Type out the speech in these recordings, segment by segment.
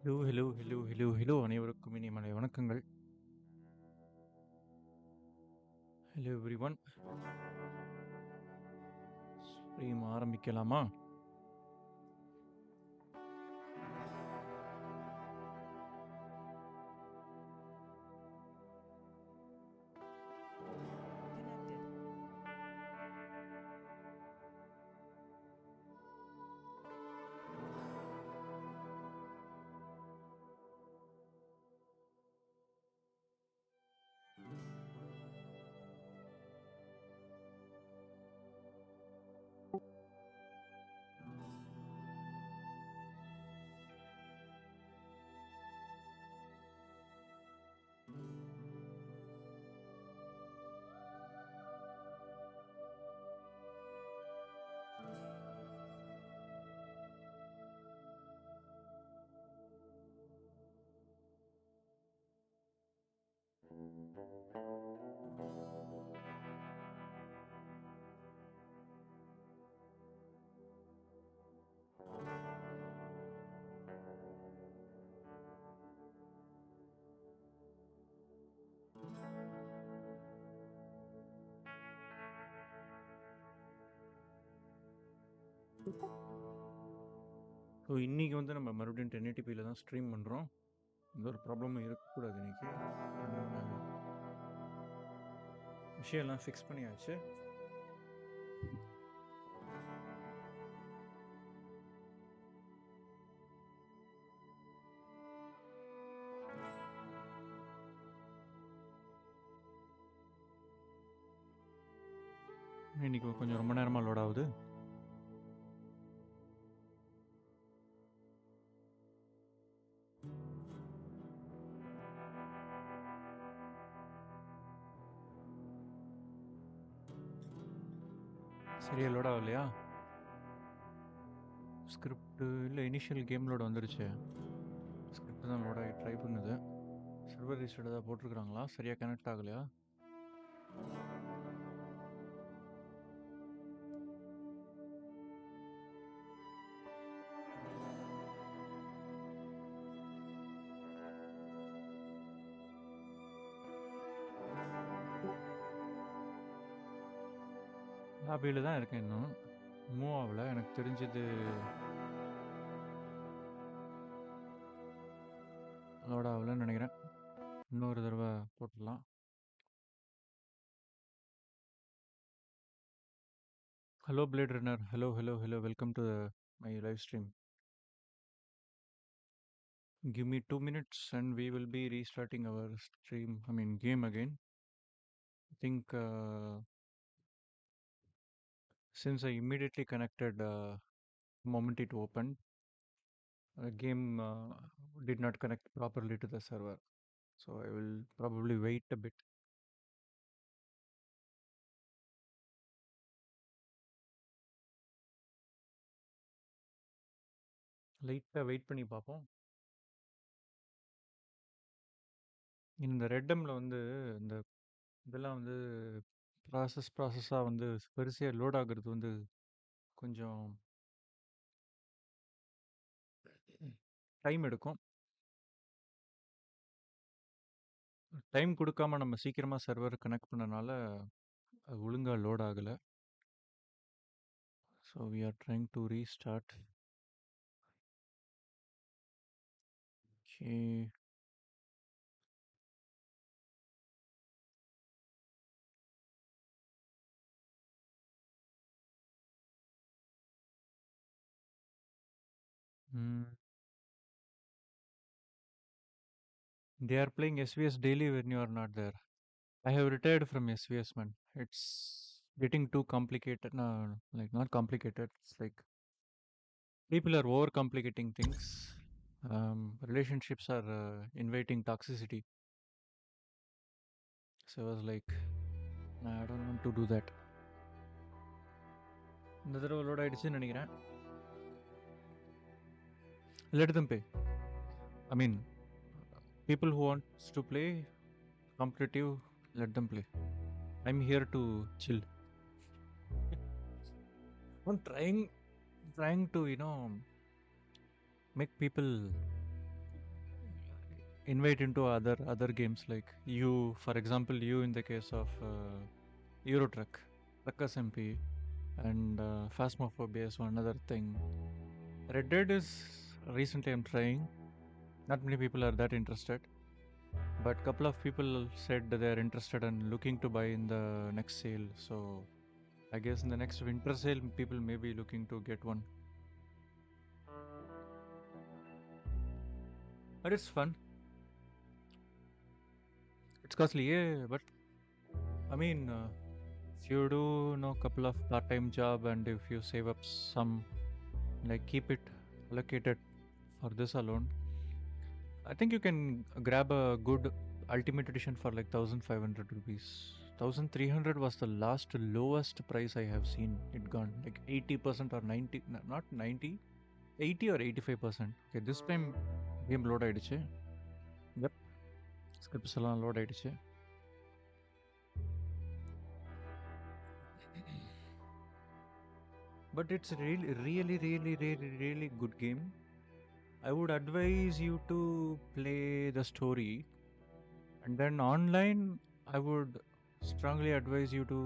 Hello, hello, hello, hello, hello அனைவருக்கும் இனிய மாலை வணக்கங்கள். Hello everyone. ஸ்ட்ரீம் ஆரம்பிக்கலாமா? ஸோ இன்னைக்கு வந்து நம்ம மறுபடியும் 1080pல தான் ஸ்ட்ரீம் பண்ணுறோம். எந்த ஒரு ப்ராப்ளமும் இருக்கக்கூடாது இன்னைக்கு. விஷயம்லாம் ஃபிக்ஸ் பண்ணியாச்சு. இன்னைக்கு கொஞ்சம் ரொம்ப நேரமாக லோட் ஆகுது. சரியா லோட் ஆகலையா? ஸ்கிரிப்ட் இல்லை இனிஷியல் கேம் லோட் வந்துருச்சு. ஸ்கிரிப்ட் தான் லோட் ஆகி ட்ரை பண்ணுது. சர்வர் ரீஸ்டார்ட் ஏதாவது போட்டிருக்கிறாங்களா? சரியாக கனெக்ட் ஆகலையா? லாபியில் தான் இருக்கேன், இன்னும் மூவ் ஆகலை. எனக்கு தெரிஞ்சது லோட் ஆகலைன்னு நினைக்கிறேன். இன்னொரு தடவை போட்டுடலாம். Hello Blade Runner. Hello, hello, hello. Welcome to my live stream. Give me 2 minutes and we will be restarting our stream. I mean, game again. I think since I immediately connected moment it opened, game did not connect properly to the server. So I will probably wait a bit. லைட்டாக wait பண்ணி பார்ப்போம். இந்த ரெட்டமில் வந்து இந்த இதெல்லாம் வந்து ப்ராசஸாக வந்து பெருசாக லோட் ஆகுறது வந்து கொஞ்சம் டைம் எடுக்கும். டைம் கொடுக்காம நம்ம சீக்கிரமாக சர்வர் கனெக்ட் பண்ணனால அது ஒழுங்காக லோட் ஆகலை. So we are trying to restart. Okay, they are playing SVS daily when you are not there. I have retired from SVS, man. It's getting too complicated. No, like not complicated. It's like people are overcomplicating things. Relationships are inviting toxicity. So I was like, nah, I don't want to do that. இந்த தடவை load ஆயிடுச்சுன்னு நினைக்கிறேன். Let them pay. I mean, people who wants to play competitive, let them play. I'm here to chill. I'm trying to make people invite into other games, like you, for example, you in the case of Euro Truck, Truckers MP, and Phasmophobia is one other thing. Red Dead is recently I'm trying. Not many people are that interested, but couple of people said that they are interested and looking to buy in the next sale. So I guess in the next winter sale, people may be looking to get one. But it's fun. It's costly, yeah, but I mean, if you do couple of part-time job and if you save up some, like keep it allocated for this alone, I think you can grab a good Ultimate Edition for like 1,500 rupees. 1,300 was the lowest price I have seen it gone, like 80% or 90, not 90, 80 or 85%. Okay, this time game load ஆயிடுச்சு. Yep, scripts எல்லாம் load ஆயிடுச்சு. But it's really good game. I would advise you to play the story, and then online I would strongly advise you to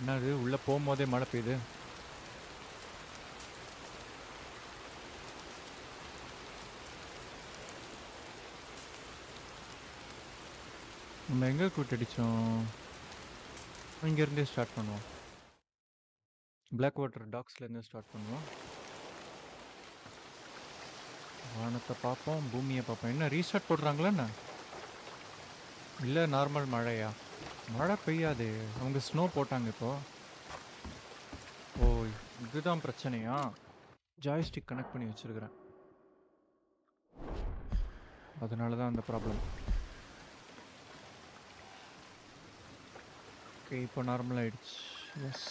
என்னது உள்ள போகும்போதே மழை பெய்யுது. நம்ம எங்கே கூட்டடிச்சோம்? இங்கேருந்தே ஸ்டார்ட் பண்ணுவோம். பிளாக் வாட்டர் டாக்ஸ்லேருந்தே ஸ்டார்ட் பண்ணுவோம். வானத்தை பார்ப்போம், பூமியை பார்ப்போம். என்ன ரீஸ்டார்ட் போடுறாங்களா என்ன? இல்லை நார்மல் மழையா? மழை பெய்யாது, அவங்க ஸ்னோ போட்டாங்க இப்போ. ஓ, இதுதான் பிரச்சனையா? ஜாய்ஸ்டிக் கனெக்ட் பண்ணி வச்சிருக்கிறேன், அதனால தான் அந்த ப்ராப்ளம். ஓகே, இப்போ நார்மல் ஆயிடுச்சு. Yes,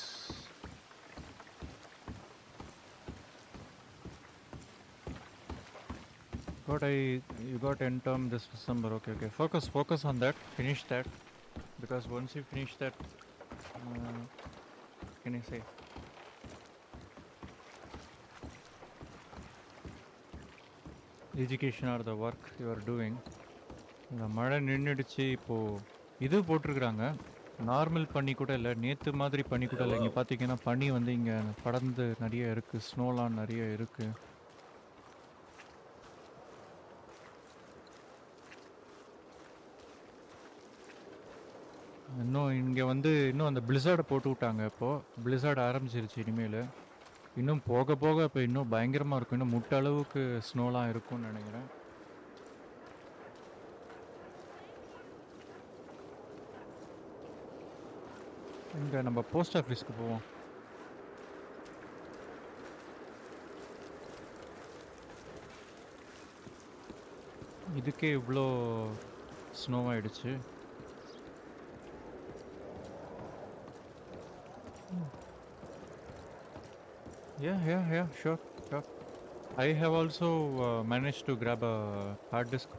you got end term this December. Okay. Focus on that. Finish that, because once you finish that, can I say? Education or the work you are doing. இந்த மழை நின்றுடுச்சு. இப்போது இது போட்டிருக்கிறாங்க, normal பனி கூட இல்லை, நேற்று மாதிரி பனி கூட இல்லை. இங்கே பார்த்தீங்கன்னா பனி வந்து இங்கே படர்ந்து நிறைய இருக்குது, ஸ்னோலாம் நிறைய இருக்குது. இன்னும் இங்கே வந்து இன்னும் அந்த பிளிஸார்டை போட்டு விட்டாங்க. இப்போது பிளிஸார்ட் ஆரம்பிச்சிருச்சு. இனிமேல் இன்னும் போக போக இப்போ இன்னும் பயங்கரமாக இருக்கும். இன்னும் முட்டை அளவுக்கு ஸ்னோலாம் இருக்கும்னு நினைக்கிறேன். இங்கே நம்ம போஸ்ட் ஆஃபீஸ்க்கு போவோம். இதுக்கே இவ்வளோ ஸ்னோவாயிடுச்சு. Yeah, sure. I have also managed to grab a hard disk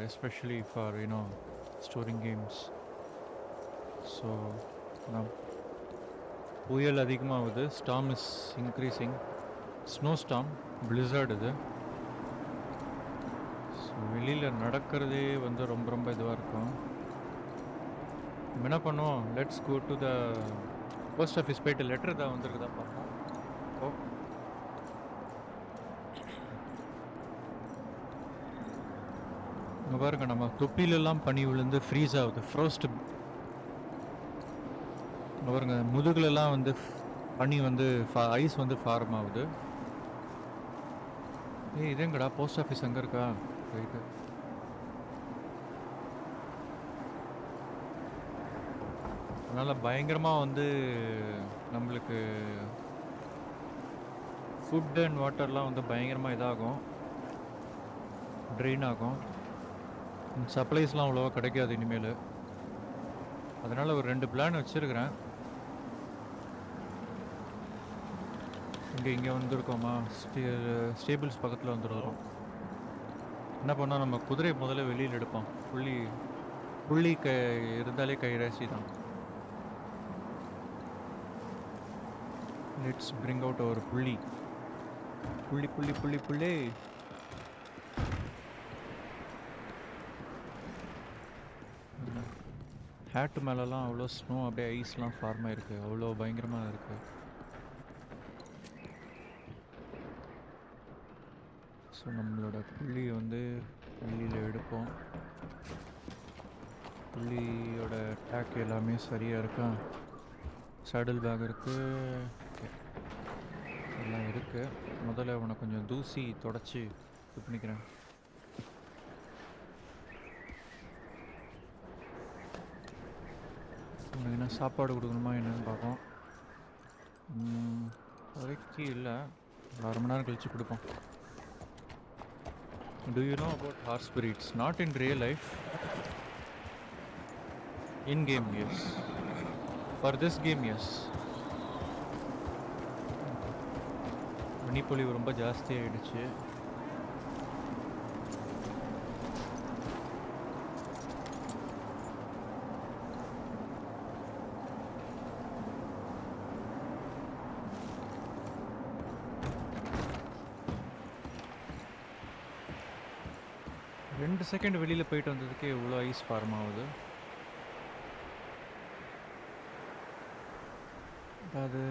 especially for storing games. So now புயல் அதிகமாகுது, storm is increasing, snow storm, blizzard இது. ஸோ வெளியில் நடக்கிறதே வந்து ரொம்ப இதுவாக இருக்கும். என்ன பண்ணுவோம், let's go to the post office போயிட்டு லெட்டர் தான் வந்துருக்குதா பார்ப்போம். இங்கே பாருங்க, நம்ம தொப்பிலெல்லாம் பனி விழுந்து ஃப்ரீஸ் ஆகுது, ஃப்ரோஸ்ட். இங்கே பாருங்க, முதுகுலெல்லாம் வந்து பனி வந்து ஐஸ் வந்து ஃபார்ம் ஆகுது. இதேங்கடா போஸ்ட் ஆஃபீஸ் அங்கே இருக்கா? ரைட்டு. அதனால் பயங்கரமாக வந்து நம்மளுக்கு ஃபுட் அண்ட் வாட்டர்லாம் வந்து பயங்கரமாக இதாகும், ட்ரெயின் ஆகும். சப்ளைஸ்லாம் அவ்வளோவா கிடைக்காது இனிமேல். அதனால் ஒரு 2 பிளான் வச்சுருக்கிறேன். இங்கே வந்துருக்கோமா, ஸ்டேபிள்ஸ் பக்கத்தில் வந்துடுறோம். என்ன பண்ணால் நம்ம குதிரையை முதல்ல வெளியில் எடுப்போம். புள்ளி இருந்தாலே கைராசி தான். லெட்ஸ் பிரிங் அவுட் ஒரு புள்ளி. புள்ளி புள்ளி புள்ளி புள்ளி. ஹேட் மேலெல்லாம் அவ்வளோ ஸ்னோ அப்படியே ஐஸ்லாம் ஃபார்ம் ஆயிருக்கு. அவ்வளோ பயங்கரமாக இருக்குது. ஸோ நம்மளோட புள்ளியை வந்து வெளியில் எடுப்போம். புள்ளியோட டேக் எல்லாமே சரியாக இருக்கா? சேடில் பேக் இருக்குது. ஓகே, எல்லாம் இருக்குது. முதல்ல உனக்கு கொஞ்சம் தூசி தொடச்சி இது பண்ணிக்கிறேன். உனக்கு என்ன சாப்பாடு கொடுக்கணுமா என்னன்னு பார்ப்போம். வரைக்கும் இல்லை, ஒரு அரை மணி நேரம் கழிச்சு கொடுப்போம். Do you know about horse breeds? Not in real life. In game, yes. For this game, yes. பனிப்பொழிவு ரொம்ப ஜாஸ்தி ஆயிடுச்சு. ரெண்டு செகண்ட் வெளியில் போயிட்டு வந்ததுக்கே இவ்வளோ ஐஸ் ஃபார்ம் ஆகுது. அது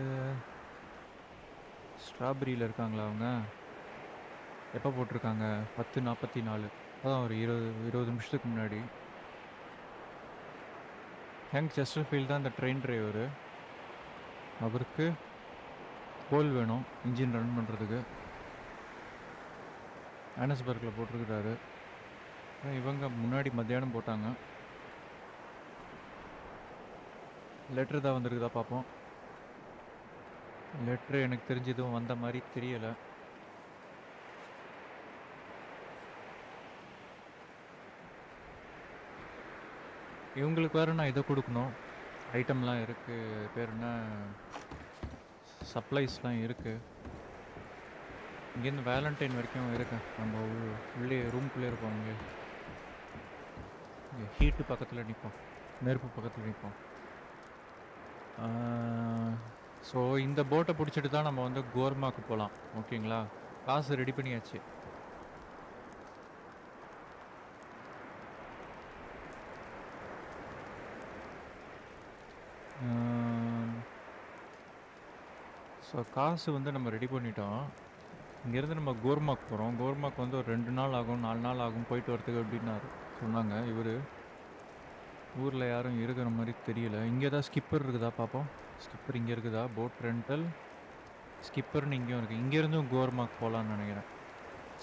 ஸ்ட்ராபெரியில் இருக்காங்களா அவங்க? எப்போ போட்டிருக்காங்க? 10:44. அதான் ஒரு 20 நிமிஷத்துக்கு முன்னாடி. ஹேங்க் செஸ்டர்ஃபீல்ட் தான் இந்த ட்ரெயின் டிரைவரு. அவருக்கு கோல் வேணும் இன்ஜின் ரன் பண்ணுறதுக்கு. ஆனஸ்பர்கில் போட்டிருக்கிறாரு. இவங்க முன்னாடி மத்தியானம் போட்டாங்க. லெட்ரு தான் வந்திருக்குதா பார்ப்போம். லெட்ரு எனக்கு தெரிஞ்சதும் வந்த மாதிரி தெரியலை. இவங்களுக்கு வேறு நான் இதை கொடுக்கணும். ஐட்டம்லாம் இருக்குது, பேர் என்ன, சப்ளைஸ்லாம் இருக்குது. இங்கேருந்து வேலண்டைன் வரைக்கும் இருக்கேன். நம்ம உள்ளே ரூம்குள்ளே இருப்போம். இங்கே ஹீட்டு பக்கத்தில் நிற்போம், நெருப்பு பக்கத்தில் நிற்போம். ஸோ இந்த போட்டை பிடிச்சிட்டு தான் நம்ம வந்து கோர்மாக்கு போகலாம். ஓகேங்களா? காசு ரெடி பண்ணியாச்சு. ஸோ காசு வந்து நம்ம ரெடி பண்ணிட்டோம். இங்கேருந்து நம்ம கோர்மாக் போகிறோம். கோர்மாக் வந்து ஒரு 2 நாள் ஆகும், 4 நாள் ஆகும் போயிட்டு வரதுக்கு அப்படின்னாரு சொன்னாங்க. இவர் ஊரில் யாரும் இருக்கிற மாதிரி தெரியல. இங்கே தான் ஸ்கிப்பர் இருக்குதா பார்ப்போம். ஸ்கிப்பர் இங்கே இருக்குதா? போட் ரெண்டல் ஸ்கிப்பர்னு இங்கேயும் இருக்குது. இங்கேருந்தும் கோர்மாக் போகலான்னு நினைக்கிறேன்.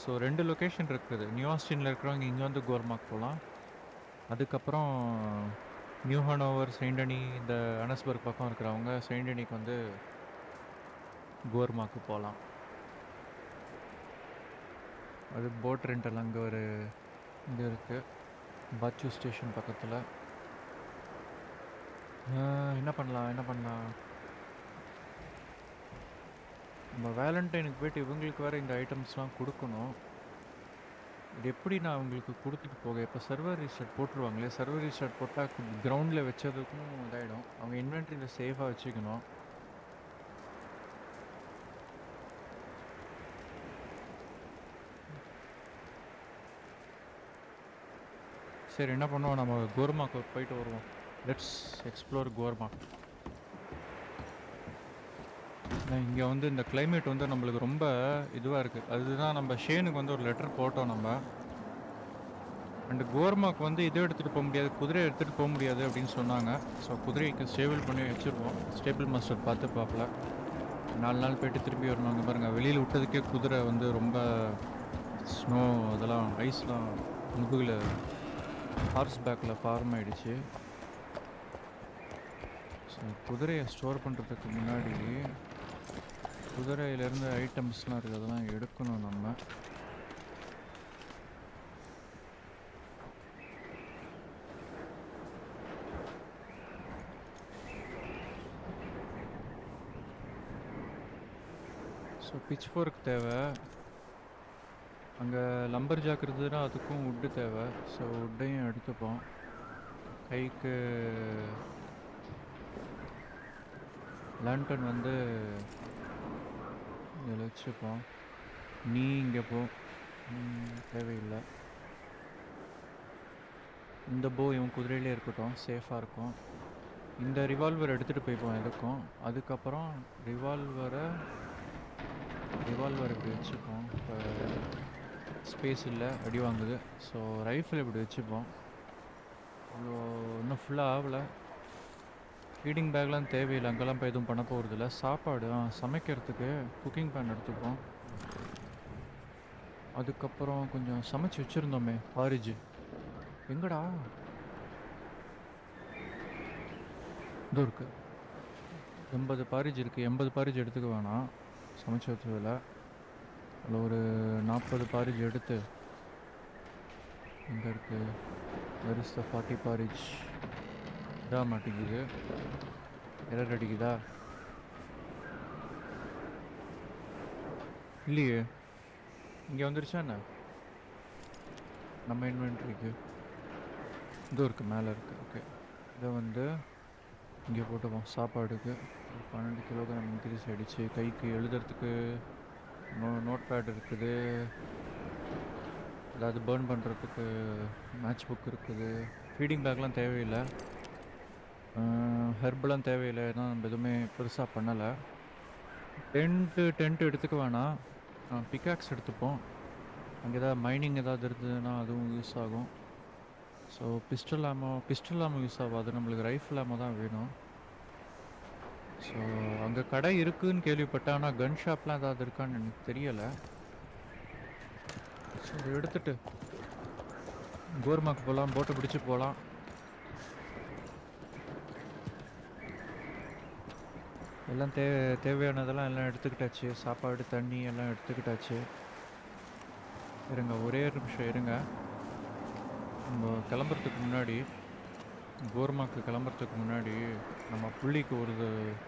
ஸோ 2 லொக்கேஷன் இருக்குது. நியூ ஆஸ்டினில் இருக்கிறவங்க இங்கே வந்து கோர்மாக் போகலாம். அதுக்கப்புறம் நியூ ஹானோவர், செயின்டனி, இந்த அனஸ்பர்க் பக்கம் இருக்கிறவங்க செயின்டனிக்கு வந்து கோர்மாக்கு போகலாம். அது போட் ரெண்டல் அங்கே ஒரு இங்கே இருக்குது, பாச்சு ஸ்டேஷன் பக்கத்தில். என்ன பண்ணலாம்? நம்ம வேலண்டைனுக்கு போய்ட்டு இவங்களுக்கு வேறு இந்த ஐட்டம்ஸ்லாம் கொடுக்கணும். இது எப்படி நான் அவங்களுக்கு கொடுத்துட்டு போக? இப்போ சர்வர் ரீஸ்டார்ட் போட்டுருவாங்களே, சர்வர் ரீஸ்டார்ட் போட்டால் கிரவுண்டில் வச்சதுக்கும் இதாகிடும். அவங்க இன்வென்ட்ரியில் சேஃபாக வச்சுக்கணும். சரி, என்ன பண்ணுவோம், நம்ம கோர்மாக்கு போயிட்டு வருவோம். Let's explore Cormack. இங்கே வந்து இந்த கிளைமேட் வந்து நம்மளுக்கு ரொம்ப இதுவாக இருக்குது. அதுதான் நம்ம ஷேனுக்கு வந்து ஒரு லெட்டர் போட்டோம் நம்ம. அண்டு கோர்மாக் வந்து இதை எடுத்துகிட்டு போக முடியாது, குதிரையை எடுத்துகிட்டு போக முடியாது அப்படின்னு சொன்னாங்க. ஸோ குதிரைக்கு ஸ்டேபிள் பண்ணி வச்சுருவோம். ஸ்டேபிள் மாஸ்டர் பார்த்து பார்ப்பல 4 நாள் போய்ட்டு திரும்பி வரணும். அங்கே பாருங்கள், வெளியில் விட்டதுக்கே குதிரை வந்து ரொம்ப ஸ்னோ அதெல்லாம் ஐஸ்லாம் முதுகில் ஹார்ஸ் பேக்கில் ஃபார்ம் ஆகிடுச்சு. ஸோ குதிரையை ஸ்டோர் பண்ணுறதுக்கு முன்னாடி குதிரையிலேருந்து ஐட்டம்ஸ்லாம் இருக்குது, அதெல்லாம் எடுக்கணும் நம்ம. ஸோ பிச் ஃபோர்க் தேவை. அங்கே லம்பர் ஜாக் இருந்ததுன்னா அதுக்கும் வுட்டு தேவை. ஸோ வுட்டையும் எடுத்துப்போம். கைக்கு லேண்டன் வந்து இதில் வச்சுப்போம். நீ இங்கே போ. தேவையில்லை. இந்த போ இவன் குதிரையிலே இருக்கட்டும், சேஃபாக இருக்கும். இந்த ரிவால்வர் எடுத்துகிட்டு போய்ப்போம் எதுக்கும். அதுக்கப்புறம் ரிவால்வர் இப்படி வச்சுப்போம். இப்போ ஸ்பேஸ் இல்லை, அடி வாங்குது. ஸோ ரைஃபிள் இப்படி வச்சுப்போம். இவ்வளோ இன்னும் ஃபுல்லாக ஆகலை. ஃபீடிங் பேக்லாம் தேவையில்லை, அங்கெல்லாம் போய் எதுவும் பண்ண போகிறதில்ல. சாப்பாடு சமைக்கிறதுக்கு குக்கிங் பேன் எடுத்துப்போம். அதுக்கப்புறம் கொஞ்சம் சமைச்சு வச்சுருந்தோமே பாரிஜ், எங்கடா இதோ இருக்கு. 80 பாரிஜ் இருக்குது. 80 பாரிஜ் எடுத்துக்க வேணாம் சமைச்சு வச்சதில். அதில் ஒரு 40 பாரிஜ் எடுத்து, எங்கே இருக்குது வெரிஸ்த 40 பாரிஜ் இதாக மாட்டேங்குது, எரர் அடிக்குதா? இல்லையே, இங்கே வந்துருச்சா என்ன நம்ம இன்வென்ட்ரிக்கு? இதோ இருக்குது, மேலே இருக்குது. ஓகே, இதை வந்து இங்கே போட்டுப்போம். சாப்பாடுக்கு 12 கிலோகிராம் இன்க்ரீஸ் ஆகிடுச்சு. கைக்கு எழுதுறதுக்கு நோட் பேட் இருக்குது, அதாவது பேர்ன் பண்ணுறதுக்கு மேட்ச் புக் இருக்குது. ஃபீடிங் பேக்லாம் தேவையில்லை, ஹெர்பெலாம் தேவையில்லை, ஏன்னா நம்ம எதுவுமே பெருசாக பண்ணலை. டென்ட்டு எடுத்துக்க வேணாம், பிக்காக்ஸ் எடுத்துப்போம். அங்கே ஏதாவது மைனிங் ஏதாவது இருந்ததுன்னா அதுவும் யூஸ் ஆகும். ஸோ பிஸ்டல் ஆமோ யூஸ் ஆகாது, நம்மளுக்கு ரைஃபிள் ஆமோ தான் வேணும். ஸோ அங்கே கடை இருக்குதுன்னு கேள்விப்பட்டேன், ஆனால் கன் ஷாப்லாம் ஏதாவது இருக்கான்னு எனக்கு தெரியலை. ஸோ அதை எடுத்துகிட்டு கோர்மாக்கு போகலாம், போட்டை பிடிச்சி போகலாம். எல்லாம் தேவையானதெல்லாம் எல்லாம் எடுத்துக்கிட்டாச்சு. சாப்பாடு தண்ணி எல்லாம் எடுத்துக்கிட்டாச்சு. இருங்க, ஒரே நிமிஷம் இருங்க. நம்ம கிளம்புறதுக்கு முன்னாடி, கோர்மாக்கு கிளம்புறதுக்கு முன்னாடி நம்ம புள்ளிக்கு ஒரு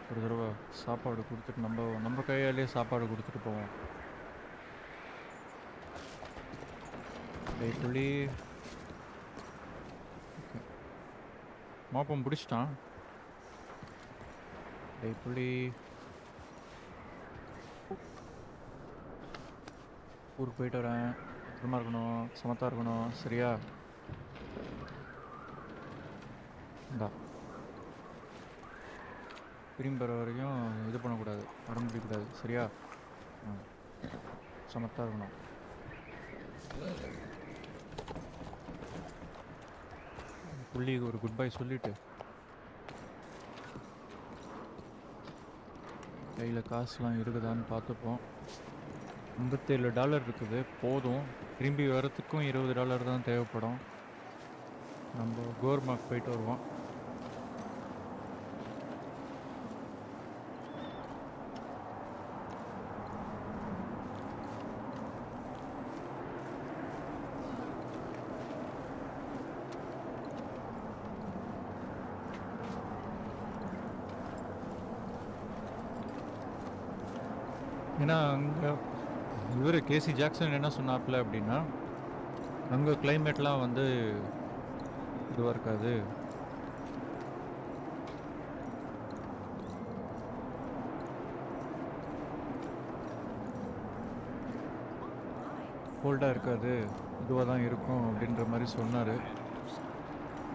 தடவை சாப்பாடு கொடுத்துட்டு நம்ம கையாலே சாப்பாடு கொடுத்துட்டு போவோம். புள்ளி மாப்பம் பிடிச்சிட்டான். புள்ளி ஊருக்கு போயிட்டு வரேன், சுத்தமாக இருக்கணும், சமத்தாக இருக்கணும், சரியா? இந்தா திரும்பி வர வரைக்கும் இது பண்ணக்கூடாது, உடம்பு பிடிக்கூடாது, சரியா? சமத்தாக இருக்கணும். புள்ளிக்கு ஒரு குட் பை சொல்லிவிட்டு கையில் காசுலாம் இருக்குதான்னு பார்த்துப்போம். $57 இருக்குது, போதும். திரும்பி வரத்துக்கும் $20 தான் தேவைப்படும். நம்ம கோர்மாக் போயிட்டு வருவோம். ஏன்னா அங்கே இவர் கேசி ஜாக்சன் என்ன சொன்னாப்புல அப்படின்னா, அங்கே கிளைமேட்லாம் வந்து இதுவாக இருக்காது, கோல்டாக இருக்காது, இதுவாக தான் இருக்கும் அப்படின்ற மாதிரி சொன்னார்.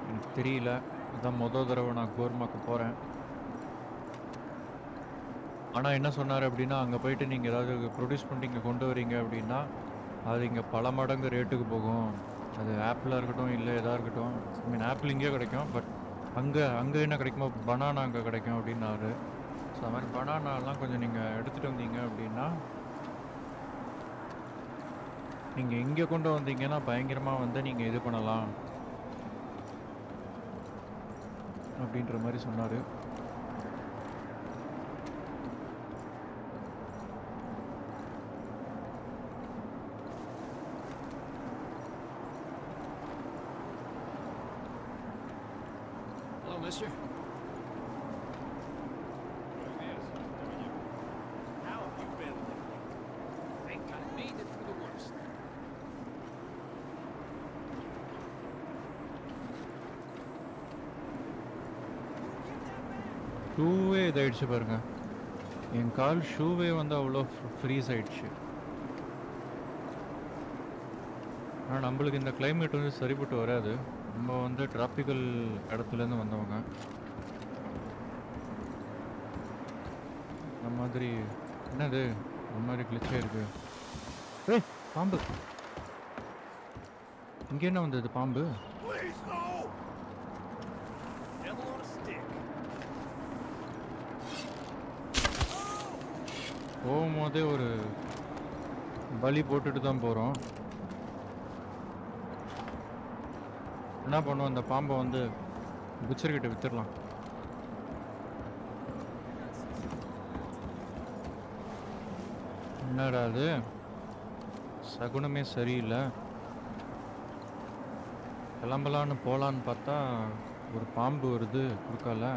எனக்கு தெரியல, இதுதான் மொதல் தடவை நான் கோர்மாக்கு போகிறேன். ஆனால் என்ன சொன்னார் அப்படின்னா, அங்கே போயிட்டு நீங்கள் ஏதாவது ப்ரொடியூஸ் பண்ணிட்டு இங்கே கொண்டு வரீங்க அப்படின்னா அது இங்கே பல மடங்கு ரேட்டுக்கு போகும். அது ஆப்பிளாக இருக்கட்டும், இல்லை எதாக இருக்கட்டும். ஐ மீன் ஆப்பிள் இங்கே கிடைக்கும், பட் அங்கே என்ன கிடைக்குமோ பனானா அங்கே கிடைக்கும் அப்படின்னாரு. ஸோ அது மாதிரி பனானாலாம் கொஞ்சம் நீங்கள் எடுத்துகிட்டு வந்தீங்க அப்படின்னா, நீங்கள் இங்கே கொண்டு வந்தீங்கன்னா பயங்கரமாக வந்து நீங்கள் இது பண்ணலாம் அப்படின்ற மாதிரி சொன்னார். Mister? How have you been lately? Think I made it through the worst. ஷூவே இதாயிடுச்சு பாருங்க, என் கால் ஷூவே வந்து அவ்வளோ ஃப்ரீஸ் ஆயிடுச்சு. ஆனால் நம்மளுக்கு இந்த கிளைமேட் வந்து சரிப்பட்டு வராது. நம்ம வந்து டிராபிக்கல் இடத்துலேருந்து வந்தவங்க. இந்த மாதிரி என்னது ஒரு மாதிரி கிளிச்சே இருக்கு. ஏய் பாம்பு! இங்கே என்ன வந்தது பாம்பு? Please, no! Devil on a stick. போகும்போதே ஒரு பலி போட்டுட்டு தான் போகிறோம். என்ன பண்ணுவோம், அந்த பாம்பை வந்து புச்சர்கிட்ட வித்துடலாம். என்னடா அது, சகுனமே சரியில்லை. கிளம்பலான்னு போகலான்னு பார்த்தா ஒரு பாம்பு வருது குறுக்கால.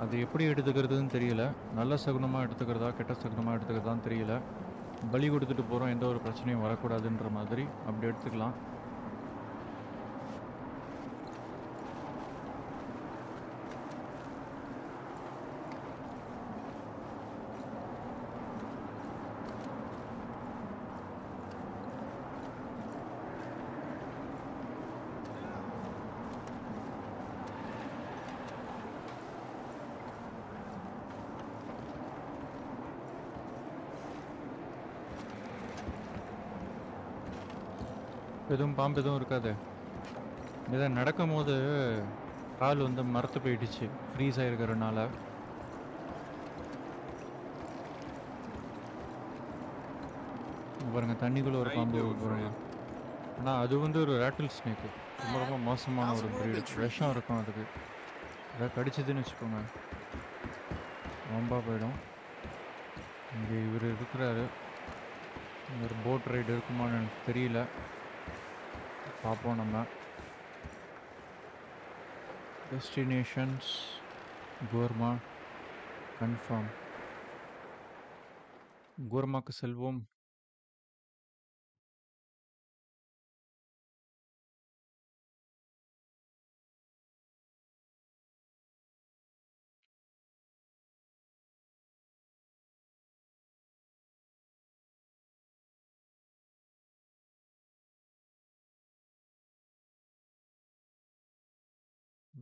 அது எப்படி எடுத்துக்கிறதுன்னு தெரியல. நல்ல சகுனமாக எடுத்துக்கிறதா கெட்ட சகுனமாக எடுத்துக்கிறதான்னு தெரியல. பலி கொடுத்துட்டு போகிறோம், எந்த ஒரு பிரச்சனையும் வரக்கூடாதுன்ற மாதிரி அப்படி எடுத்துக்கலாம். எதுவும் பாம்பு எதுவும் இருக்காது. இதை நடக்கும் போது கால் வந்து மரத்து போயிடுச்சு ஃப்ரீஸ் ஆகிருக்கிறதுனால. பாருங்க தண்ணிக்குள்ள ஒரு பாம்பு பாருங்க. ஆனால் அது வந்து ஒரு ரேட்டில் ஸ்னேக்கு, ரொம்ப ரொம்ப மோசமான ஒரு பிரீடு. விஷம் இருக்கும் அதுக்கு. ஏதாவது கடிச்சதுன்னு வச்சுக்கோங்க ரொம்ப போயிடும். இங்கே இவர் இருக்கிறாரு. இங்கே ஒரு போட் ரைடு இருக்குமான்னு எனக்கு தெரியல, பார்ப்போம் நம்ம. Destinations கோர்மா confirm. கோர்மாக்கு செல்வோம்.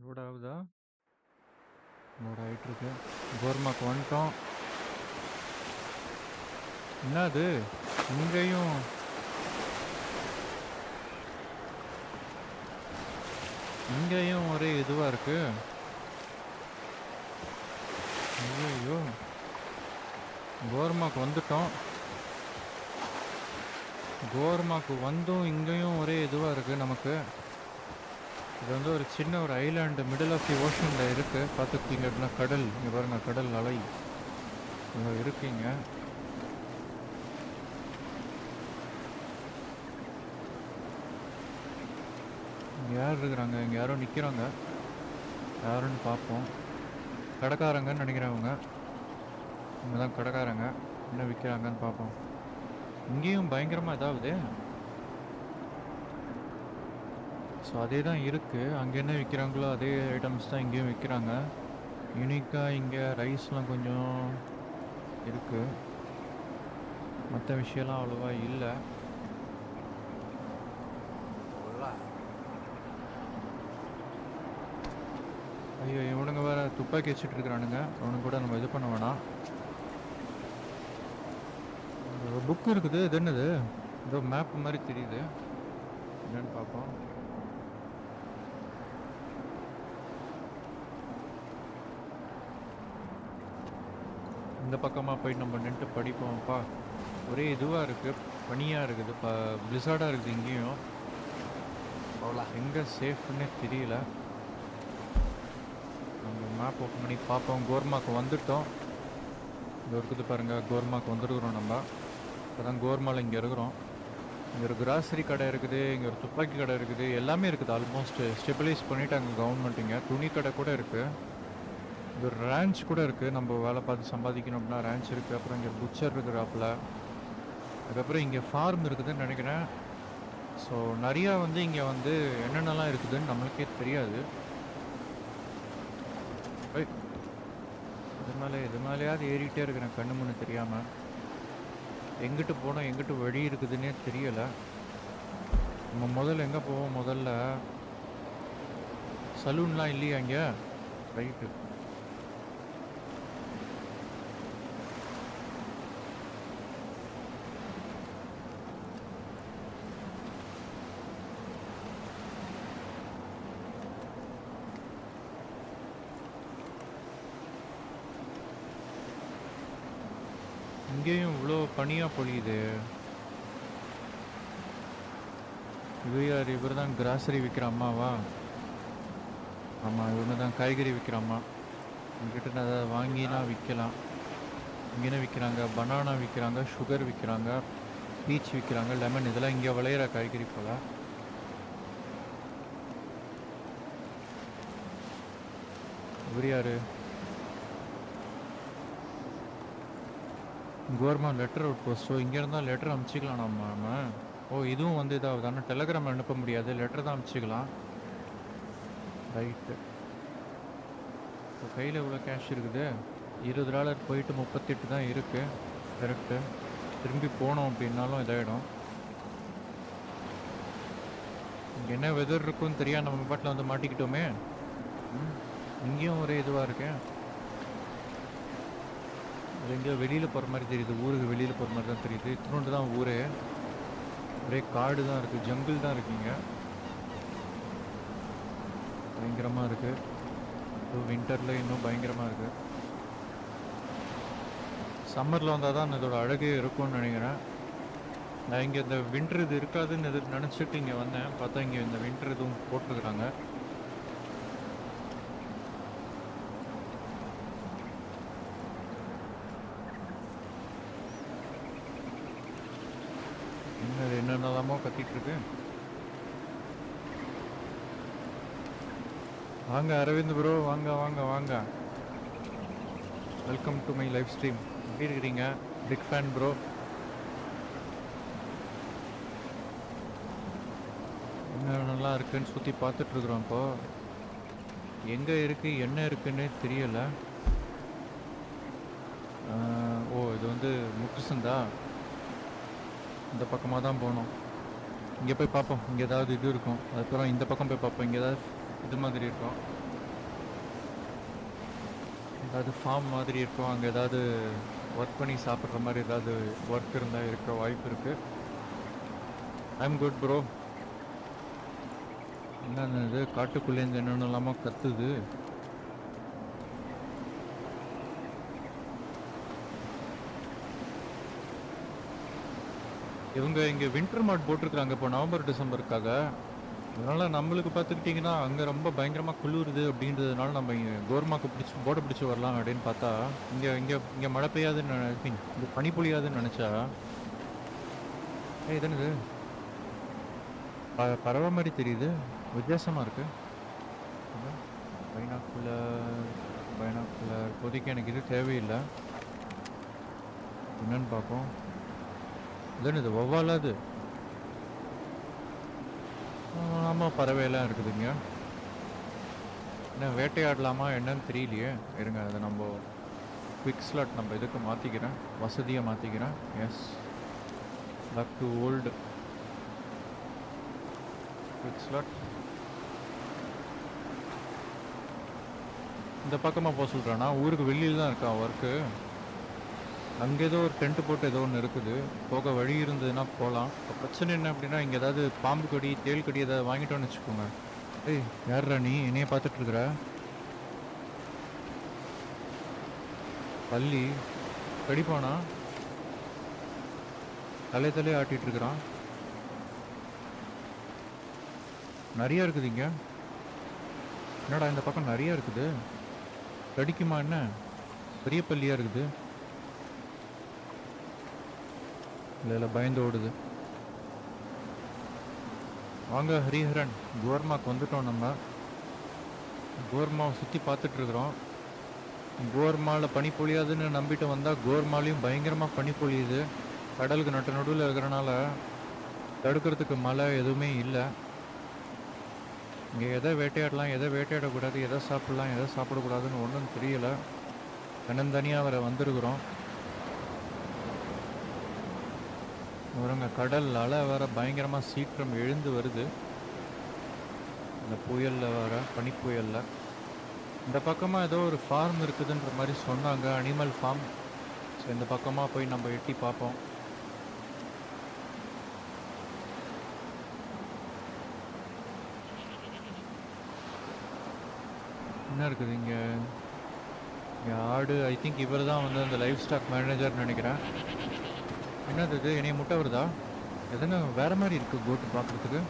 லோட் ஆகுதா? லோட் ஆகிட்டுருக்கு. கோர்மாக்கு வந்துட்டோம். என்னது இங்கேயும் ஒரே இதுவாக இருக்கு. ஐயோ, கோர்மாக்கு வந்துட்டோம். கோர்மாக்கு வந்தும் இங்கேயும் ஒரே இதுவாக இருக்குது நமக்கு. இது வந்து ஒரு சின்ன ஒரு ஐலாண்டு மிடில் ஆஃப் தி ஓஷனில் இருக்குது. பார்த்துக்கிட்டீங்க அப்படின்னா கடல், இங்கே பாருங்கள் கடல் அலை இங்கே இருக்குங்க. இங்கே யார் இருக்கிறாங்க? இங்கே யாரோ நிற்கிறாங்க. யாருன்னு பார்ப்போம். கடைக்காரங்கன்னு நினைக்கிறவங்க. இங்கே தான் கடைக்காரங்க. என்ன விற்கிறாங்கன்னு பார்ப்போம். இங்கேயும் பயங்கரமாக இதாகுது. ஸோ அதே தான் இருக்குது. அங்கே என்ன விற்கிறாங்களோ அதே ஐட்டம்ஸ் தான் இங்கேயும் விற்கிறாங்க. யூனிக்காக இங்கே ரைஸ்லாம் கொஞ்சம் இருக்குது, மற்ற விஷயம்லாம் அவ்வளோவா இல்லை. ஐயோ, இவனுங்க வேறு துப்பாக்கி வச்சுட்டு இருக்கிறானுங்க. அவனுக்கு கூட நம்ம இது பண்ண வேணாம். ஒரு புக் இருக்குது. இது என்னது? ஏதோ மேப் மாதிரி தெரியுது, என்னன்னு பார்ப்போம். இந்த பக்கமாக போய் நம்ம நின்று படிப்போம்ப்பா. ஒரே இதுவாக இருக்குது, பனியாக இருக்குது, பிளிசார்டாக இருக்குது இங்கேயும். எங்கே சேஃப்னே தெரியல. நம்ம மேப் ஓப்பன் பண்ணி பார்ப்போம். கோர்மாக்கு வந்துட்டோம். இங்கே இருக்குது பாருங்கள், கோர்மாக்கு வந்துருக்குறோம் நம்ம. இப்போ தான் கோர்மாவில் இங்கே இருக்கிறோம். இங்கே ஒரு கிராசரி கடை இருக்குது, இங்கே ஒரு துப்பாக்கி கடை இருக்குது, எல்லாமே இருக்குது. ஆல்மோஸ்ட் ஸ்டெபிலைஸ் பண்ணிவிட்டாங்க கவர்மெண்ட். இங்கே துணி கடை கூட இருக்குது. இங்கே ஒரு ரேஞ்ச் கூட இருக்குது. நம்ம வேலை பார்த்து சம்பாதிக்கணும் அப்படின்னா ரேஞ்ச் இருக்குது. அப்புறம் இங்கே புச்சர் இருக்கிறாப்புல. அதுக்கப்புறம் இங்கே ஃபார்ம் இருக்குதுன்னு நினைக்கிறேன். ஸோ நிறையா வந்து இங்கே வந்து என்னென்னலாம் இருக்குதுன்னு நம்மளுக்கே தெரியாது. இது மேலேயாவது ஏறிட்டே இருக்கிறேன் கண்ணு முன்னு தெரியாமல். எங்கிட்டு போனால் எங்கிட்டு வழி இருக்குதுன்னே தெரியலை. நம்ம முதல்ல எங்கே போவோம்? முதல்ல சலூன்லாம் இல்லையா இங்கே? ரைட்டு. இங்கேயும் இவ்வளோ பனியாக பொழியுது. இவர் தான் கிராசரி விற்கிற அம்மாவா? ஆமாம், இவங்க தான் காய்கறி விற்கிற அம்மா. உங்ககிட்ட நான் அதை வாங்கினா விற்கலாம். இங்கே என்ன விற்கிறாங்க? பனானா விற்கிறாங்க, சுகர் விற்கிறாங்க, பீச் விற்கிறாங்க, லெமன். இதெல்லாம் இங்கே விளையிற காய்கறி போல. இவர் யாரு? Government letter out post. So இங்கே இருந்தால் லெட்டர் அனுப்பிச்சிக்கலாம் நம்ம. ஓ, இதுவும் வந்து இதாகுது. ஆனால் டெலகிராம் அனுப்ப முடியாது, லெட்டர் தான் அனுப்பிச்சிக்கலாம். ரைட்டு. இப்போ கையில் இவ்வளோ கேஷ் இருக்குது. $20 போயிட்டு 38 தான் இருக்குது. கரெக்டு. திரும்பி போனோம் அப்படின்னாலும் இதாகிடும். இங்கே என்ன வெதர் இருக்குன்னு தெரியாது, நம்ம பாட்டில் வந்து மாட்டிக்கிட்டோமே. இங்கேயும் ஒரே இதுவாக இருக்கேன். அது எங்கேயோ வெளியில் போகிற மாதிரி தெரியுது, ஊருக்கு வெளியில் போகிற மாதிரி தான் தெரியுது. இத்தினோண்டு தான் ஊரே, ஒரே காடு தான் இருக்குது, ஜங்கிள் தான் இருக்குங்க. பயங்கரமாக இருக்குது. வின்டரில் இன்னும் பயங்கரமாக இருக்குது. சம்மரில் வந்தால் தான் இதோட அழகே இருக்கும்னு நினைக்கிறேன். நான் இங்கே இந்த வின்டர் இது இருக்காதுன்னு நினச்சிட்டு இங்கே வந்தேன். பார்த்தா இங்கே இந்த வின்டர் இதுவும் போட்டிருக்கிறாங்க. என்னென்னலாமோ கத்திட்டு இருக்கு. வாங்க அரவிந்த் ப்ரோ, வாங்க வாங்க வாங்க. Welcome to my live stream. எப்படி இருக்கிறீங்க? Big fan bro. என்ன நல்லா இருக்குன்னு சுற்றி பார்த்துட்ருக்குறோம். இப்போ எங்கே இருக்குது என்ன இருக்குன்னு தெரியலை. ஓ, இது வந்து முட்டுசந்தா. இந்த பக்கமாக தான் போகணும். இங்கே போய் பார்ப்போம், இங்கே ஏதாவது இது இருக்கும். அதுக்கப்புறம் இந்த பக்கம் போய் பார்ப்போம், இங்கே ஏதாவது இது மாதிரி இருக்கும், ஏதாவது ஃபார்ம் மாதிரி இருக்கும். அங்கே ஏதாவது ஒர்க் பண்ணி சாப்பிட்ற மாதிரி ஏதாவது ஒர்க் இருந்தால் இருக்க வாய்ப்பு இருக்குது. I'm good bro. என்னென்ன இது காட்டுக்குள்ளேருந்து என்னென்னு இல்லாமல் கத்துது. இவங்க இங்கே வின்டர் மாட் போட்டிருக்காங்க இப்போ நவம்பர் டிசம்பருக்காக. அதனால் நம்மளுக்கு பார்த்துக்கிட்டிங்கன்னா அங்கே ரொம்ப பயங்கரமாக குளிருது அப்படின்றதுனால நம்ம இங்கே கோர்மாக்கு போட்டை பிடிச்சி வரலாம் அப்படின்னு பார்த்தா இங்கே இங்கே இங்கே மழை பெய்யாதுன்னு இங்கே பனி பொழியாதுன்னு நினச்சா இதுன்னு பறவை மாதிரி தெரியுது, வித்தியாசமாக இருக்குது. பைனாக்குலர் இப்போதைக்கு எனக்கு இது தேவையில்லை. என்னன்னு பார்ப்போம். இதுன்னு இது ஒவ்வாலாது. ஆமாம், பறவையெல்லாம் இருக்குதுங்க. என்ன வேட்டையாடலாமா என்னன்னு தெரியலையே. இருங்க, அதை நம்ம குவிக் ஸ்லாட் நம்ம இதுக்கு மாற்றிக்கிறேன், வசதியாக மாற்றிக்கிறேன். Yes, back to old quick slot. இந்த பக்கமாக போக சொல்கிறானா? ஊருக்கு வெளியில் தான் இருக்கா ஒர்க்கு. அங்கே ஏதோ ஒரு டென்ட் போட்டு ஏதோ ஒன்று இருக்குது, போக வழி இருந்ததுன்னா போகலாம். இப்போ பிரச்சனை என்ன அப்படின்னா இங்கே ஏதாவது பாம்பு கடி தேள் கடி ஏதாவது வாங்கிட்டோன்னு வச்சுக்கோங்க. ஏய், யார்ரா நீ என்னைய பார்த்துட்ருக்குற? பள்ளி கடிப்பானா? தலையே ஆட்டிகிட்ருக்குறான். நிறையா இருக்குது இங்கே. என்னடா இந்த பக்கம் நிறையா இருக்குது, கடிக்குமா என்ன? பெரிய பள்ளியாக இருக்குது. இல்லை பயந்து ஓடுது. வாங்க ஹரிஹரன், கோர்மாக்கு வந்துட்டோம். நம்ம கோர்மாவை சுற்றி பார்த்துட்ருக்குறோம். கோர்மாவில் பனி பொழியாதுன்னு நம்பிட்டு வந்தால் கோர்மாலையும் பயங்கரமாக பனி பொழியுது. கடலுக்கு நடுவில் இருக்கிறனால தடுக்கிறதுக்கு மழை எதுவுமே இல்லை. இங்கே எதை வேட்டையாடலாம், எதை வேட்டையாடக்கூடாது, எதை சாப்பிட்லாம், எதை சாப்பிடக்கூடாதுன்னு ஒன்றும் தெரியலை. தனியாக வர வந்திருக்கிறோம். ஒருங்க கடல் அலை வேற பயங்கரமாக சீற்றம் எழுந்து வருது இந்த புயலில் வர பனிப்புயலில். இந்த பக்கமாக ஏதோ ஒரு ஃபார்ம் இருக்குதுன்ற மாதிரி சொன்னாங்க, அனிமல் ஃபார்ம். ஸோ இந்த பக்கமாக போய் நம்ம எட்டி பார்ப்போம். என்ன இருக்குது இங்கே? இங்கே ஆடு. ஐ திங்க் இவர் தான் வந்து அந்த லைஃப் ஸ்டாக் மேனேஜர்னு நினைக்கிறேன். என்னது இது? என்னைய முட்டை வருதா? எதுன்னு வேற மாதிரி இருக்குது கோட்டு பார்க்குறதுக்கு.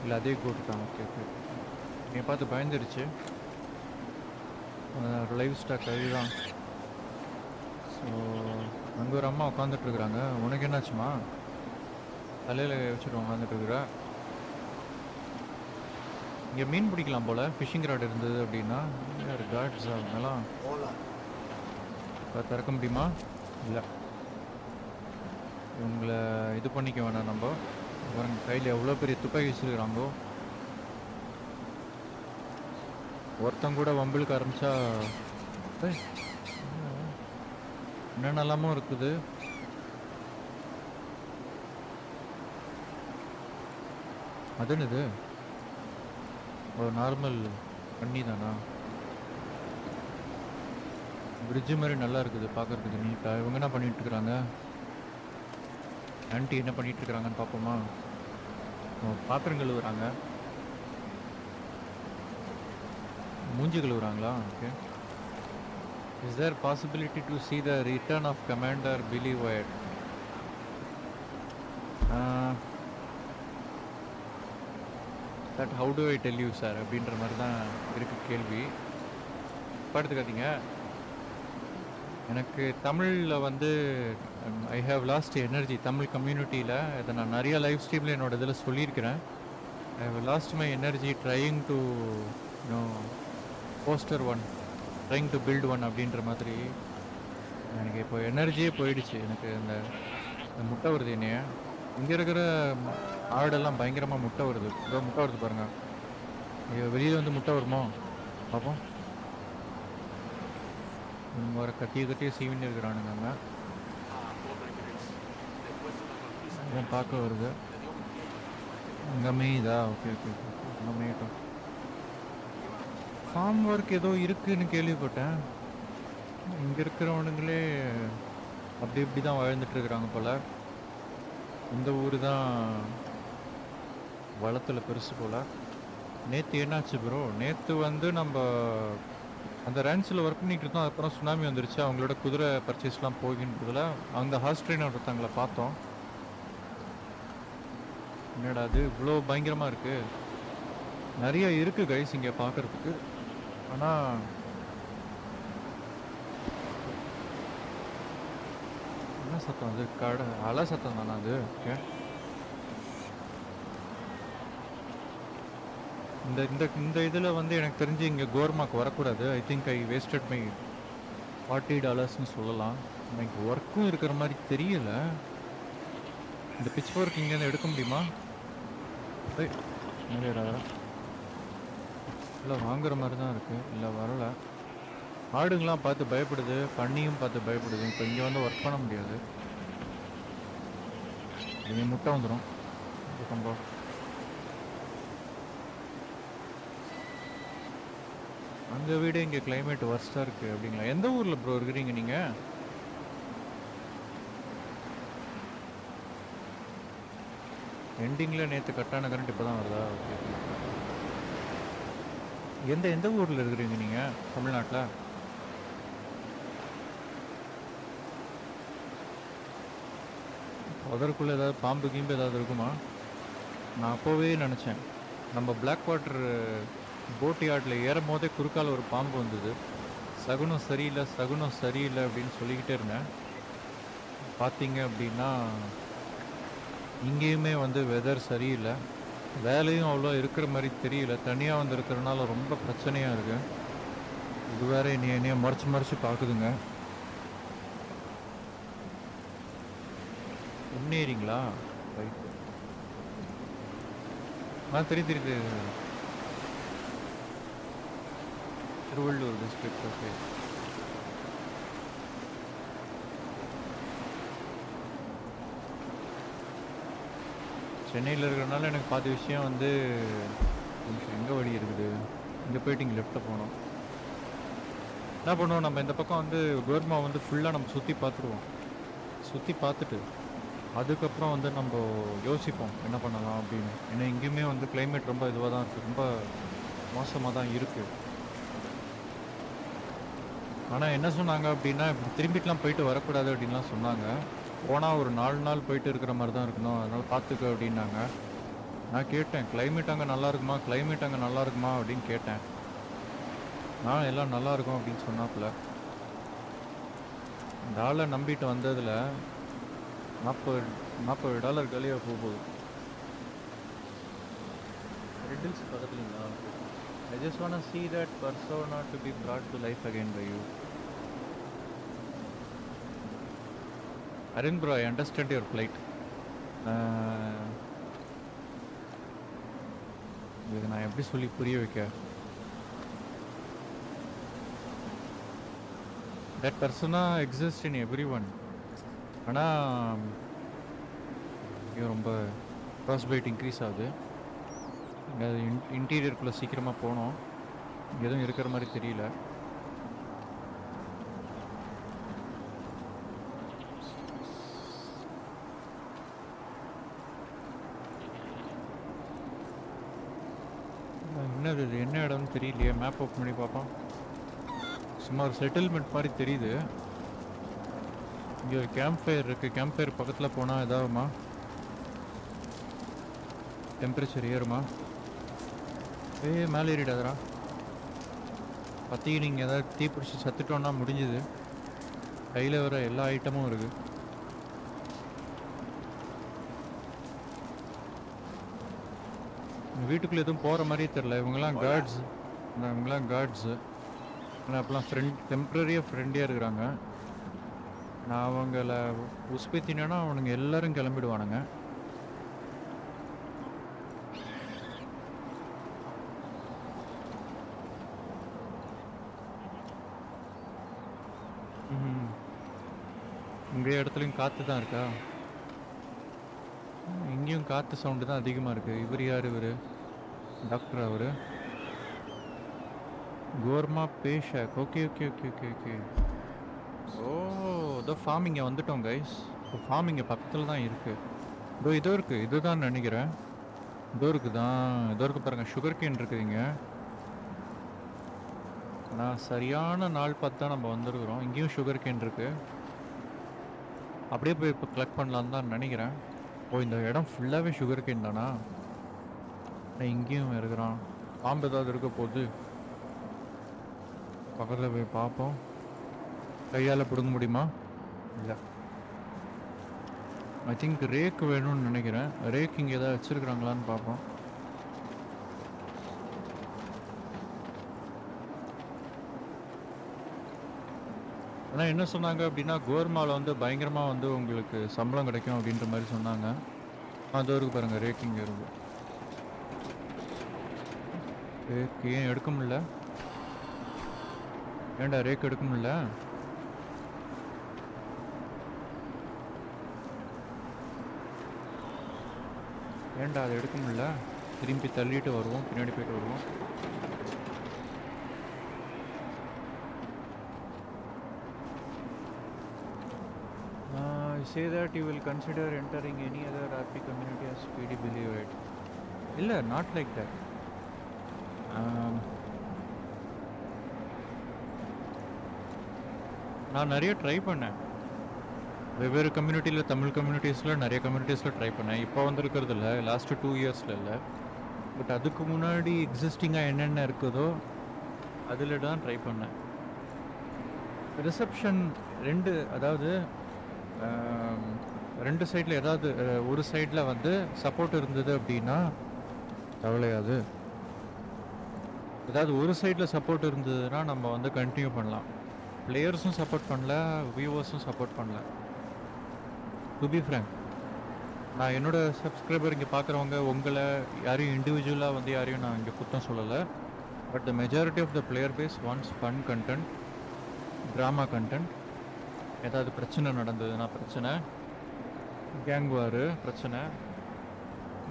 இல்லை அதே கோட்டு தான். Okay okay. என்னை பார்த்து பயந்துருச்சு. லைஃப் ஸ்டாக் அதுதான். ஸோ அங்கே ஒரு அம்மா உட்காந்துட்ருக்குறாங்க. உனக்கு என்னாச்சுமா? தலையில் வச்சுட்டு உட்காந்துட்ருக்குற. இங்கே மீன் பிடிக்கலாம் போல், ஃபிஷிங் ராட் இருந்தது அப்படின்னா. யார் காட்ஸ் அவங்கெல்லாம் திறக்க முடியுமா? இல்லை, இவங்களை இது பண்ணிக்க வேணாம் நம்ம. பாருங்க கையில் எவ்வளோ பெரிய துப்பாக்கி வச்சுருக்குறாங்கோ. ஒருத்தன் கூட வம்பிழுக்க ஆரம்பிச்சா என்னென்னலாமோ இருக்குது. அது என்னது? ஒரு நார்மல் பண்ணி தானா? பிரிட்ஜு மாதிரி நல்லா இருக்குது பார்க்கறதுக்கு நீட்டாக. இவங்க என்ன பண்ணிட்டு இருக்கிறாங்க? ஆன்ட்டி என்ன பண்ணிட்டு இருக்கிறாங்கன்னு பார்ப்போமா? பாத்திரம் கழுவுறாங்க. மூஞ்சி கழுவுறாங்களா? Okay. Is there possibility to see the return of commander Billy Wyatt? That how do I tell you sir அப்படின்ற மாதிரி தான் இருக்குது கேள்வி. பார்த்துக்காதீங்க. எனக்கு தமிழில் வந்து I have lost energy. Tamil கம்யூனிட்டியில் இதை நான் நிறைய லைவ் ஸ்ட்ரீமில் என்னோட இதில் சொல்லியிருக்கிறேன். I have lost my energy trying to foster one, trying to build one அப்படின்ற மாதிரி. எனக்கு இப்போ எனர்ஜியே போயிடுச்சு. எனக்கு இந்த முட்டை வருது என்னைய. இங்கே இருக்கிற ஆடெல்லாம் பயங்கரமாக முட்டை வருது. இதோ முட்டை வருது பாருங்க. வெளியே வந்து முட்டை வருமோ பார்ப்போம். வர கட்டிய சீவின்னு இருக்கிறானுங்க அங்கே. பார்க்க வருது. அங்கே மேயுதா? Okay okay okay. அங்கே மேயட்டும். ஃபார்ம் ஒர்க் ஏதோ இருக்குன்னு கேள்விப்பட்டேன். இங்கே இருக்கிறவனுங்களே அப்படி இப்படி தான் வாழ்ந்துட்டு இருக்கிறாங்க போல். இந்த ஊர் தான் வளத்தில் பெருசு போல். நேற்று என்னாச்சு ப்ரோ? நேற்று வந்து நம்ம அந்த ரேன்ஸில் ஒர்க் பண்ணிகிட்டு இருந்தோம். அதுக்கப்புறம் சுனாமி வந்துருச்சு. அவங்களோட குதிரை பர்ச்சேஸ்லாம் போகின்றதில் அந்த ஹார்ஸ் ட்ரெயினர் ஒருத்தவங்களை பார்த்தோம். என்னடா அது இவ்வளோ பயங்கரமாக இருக்குது? நிறைய இருக்குது கைஸ் இங்கே பார்க்குறதுக்கு. ஆனால் என்ன சத்தம் அது? அலை சத்தம் தானே அது? ஓகே. இந்த இந்த இந்த இதில் வந்து எனக்கு தெரிஞ்சு இங்கே கோர்மாக்கு வரக்கூடாது. I think I wasted my $40ன்னு சொல்லலாம். எனக்கு ஒர்க்கும் இருக்கிற மாதிரி தெரியல. இந்த பிச் ஒர்க் இங்கேருந்து எடுக்க முடியுமா? இல்லை வாங்குற மாதிரி தான் இருக்குது. இல்லை வரலை. ஆடுங்களாம் பார்த்து பயப்படுது, பண்ணியும் பார்த்து பயப்படுது. இப்போ இங்கே வந்து ஒர்க் பண்ண முடியாது. இங்கே முட்டை வந்துடும். சம்பவம். அங்கே வீடு இங்கே கிளைமேட் வர்ஸ்டாக இருக்குது அப்படிங்களா? எந்த ஊரில் ப்ரோ இருக்கிறீங்க நீங்கள்? எண்டிங்கில் நேற்று கட்டான கரண்ட் இப்போ தான் வருதா? ஓகே. எந்த எந்த ஊரில் இருக்கிறீங்க நீங்கள் தமிழ்நாட்டில்? அதற்குள்ளே ஏதாவது பாம்பு கீம்பு ஏதாவது இருக்குமா? நான் அப்போவே நினச்சேன், நம்ம பிளாக் வாட்டர் போட் யார்டில் ஏறும் போதே குறுக்கால் ஒரு பாம்பு வந்தது. சகுனம் சரியில்லை, சகுனம் சரியில்லை அப்படின்னு சொல்லிக்கிட்டே இருந்தேன். பார்த்தீங்க அப்படின்னா இங்கேயுமே வந்து வெதர் சரியில்லை. வேலையும் அவ்வளோ இருக்கிற மாதிரி தெரியல. தனியாக வந்து இருக்கிறனால ரொம்ப பிரச்சனையாக இருக்குது. இது வேற என்னைய மறைச்சு பார்க்குதுங்க. முன்னேறிங்களா? ரைட்டு. தெரியும். திருவள்ளூர் டிஸ்ட்ரிக்ட். ஓகே. சென்னையில் இருக்கிறனால எனக்கு பாதி விஷயம் வந்து நிமிஷம் எங்கே வழி இருக்குது, இங்கே போயிட்டு இங்கே லெஃப்ட்டில் போனோம். என்ன பண்ணுவோம், நம்ம இந்த பக்கம் வந்து கோர்மா வந்து ஃபுல்லாக நம்ம சுற்றி பார்த்துருவோம். சுற்றி பார்த்துட்டு அதுக்கப்புறம் வந்து நம்ம யோசிப்போம் என்ன பண்ணலாம் அப்படின்னு. ஏன்னா இங்கேயுமே வந்து கிளைமேட் ரொம்ப இதுவாக தான் இருக்குது, ரொம்ப மோசமாக தான் இருக்குது. ஆனால் என்ன சொன்னாங்க அப்படின்னா, இப்படி திரும்பிட்டுலாம் போயிட்டு வரக்கூடாது அப்படின்லாம் சொன்னாங்க. போனால் ஒரு 4 நாள் போயிட்டு இருக்கிற மாதிரி தான் இருக்கணும், அதனால் பார்த்துக்க அப்படின்னாங்க. நான் கேட்டேன், கிளைமேட் அங்கே நல்லா இருக்குமா, கிளைமேட் அங்கே நல்லா இருக்குமா அப்படின்னு கேட்டேன். நான் எல்லாம் நல்லா இருக்கும் அப்படின்னு சொன்னாப்புல. இந்த ஆளை நம்பிட்டு வந்ததில் $40 காலியாக போகுது. ரெட்டில்ஸ் பக்கத்துலீங்களா? I just want to see that persona to be brought to life again by you. Arun bro, I understand your plight. இது நான் எப்படி சொல்லி புரிய வைக்க? That persona exists in everyone. ஆனால் இங்கே ரொம்ப க்ராஸ் பைட் இன்க்ரீஸ் ஆகுது. இங்கே அது இன்டீரியருக்குள்ளே சீக்கிரமாக போனோம், எதுவும் இருக்கிற மாதிரி தெரியல. என்னது இது, என்ன இடம்னு தெரியலையே. மேப் ஓப்பன் பண்ணி பார்ப்போம். சும்மா ஒரு செட்டில்மெண்ட் மாதிரி தெரியுது. இங்கே ஒரு கேம்ப் ஃபயர் இருக்குது. கேம்ப் ஃபயர் பக்கத்தில் போனால் எதாகுமா, டெம்பரேச்சர் ஏறுமா? மேலே ஏறிடாதரா. பற்றி நீங்கள் ஏதாவது தீ பிடிச்சி சத்துட்டோன்னா முடிஞ்சுது. கையில் வர எல்லா ஐட்டமும் இருக்குது. வீட்டுக்குள்ளே எதுவும் போகிற மாதிரியே தெரில. இவங்கெல்லாம் கார்ட்ஸு. ஆனால் அப்போலாம் டெம்ப்ரரியாக ஃப்ரெண்டியாக இருக்கிறாங்க. நான் அவங்கள உஸ்பேத்தினா அவனுங்க எல்லோரும் கிளம்பிடுவானுங்க. உங்கள் இடத்துலையும் காற்று தான் இருக்கா? இங்கேயும் காற்று சவுண்டு தான் அதிகமாக இருக்குது. இவர் யார்? இவர் டாக்டர். அவர் கோர்மா பேஷாக். Okay okay okay okay okay. ஓ, இதோ ஃபார்மிங்க வந்துட்டோம் கைஸ். இப்போ ஃபார்மிங்க பக்கத்தில் தான் இருக்குது. இதோ இருக்குது, இதுதான் நினைக்கிறேன். இதோ இருக்குது பாருங்கள், சுகர் கேன் இருக்குதுங்க. நான் சரியான நாள் பார்த்து தான் நம்ம வந்துருக்குறோம். இங்கேயும் சுகர் கேன் இருக்குது. அப்படியே போய் இப்போ கலெக்ட் பண்ணலான்னு தான் நினைக்கிறேன். ஓ, இந்த இடம் ஃபுல்லாகவே சுகர் கேன் தானா? இங்கேயும் இருக்கிறான். பாம்பு ஏதாவது இருக்க போகுது. பக்கத்தில் போய் பார்ப்போம். கையால் பிடுங்க முடியுமா? இல்லை. ஐ திங்க் ரேக் வேணும்னு நினைக்கிறேன். ரேக் இங்கே ஏதாவது வச்சுருக்குறாங்களான்னு பார்ப்போம். ஆனால் என்ன சொன்னாங்க அப்படின்னா, கோர்மாவில் வந்து பயங்கரமாக வந்து உங்களுக்கு சம்பளம் கிடைக்கும் அப்படின்ற மாதிரி சொன்னாங்க. அது இருக்கு பாருங்கள், ரேக்கிங் இருக்கு. ரேக் ஏன் எடுக்க முடியல? ஏன்டா ரேக் எடுக்க முடியல? ஏன்டா அதை எடுக்க முடியல? திரும்பி தள்ளிட்டு வருவோம், பின்னாடி போயிட்டு வருவோம். Say that you will consider entering any other RP community as PD, believe it. இல்லை, not like that. நான் நிறைய ட்ரை பண்ணேன். வெவ்வேறு கம்யூனிட்டியில், தமிழ் கம்யூனிட்டிஸில் நிறைய கம்யூனிட்டிஸில் ட்ரை பண்ணேன். இப்போ வந்துருக்கிறது இல்லை, லாஸ்ட்டு 2 இயர்ஸில் இல்லை. பட் அதுக்கு முன்னாடி எக்ஸிஸ்டிங்காக என்னென்ன இருக்குதோ அதில் தான் ட்ரை பண்ணேன். ரிசப்ஷன் 2, அதாவது 2 சைடில் ஏதாவது ஒரு சைடில் வந்து சப்போர்ட் இருந்தது அப்படின்னா கவலையாது. ஏதாவது ஒரு சைடில் சப்போர்ட் இருந்ததுன்னா நம்ம வந்து கண்டினியூ பண்ணலாம். பிளேயர்ஸும் சப்போர்ட் பண்ணல, வியூவர்ஸும் சப்போர்ட் பண்ணல. டு பி ஃப்ரேங்க், நான் என்னோடய சப்ஸ்கிரைபர் இங்கே பார்க்குறவங்க உங்களை யாரையும் இண்டிவிஜுவலாக வந்து யாரையும் நான் இங்கே குத்தம் சொல்லலை. But the majority of the player base wants fun content, drama content. ஏதாவது பிரச்சனை நடந்ததுன்னா பிரச்சனை, கேங் வாரு பிரச்சனை,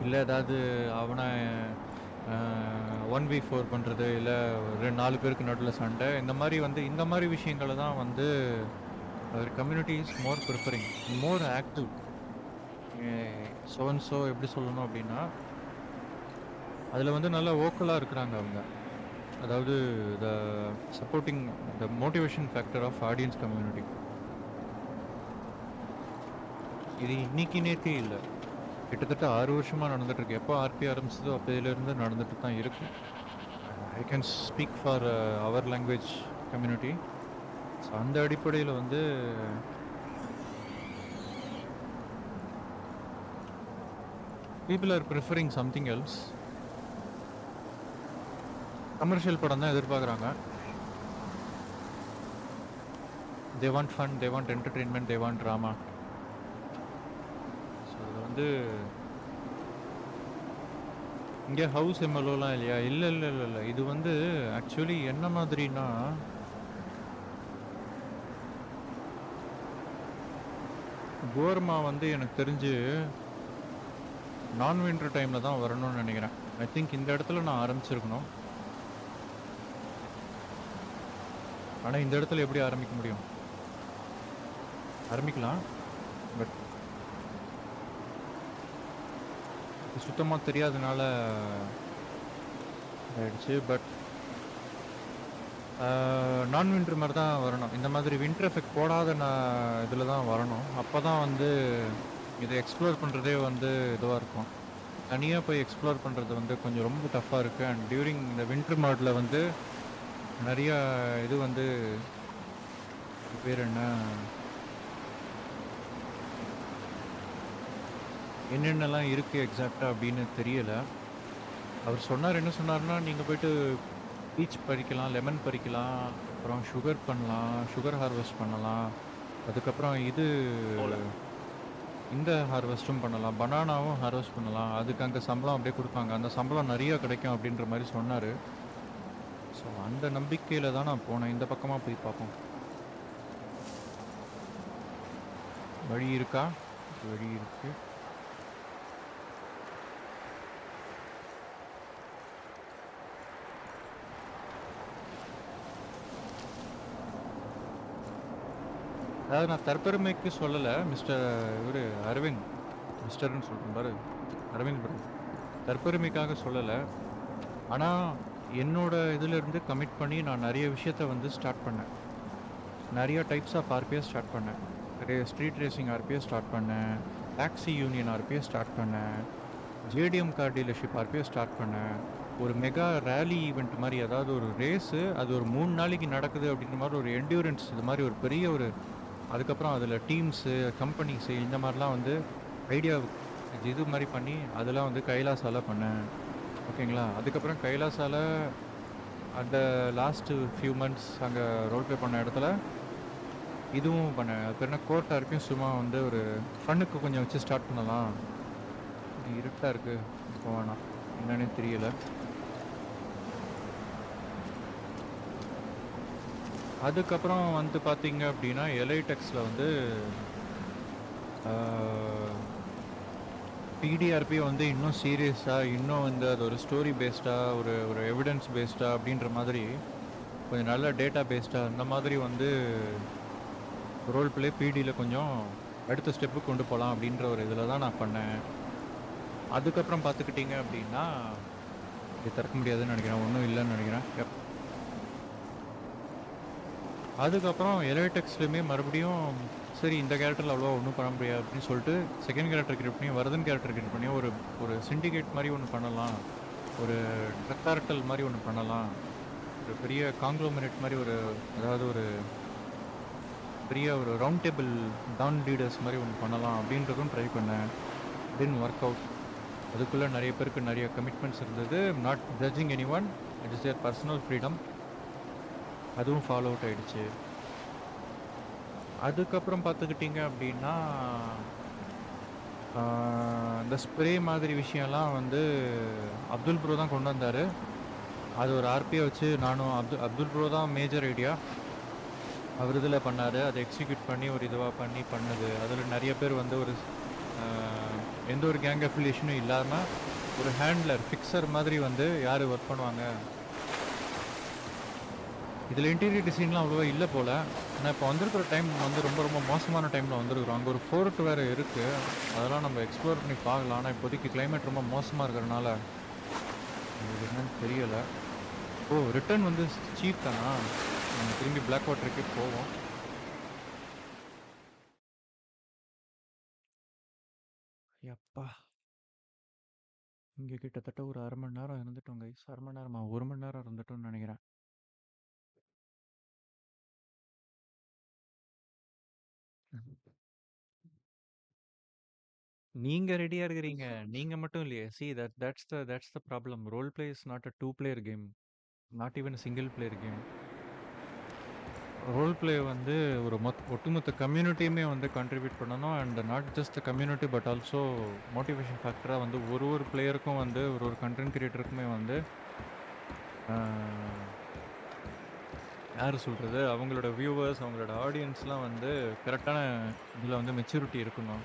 இல்லை ஏதாவது அவனை 1v4 பண்ணுறது, இல்லை 4 பேருக்கு நடுவில் சண்டை, இந்த மாதிரி விஷயங்களை தான் வந்து our community is more preferring more active. So and so எப்படி சொல்லணும் அப்படின்னா, அதில் வந்து நல்லா ஓக்கலாக இருக்கிறாங்க அவங்க. அதாவது the supporting the motivation factor of audience community. இது இன்னைக்கு நேற்றே இல்லை, கிட்டத்தட்ட 6 வருஷமாக நடந்துட்டுருக்கு. எப்போ ஆர்பி ஆரம்பிச்சதோ அப்போதிலேருந்து நடந்துட்டு தான் இருக்கு. I can speak for our language community. So அந்த அடிப்படையில் வந்து people are preferring something else. Commercial படம் தான் எதிர்பார்க்குறாங்க. They want fun, they want entertainment, they want drama. So இதில் வந்து இங்கே ஹவுஸ் எம்எல்ஓலாம் இல்லையா? இல்லை இல்லை இல்லை இல்லை, இது வந்து ஆக்சுவலி என்ன மாதிரினா, கோர்மா வந்து எனக்கு தெரிஞ்சு நான் வின்டர் டைமில் தான் வரணும்னு நினைக்கிறேன். ஐ திங்க் இந்த இடத்துல நான் ஆரம்பிச்சிருக்கணும். ஆனால் இந்த இடத்துல எப்படி ஆரம்பிக்க முடியும்? ஆரம்பிக்கலாம், பட் சுத்தமாக தெரியாதனால ஆயிடுச்சு. பட் நான் வின்டர் மாதிரி தான் வரணும். இந்த மாதிரி வின்டர் எஃபெக்ட் போடாத இதில் தான் வரணும். அப்போ தான் வந்து இதை எக்ஸ்ப்ளோர் பண்ணுறதே வந்து இதுவாக இருக்கும். தனியாக போய் எக்ஸ்ப்ளோர் பண்ணுறது வந்து கொஞ்சம் ரொம்ப டஃப்பாக இருக்குது. அண்ட் டியூரிங் இந்த வின்டர் மாடில் வந்து நிறையா இது வந்து பேர் என்னென்னலாம் இருக்குது எக்ஸாக்டாக அப்படின்னு தெரியலை. அவர் சொன்னார், என்ன சொன்னார்னா, நீங்கள் போய்ட்டு பீச் பறிக்கலாம், லெமன் பறிக்கலாம், அப்புறம் சுகர் பண்ணலாம், சுகர் ஹார்வெஸ்ட் பண்ணலாம், அதுக்கப்புறம் இந்த ஹார்வெஸ்ட்டும் பண்ணலாம், பனானாவும் ஹார்வெஸ்ட் பண்ணலாம், அதுக்கு அங்கே சம்பளம் அப்படியே கொடுப்பாங்க, அந்த சம்பளம் நிறையா கிடைக்கும் அப்படின்ற மாதிரி சொன்னார். ஸோ அந்த நம்பிக்கையில் தான் நான் போனேன். இந்த பக்கமாக போய் பார்ப்போம். வழி இருக்கா? வழி இருக்கு. அதாவது நான் தற்பெருமைக்கு சொல்லலை மிஸ்டர் இவர் அரவிந்த், மிஸ்டர்னு சொல்கிறேன் பாரு, அரவிந்த் ப்ரோ, தற்பெருமைக்காக சொல்லலை. ஆனால் என்னோட இதிலிருந்து கமிட் பண்ணி நான் நிறைய விஷயத்த வந்து ஸ்டார்ட் பண்ணேன். நிறைய டைப்ஸ் ஆஃப் ஆர்பிஎஸ் ஸ்டார்ட் பண்ணேன். ஸ்ட்ரீட் ரேசிங் ஆர்பிஎஸ் ஸ்டார்ட் பண்ணேன், டாக்ஸி யூனியன் ஆர்பிஎஸ் ஸ்டார்ட் பண்ணேன், JDM car dealership RPS start பண்ணேன். ஒரு மெகா ரேலி ஈவெண்ட் மாதிரி, அதாவது ஒரு ரேஸு, அது ஒரு 3 நாளைக்கு நடக்குது அப்படின்ற மாதிரி ஒரு என்டியூரன்ஸ், இது மாதிரி ஒரு பெரிய ஒரு, அதுக்கப்புறம் அதில் டீம்ஸு, கம்பெனிஸு, இந்த மாதிரிலாம் வந்து ஐடியா இது மாதிரி பண்ணி அதெல்லாம் வந்து கைலாசால பண்ணேன். ஓகேங்களா? அதுக்கப்புறம் கைலாசால அந்த லாஸ்ட்டு ஃபியூ மந்த்ஸ் அங்கே ரோல் ப்ளே பண்ண இடத்துல இதுவும் பண்ணேன். அது பேர் என்ன, கோர்ட்டாக இருக்கும். சும்மா வந்து ஒரு ஃபன்னுக்கு கொஞ்சம் வச்சு ஸ்டார்ட் பண்ணலாம். இது இருட்டாக இருக்குது, இப்போ வேணாம், என்னன்னே தெரியல. அதுக்கப்புறம் வந்து பார்த்தீங்க அப்படின்னா எலைடெக்ஸில் வந்து பிடிஆர்பி வந்து இன்னும் சீரியஸாக, இன்னும் வந்து அது ஒரு ஸ்டோரி பேஸ்டாக, ஒரு எவிடன்ஸ் பேஸ்டாக அப்படின்ற மாதிரி கொஞ்சம் நல்ல டேட்டா பேஸ்டாக அந்த மாதிரி வந்து ரோல் பிளே பிடியில் கொஞ்சம் அடுத்த ஸ்டெப்புக்கு கொண்டு போகலாம் அப்படின்ற ஒரு இதில் தான் நான் பண்ணேன். அதுக்கப்புறம் பார்த்துக்கிட்டிங்க அப்படின்னா இது திறக்க முடியாதுன்னு நினைக்கிறேன், ஒன்றும் இல்லைன்னு நினைக்கிறேன். அதுக்கப்புறம் எலைடெக்ஸ்லையுமே மறுபடியும் சரி இந்த கேரக்டரில் அவ்வளோவா ஒன்றும் பண்ண முடியாது அப்படின்னு சொல்லிட்டு செகண்ட் கேரக்டர் கிரியேட் பண்ணி, வரதன் கேரக்டர் கிரியேட் பண்ணி ஒரு சிண்டிகேட் மாதிரி ஒன்று பண்ணலாம், ஒரு ட்ரக் கார்ட்டல் மாதிரி ஒன்று பண்ணலாம், ஒரு பெரிய காங்க்ளோமரேட் மாதிரி அதாவது ஒரு பெரிய ஒரு ரவுண்ட் டேபிள் டான் லீடர்ஸ் மாதிரி ஒன்று பண்ணலாம் அப்படின்றதும் ட்ரை பண்ணேன். தென் ஒர்க் அவுட். அதுக்குள்ளே நிறைய பேருக்கு நிறைய கமிட்மெண்ட்ஸ் இருந்தது. Not judging any one, it is there personal freedom. அதுவும் ஃபாலோ அவுட் ஆகிடுச்சு. அதுக்கப்புறம் பார்த்துக்கிட்டிங்க அப்படின்னா இந்த ஸ்ப்ரே மாதிரி விஷயம்லாம் வந்து அப்துல் ப்ரோ தான் கொண்டு வந்தார். அது ஒரு ஆர்பியை வச்சு நானும் அப்துல் ப்ரோ தான் மேஜர் ஐடியா, அவர் இதில் பண்ணார். அதை எக்ஸிக்யூட் பண்ணி ஒரு இதுவாக பண்ணது. அதில் நிறைய பேர் வந்து ஒரு எந்த ஒரு கேங் அஃபிலியேஷனும் இல்லாமல் ஒரு ஹேண்ட்லர் ஃபிக்ஸர் மாதிரி வந்து யார் ஒர்க் பண்ணுவாங்க. இதில் இன்டீரியர் டிசைன்லாம் அவ்வளோவா இல்லை போல். ஆனால் இப்போ வந்திருக்கிற டைம் வந்து ரொம்ப ரொம்ப மோசமான டைமில் வந்திருக்கிறோம். அங்கே ஒரு ஃபோர்ட் வேறு இருக்குது, அதெல்லாம் நம்ம எக்ஸ்ப்ளோர் பண்ணி பார்க்கலாம். ஆனால் இப்போதைக்கு கிளைமேட் ரொம்ப மோசமாக இருக்கிறனால அது என்னன்னு தெரியலை. ஓ, ரிட்டர்ன் வந்து சீப் தானா? நம்ம திரும்பி பிளாக் வாட்டருக்கே போவோம். எப்பா, இங்கே கிட்டத்தட்ட ஒரு 1/2 மணி நேரம் இருந்துட்டோம் கைஸ். 1/2 மணி நேரமா 1 மணி நேரம் இருந்துட்டோம்னு நினைக்கிறேன். நீங்க ரெடியா இருக்கிறீங்க, நீங்க மட்டும் இல்லையே. see that's the problem. Role play is not a two player game, not even a single player game. Role play வந்து ஒரு ஒட்டுமொத்த கம்யூனிட்டியுமே வந்து கண்ட்ரிபியூட் பண்ணணும். And not just community but also motivation ஃபேக்டராக வந்து ஒரு ஒரு பிளேயருக்கும் வந்து ஒரு கண்டென்ட் கிரியேட்டருக்குமே வந்து யார் சொல்கிறது, அவங்களோட வியூவர்ஸ், அவங்களோட ஆடியன்ஸ்லாம் வந்து கரெக்டான இதில் வந்து மெச்சூரிட்டி இருக்கணும்.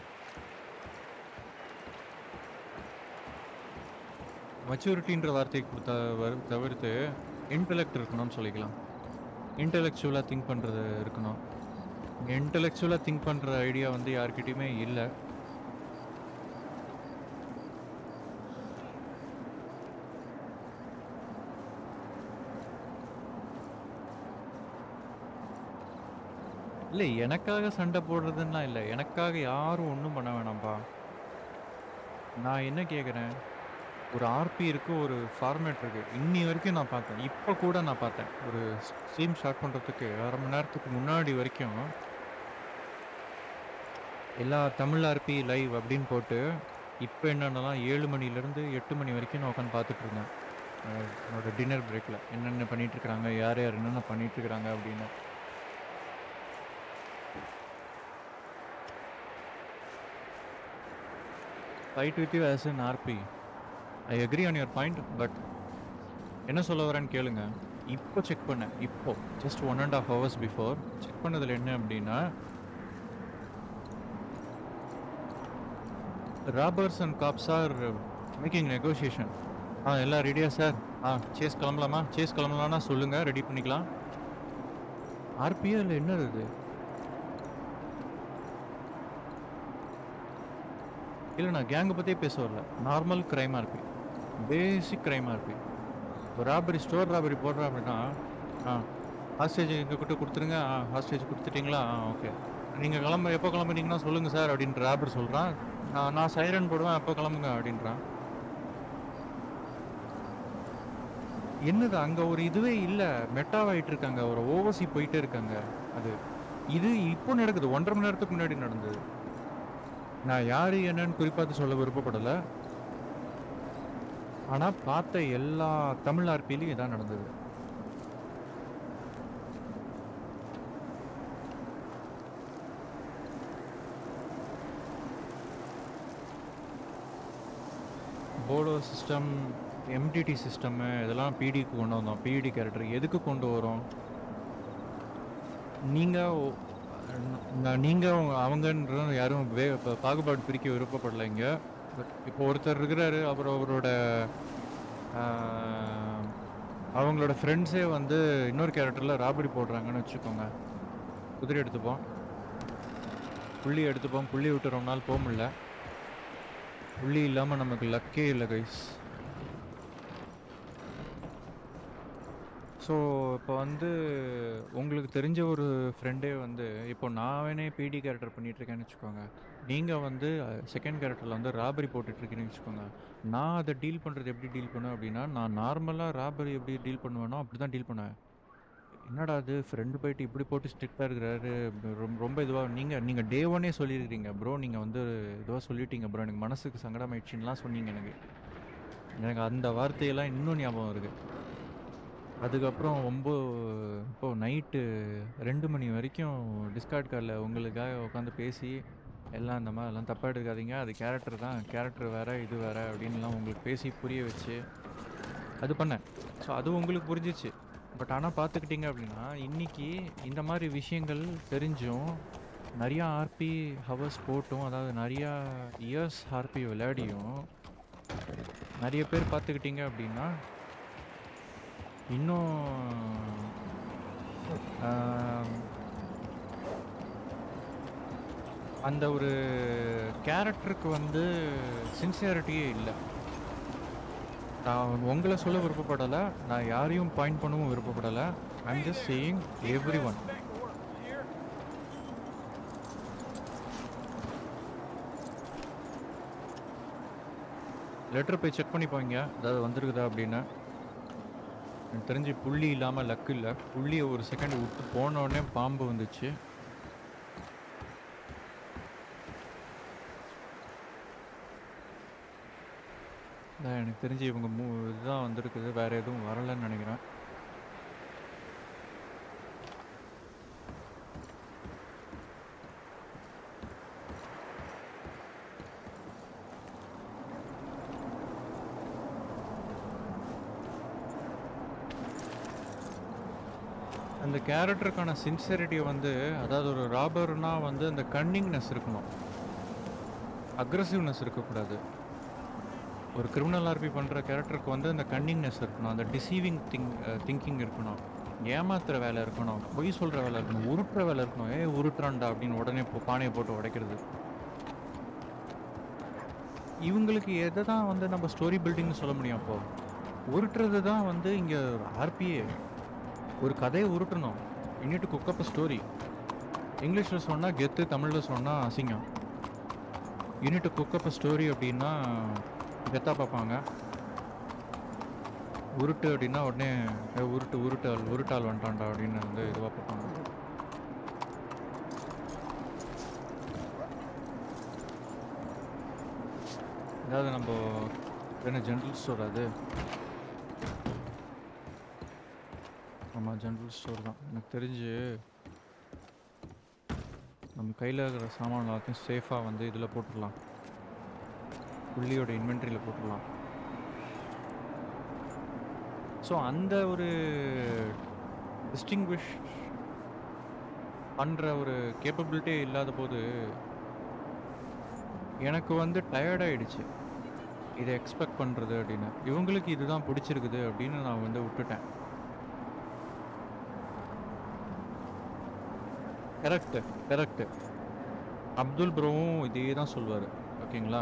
மெச்சூரிட்டின்ற வார்த்தையை தவிர்த்து இன்டெலெக்ட் இருக்கணும்னு சொல்லிக்கலாம். இன்டெலெக்சுவலாக திங்க் பண்ணுறது இருக்கணும். இன்டெலெக்சுவலாக திங்க் பண்ணுற ஐடியா வந்து யார்கிட்டையுமே இல்லை. இல்லை, எனக்காக சண்டை போடுறதுன்னா இல்லை, எனக்காக யாரும் ஒன்றும் பண்ண வேணாம்ப்பா. நான் என்ன கேட்குறேன், ஒரு ஆர்பி இருக்குது, ஒரு ஃபார்மேட் இருக்குது. இன்னி வரைக்கும் நான் பார்த்தேன், இப்போ கூட நான் பார்த்தேன். ஒரு ஸ்ட்ரீம் ஸ்டார்ட் பண்ணுறதுக்கு 1/2 மணி நேரத்துக்கு முன்னாடி வரைக்கும் எல்லா தமிழ் ஆர்பி லைவ் அப்படின்னு போட்டு, இப்போ என்னென்னலாம் 7 மணிலேருந்து 8 மணி வரைக்கும் நான் உட்காந்து பார்த்துட்டு இருந்தேன். என்னோட டின்னர் பிரேக்கில் என்னென்ன பண்ணிகிட்ருக்குறாங்க, யார் யார் என்னென்ன பண்ணிகிட்ருக்குறாங்க அப்படின்னு. Fight with you as an RP, I agree on your point. But என்ன சொல்ல வரேன்னு கேளுங்க. இப்போ செக் பண்ணேன், இப்போ ஜஸ்ட் 1.5 hours பிஃபோர் செக் பண்ணதில் என்ன அப்படின்னா, robbers and cops are making negotiation. எல்லாம் ரெடியா சார்? சேஸ் கிளம்பலாமா? சேஸ் கிளம்பலாம்னா சொல்லுங்கள், ரெடி பண்ணிக்கலாம். ஆர்பியா இல்லை என்ன இது? இல்லை, நான் கேங்கை பற்றியே பேச வரல. நார்மல் க்ரைமாக இருக்கு, பேசிக் க்ரைமாக இருக்கு. இப்போ ராபரி, ஸ்டோர் ராபரி போடுறேன் அப்படின்னா, ஹாஸ்டேஜ் எங்கள் கிட்ட கொடுத்துருங்க. ஹாஸ்டேஜ் கொடுத்துட்டிங்களா? ஓகே, நீங்கள் எப்போ கிளம்புறீங்கன்னா சொல்லுங்கள் சார் அப்படின்ற ராபர் சொல்கிறான். நான் சைரன் போடுவேன், எப்போ கிளம்புங்க அப்படின்றான். என்னது அங்கே ஒரு இதுவே இல்லை, மெட்டாவாயிட்டு இருக்காங்க, ஒரு ஓவர்சி போயிட்டே இருக்காங்க. இது இப்போ நடக்குது, 1.5 மணி நேரத்துக்கு முன்னாடி நடந்தது. நான் யாரு என்னன்னு குறிப்பாக சொல்ல விருப்பப்படலை, ஆனால் பார்த்த எல்லா தமிழ் ஆர்பிலையும் இதான் நடந்தது. போலோ சிஸ்டம், எம்டிடி சிஸ்டம்மு, இதெல்லாம் பிடிக்கு கொண்டு வந்தோம். பிடி கேரக்டர் எதுக்கு கொண்டு வரோம்? நீங்கள் அவங்கன்ற யாரும் பாகுபாடு பிரிக்க விருப்பப்படலை இங்கே. பட் இப்போ ஒருத்தர் இருக்கிறாரு, அப்புறம் அவங்களோட ஃப்ரெண்ட்ஸே வந்து இன்னொரு கேரக்டரில் ராபரி போடுறாங்கன்னு வச்சுக்கோங்க. குதிரை எடுத்துப்போம், புள்ளி எடுத்துப்போம். புள்ளி விட்டு ரொம்ப நாள் போக முடியல. புள்ளி இல்லாமல் நமக்கு லக்கே இல்லை கைஸ். ஸோ இப்போ வந்து உங்களுக்கு தெரிஞ்ச ஒரு ஃப்ரெண்டே வந்து, இப்போ நான் வேணே பிடி கேரக்டர் பண்ணிகிட்ருக்கேன்னு வச்சுக்கோங்க. நீங்கள் வந்து செகண்ட் கேரக்டரில் வந்து ராபரி போட்டுட்ருக்கீங்கன்னு வச்சுக்கோங்க. நான் அதை டீல் பண்ணுறது எப்படி டீல் பண்ணுவேன் அப்படின்னா, நான் நார்மலாக ராபரி எப்படி டீல் பண்ணுவேனோ அப்படி தான் டீல் பண்ணுவேன். என்னடா அது ஃப்ரெண்டு போயிட்டு இப்படி போட்டு ஸ்ட்ரிக்டாக இருக்கிறாரு, ரொம்ப இதுவாக நீங்கள் டே ஒன்னே சொல்லியிருக்கிறீங்க ப்ரோ, நீங்கள் வந்து இதுவாக சொல்லிட்டீங்க ப்ரோ, எனக்கு மனசுக்கு சங்கடமாயிடுச்சின்லாம் சொன்னீங்க. எனக்கு அந்த வார்த்தையெல்லாம் இன்னும் ஞாபகம் இருக்குது. அதுக்கப்புறம் இப்போ நைட்டு 2 மணி வரைக்கும் டிஸ்கார்ட் காலில் உங்களுக்காக உட்காந்து பேசி எல்லாம் இந்த மாதிரி எல்லாம் தப்பாக எடுக்காதீங்க, அது கேரக்டர் தான், கேரக்டர் வேறு இது வேறு அப்படின்லாம் உங்களுக்கு பேசி புரிய வச்சு அது பண்ணேன். ஸோ அது உங்களுக்கு புரிஞ்சிச்சு. பட் ஆனால் பார்த்துக்கிட்டிங்க அப்படின்னா, இன்றைக்கி இந்த மாதிரி விஷயங்கள் தெரிஞ்சும் நிறையா ஆர்பி ஹவர்ஸ் போட்டும், அதாவது நிறையா இயர்ஸ் ஆர்பி விளையாடியும் நிறைய பேர் பார்த்துக்கிட்டீங்க அப்படின்னா இன்னும் ஆம், அந்த ஒரு கேரக்டருக்கு வந்து சின்சியாரிட்டியே இல்லை. நான் உங்களை சொல்ல விருப்பப்படலை, நான் யாரையும் பாயிண்ட் பண்ணவும் விருப்பப்படலை. I'm just saying everyone. Letter போய் செக் பண்ணி போங்க, அதாவது வந்திருக்குதா அப்படின்னு. எனக்கு தெரிஞ்சு புள்ளி இல்லாமல் லக்கு இல்லை. புள்ளியை ஒரு செகண்ட் விட்டு போனோடனே பாம்பு வந்துச்சு. எனக்கு தெரிஞ்சு இவங்க இதுதான் வந்திருக்குது, வேற எதுவும் வரலன்னு நினைக்கிறேன். அந்த கேரக்டருக்கான சின்சியரிட்டியை வந்து, அதாவது ஒரு ராபர்னா வந்து அந்த கன்னிங்னஸ் இருக்கணும், அக்ரெசிவ்னஸ் இருக்கக்கூடாது. ஒரு கிரிமினல் ஆர்பி பண்ணுற கேரக்டருக்கு வந்து அந்த கன்னிங்னஸ் இருக்கணும், அந்த டிசீவிங் திங்கிங் இருக்கணும், ஏமாத்துற வேலை இருக்கணும், பொய் சொல்கிற வேலை இருக்கணும், உருட்டுற வேலை இருக்கணும். உருட்டுறான்டா அப்படின்னு உடனே பானையை போட்டு உடைக்கிறது. இவங்களுக்கு எதை தான் வந்து நம்ம ஸ்டோரி பில்டிங்னு சொல்ல முடியும்? அப்போ உருட்டுறது தான் வந்து இங்கே ஆர்பியே. ஒரு கதையை உருட்டணும், you need to cook up a story. இங்கிலீஷில் சொன்னால் கெத்து, தமிழில் சொன்னால் அசிங்கம். You need to cook up a story அப்படின்னா கெத்தாக பார்ப்பாங்க. உருட்டு அப்படின்னா உடனே உருட்டால் வந்துட்டான்டா அப்படின்னு வந்து இதுவாக பார்ப்பாங்க. அதாவது நம்ம என்ன ஜென்ரல் ஸ்டோர் அது? ஆமாம், ஜென்ரல் ஸ்டோர் தான். எனக்கு தெரிஞ்சு நம்ம கையில் இருக்கிற சாமான் எல்லாத்தையும் சேஃபாக வந்து இதில் போட்டுடலாம், புள்ளியோட இன்வென்ட்ரியில் போட்டுடலாம். ஸோ அந்த ஒரு டிஸ்டிங்விஷ் பண்ணுற ஒரு கேப்பபிலிட்டியே இல்லாத போது எனக்கு வந்து டயர்டாயிடுச்சு இதை எக்ஸ்பெக்ட் பண்ணுறது அப்படின்னு. இவங்களுக்கு இதுதான் பிடிச்சிருக்குது அப்படின்னு நான் வந்து விட்டுட்டேன். கரெக்டு. அப்துல் ப்ரோவும் இதே தான் சொல்லுவார், ஓகேங்களா?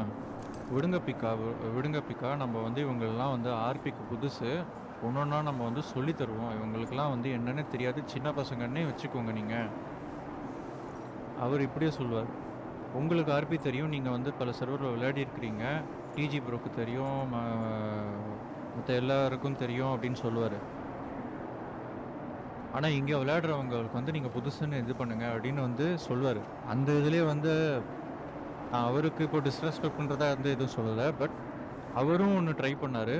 விடுங்க பிக்கா, நம்ம வந்து இவங்களெலாம் வந்து ஆர்பிக்கு புதுசு, ஒன்றொன்னா நம்ம வந்து சொல்லி தருவோம். இவங்களுக்கெல்லாம் வந்து என்னென்னு தெரியாது, சின்ன பசங்கன்னே வச்சுக்கோங்க நீங்கள். அவர் இப்படியே சொல்லுவார். உங்களுக்கு ஆர்பி தெரியும், நீங்கள் வந்து பல சர்வரில் விளையாடி இருக்கிறீங்க, டிஜி ப்ரோக்கு தெரியும், மற்ற எல்லாருக்கும் தெரியும் அப்படின்னு சொல்லுவார். ஆனால் இங்கே விளையாடுறவங்களுக்கு வந்து நீங்கள் புதுசுன்னு இது பண்ணுங்க அப்படின்னு வந்து சொல்லுவார். அந்த இதுலேயே வந்து அவருக்கு இப்போ டிஸ்ரெஸ்பெக்ட் பண்ணுறதா வந்து எதுவும் சொல்லலை, பட் அவரும் ஒன்று ட்ரை பண்ணார்.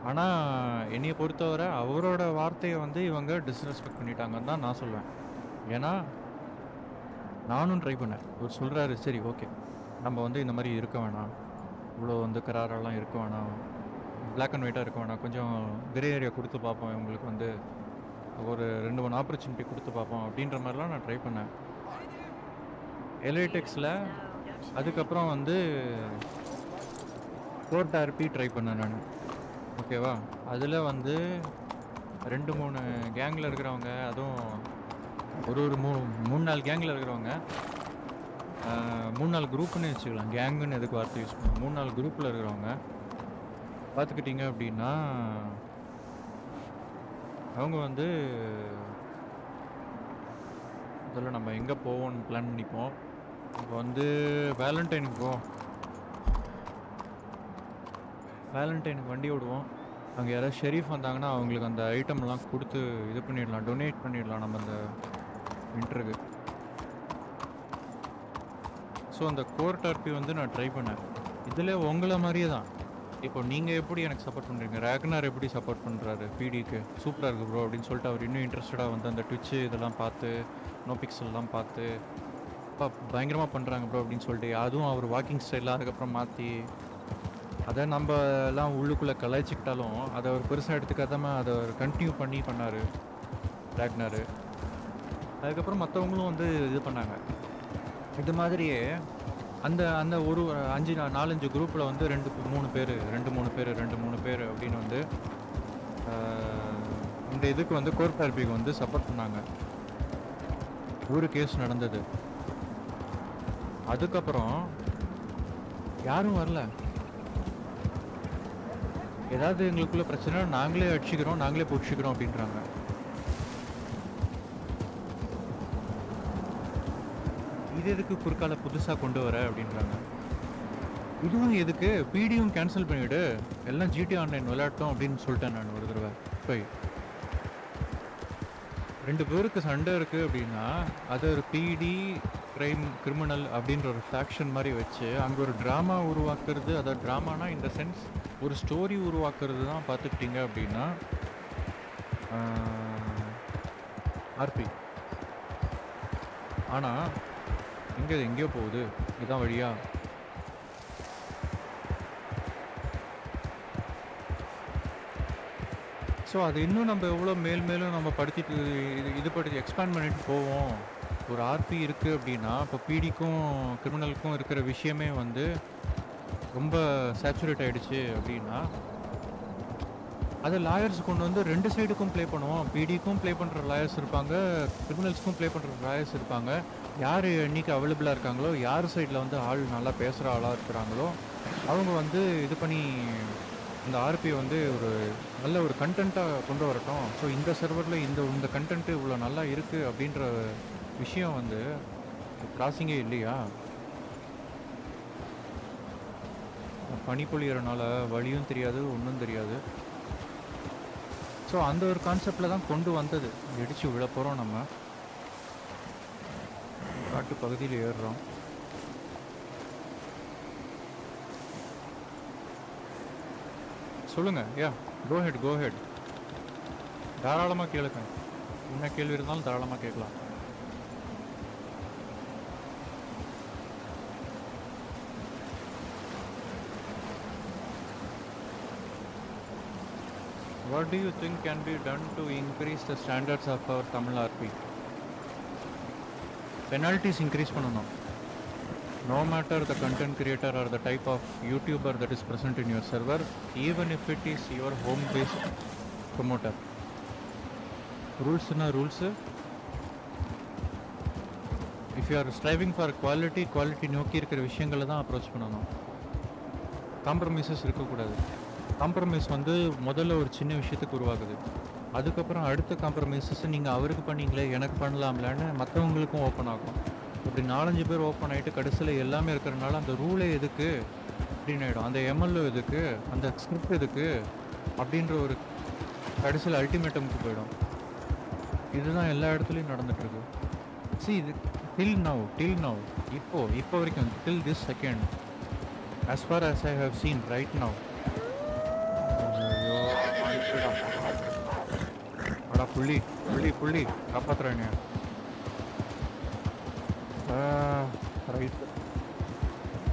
ஆனால் என்னையை பொறுத்தவரை அவரோட வார்த்தையை வந்து இவங்க டிஸ்ரெஸ்பெக்ட் பண்ணிட்டாங்கன்னு தான் நான் சொல்லுவேன். ஏன்னா நானும் ட்ரை பண்ணேன். அவர் சொல்கிறாரு, சரி ஓகே, நம்ம வந்து இந்த மாதிரி இருக்க வேணாம், இவ்வளோ வந்து கராரெல்லாம் இருக்க வேணாம், பிளாக் அண்ட் ஒயிட்டாக இருக்க வேணாம், கொஞ்சம் கிரே ஏரியா கொடுத்து பார்ப்போம், இவங்களுக்கு வந்து ஒரு 2-3 ஆப்பர்ச்சுனிட்டி கொடுத்து பார்ப்போம் அப்படின்ற மாதிரிலாம் நான் ட்ரை பண்ணேன் எலைடெக்ஸில். அதுக்கப்புறம் வந்து கோர்ட் ஆர்பி ட்ரை பண்ணேன் நான், ஓகேவா? அதில் வந்து 2-3 கேங்கில் இருக்கிறவங்க, அதுவும் ஒரு 3-4 கேங்கில் இருக்கிறவங்க, 3-4 குரூப்புன்னு வச்சுக்கலாம், கேங்குன்னு எதுக்கு வார்த்தை யூஸ் பண்ணுவோம், 3-4 குரூப்பில் இருக்கிறவங்க பார்த்துக்கிட்டிங்க அப்படின்னா அவங்க வந்து முதல்ல நம்ம எங்கே போவோம்னு பிளான் பண்ணிப்போம். இப்போ வந்து வேலண்டைனுக்கு வண்டி விடுவோம். அங்கே யாராவது ஷெரீஃப் வந்தாங்கன்னா அவங்களுக்கு அந்த ஐட்டம்லாம் கொடுத்து இது பண்ணிடலாம், டொனேட் பண்ணிடலாம் நம்ம அந்த வின்டருக்கு. ஸோ அந்த கோர்ட் ஆர்பி வந்து நான் ட்ரை பண்ணேன். இதில் உங்களை மாதிரியே தான். இப்போ நீங்கள் எப்படி எனக்கு சப்போர்ட் பண்ணுறீங்க, ரேக்னார் எப்படி சப்போர்ட் பண்ணுறாரு பிடிக்கு, சூப்பராக இருக்குது ப்ரோ அப்படின்னு சொல்லிட்டு அவர் இன்னும் இன்ட்ரெஸ்டடாக வந்து அந்த ட்விட்ச்சு இதெல்லாம் பார்த்து, நோ பிக்சல்லாம் பார்த்து பயங்கரமாக பண்ணுறாங்க ப்ரோ அப்படின்னு சொல்லிட்டு, அதுவும் அவர் வாக்கிங் ஸ்டைலாக அதுக்கப்புறம் மாற்றி அதை நம்ம எல்லாம் உள்ளுக்குள்ளே கலாய்ச்சிக்கிட்டாலும் அதை அவர் பெருசாக எடுத்துக்காதாமல் அதை அவர் கண்டினியூ பண்ணார் ரேக்னார். அதுக்கப்புறம் மற்றவங்களும் வந்து இது பண்ணாங்க. இது மாதிரியே அந்த அந்த ஒரு 4, 5 குரூப்பில் வந்து 2, 3 பேர் 2, 3 பேர் அப்படின்னு வந்து இந்த இதுக்கு வந்து கோர்ட் ஆர்பிக்கு வந்து சப்போர்ட் பண்ணாங்க. ஒரு கேஸ் நடந்தது. அதுக்கப்புறம் யாரும் வரல. ஏதாவது எங்களுக்குள்ள பிரச்சனை நாங்களே அடிச்சுக்கிறோம், நாங்களே பிடிச்சிக்கிறோம் அப்படின்றாங்க. இது எதுக்கு குறுக்கால புதுசாக கொண்டு வர அப்படின்றாங்க. இதுவும் எதுக்கு பிடியும் கேன்சல் பண்ணிவிடு, எல்லாம் ஜிடி ஆன்லைன் விளையாட்டோம் அப்படின்னு சொல்லிட்டேன் நான் ஒரு தடவை. போய் 2 பேருக்கு சண்டை இருக்குது அப்படின்னா அது ஒரு பிடி கிரிமினல் அப்படின்ற ஒரு ஃபேக்ஷன் மாதிரி வச்சு அங்கே ஒரு ட்ராமா உருவாக்குறது. அதாவது ட்ராமானா இந்த சென்ஸ் ஒரு ஸ்டோரி உருவாக்குறது தான் பார்த்துக்கிட்டீங்க அப்படின்னா ஆர்பி. ஆனால் எங்கேயோ போகுது, இதுதான் வழியா? ஸோ அது இன்னும் நம்ம எவ்வளோ மேலும் நம்ம படுத்திட்டு இது படுத்தி எக்ஸ்பேண்ட் பண்ணிட்டு போவோம். ஒரு ஆர்பி இருக்குது அப்படின்னா இப்போ பிடிக்கும் கிரிமினலுக்கும் இருக்கிற விஷயமே வந்து ரொம்ப சேச்சுரேட் ஆகிடுச்சு அப்படின்னா அது லாயர்ஸ் கொண்டு வந்து 2 சைடுக்கும் ப்ளே பண்ணுவோம். பிடிக்கும் ப்ளே பண்ணுற லாயர்ஸ் இருப்பாங்க, கிரிமினல்ஸ்க்கும் ப்ளே பண்ணுற லாயர்ஸ் இருப்பாங்க. யார் இன்றைக்கி அவைலபிளாக இருக்காங்களோ, யார் சைடில் வந்து ஆள் நல்லா பேசுகிற ஆளாக இருக்கிறாங்களோ அவங்க வந்து இது பண்ணி இந்த ஆர்பியை வந்து ஒரு நல்ல ஒரு கண்டென்ட்டாக கொண்டு வரட்டும். ஸோ இந்த சர்வரில் இந்த கண்டென்ட்டு இவ்வளோ நல்லா இருக்குது அப்படின்ற விஷயம் வந்து கிராசிங்கே இல்லையா? பனி பொழியறனால வழியும் தெரியாது, ஒன்றும் தெரியாது. ஸோ அந்த ஒரு கான்செப்டில் தான் கொண்டு வந்தது. இடிச்சு விழ போகிறோம், நம்ம காட்டு பகுதியில் ஏறுறோம். சொல்லுங்க. கோ ஹெட் தாராளமாக கேளுங்க. என்ன கேள்வி இருந்தாலும் தாராளமாக கேட்கலாம். What do you think can be done to increase the standards of our Tamil RP? Penalties increase பண்ணணும். No matter the content creator or the type of YouTuber that is present in your server, even if it is your home-based promoter. Rules na rules. If you are striving for quality நோக்கி இருக்கிற விஷயங்களை தான் approach பண்ணணும். Compromises இருக்கக்கூடாது. Compromise வந்து முதல்ல ஒரு சின்ன விஷயத்துக்கு உருவாகுது. அதுக்கப்புறம் அடுத்த காம்ப்ரமைசஸ் நீங்கள் அவருக்கு பண்ணீங்களே எனக்கு பண்ணலாம்லன்னு மற்றவங்களுக்கும் ஓப்பன் ஆகும். இப்படி 4-5 பேர் ஓப்பன் ஆகிட்டு கடைசியில் எல்லாமே இருக்கிறனால அந்த ரூலே எதுக்கு அப்படின்னு ஆகிடும். அந்த எம்எல்ஓ எதுக்கு, அந்த ஸ்கிரிப்ட் எதுக்கு அப்படின்ற ஒரு கடைசியில் அல்டிமேட்டமுக்கு போயிடும். இதுதான் எல்லா இடத்துலையும் நடந்துகிட்ருக்கு. இது டில் நவ் இப்போ வரைக்கும் till this second as far as I have seen right now. அடா புள்ளி காப்பாத்துறாங்க. ரைட்,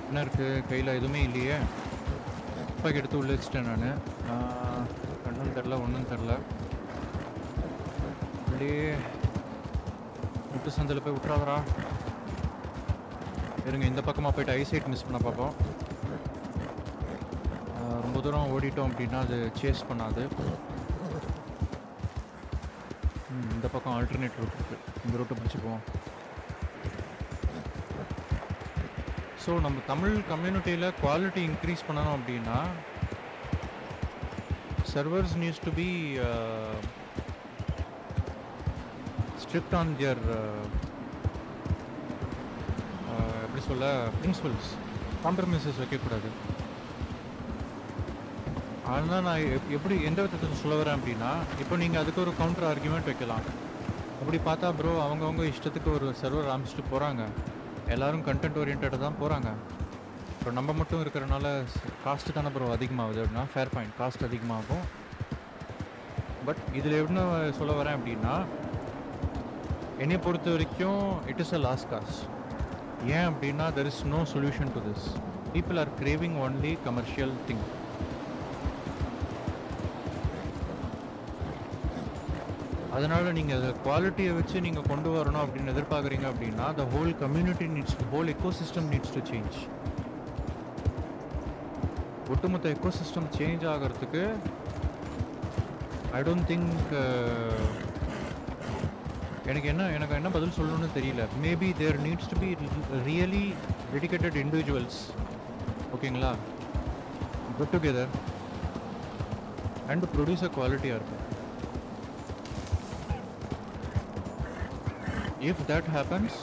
என்ன இருக்குது கையில்? எதுவுமே இல்லையே. துப்பாக்கி எடுத்து உள்ளே வச்சுட்டேன் நான். கண்ணும் தெரில, ஒன்றும் தெரில. அப்படியே முட்டு சந்தில் போய் விட்டுறாதரா. இருங்க, இந்த பக்கமாக போய்ட்டு ஐசைட் மிஸ் பண்ண பார்ப்போம். ரொம்ப தூரம் ஓடிட்டோம் அப்படின்னா அது சேஸ் பண்ணாது. இந்த பக்கம் ஆல்டர்னேட் ரூட் இருக்குது, இந்த ரூட்டை பிடிச்சிக்குவோம். ஸோ நம்ம தமிழ் கம்யூனிட்டியில் குவாலிட்டி இன்க்ரீஸ் பண்ணணும் அப்படின்னா servers needs to be strict on their எப்படி சொல்ல பிரின்சிபல்ஸ். காம்ப்ரமைசஸ் வைக்கக்கூடாது. அதனால் நான் எப்படி எந்த விதத்தில் சொல்ல வரேன் அப்படின்னா, இப்போ நீங்கள் அதுக்கு ஒரு கவுண்டர் ஆர்குமெண்ட் வைக்கலாம். அப்படி பார்த்தா ப்ரோ அவங்கவுங்க இஷ்டத்துக்கு ஒரு சர்வர் ஆரம்பிச்சுட்டு போகிறாங்க. எல்லோரும் கண்டென்ட் ஓரியன்டாக தான் போகிறாங்க. இப்போ நம்ம மட்டும் இருக்கிறனால காஸ்ட்டு தானே ப்ரோ அதிகமாகுது அப்படின்னா ஃபேர் பாயிண்ட், காஸ்ட் அதிகமாகும். பட் இதில் என்ன சொல்ல வரேன் அப்படின்னா, என்னை பொறுத்த வரைக்கும் it is a lost cost. ஏன் அப்படின்னா there is no solution to this. People are craving only commercial thing. அதனால நீங்க அத குவாலிட்டியை வச்சு நீங்க கொண்டு வரணும் அப்படின்னு எதிர்பார்க்குறீங்க அப்படின்னா the whole community needs, the whole ecosystem needs to change. ஒட்டுமொத்த எக்கோசிஸ்டம் சேஞ்ச் ஆகிறதுக்கு ஐ டோன்ட் திங்க் எனக்கு என்ன பதில் சொல்லணும்னு தெரியல. Maybe there needs to be really dedicated individuals, ஓகேங்களா, get together and produce a குவாலிட்டியாக இருக்கும். If that happens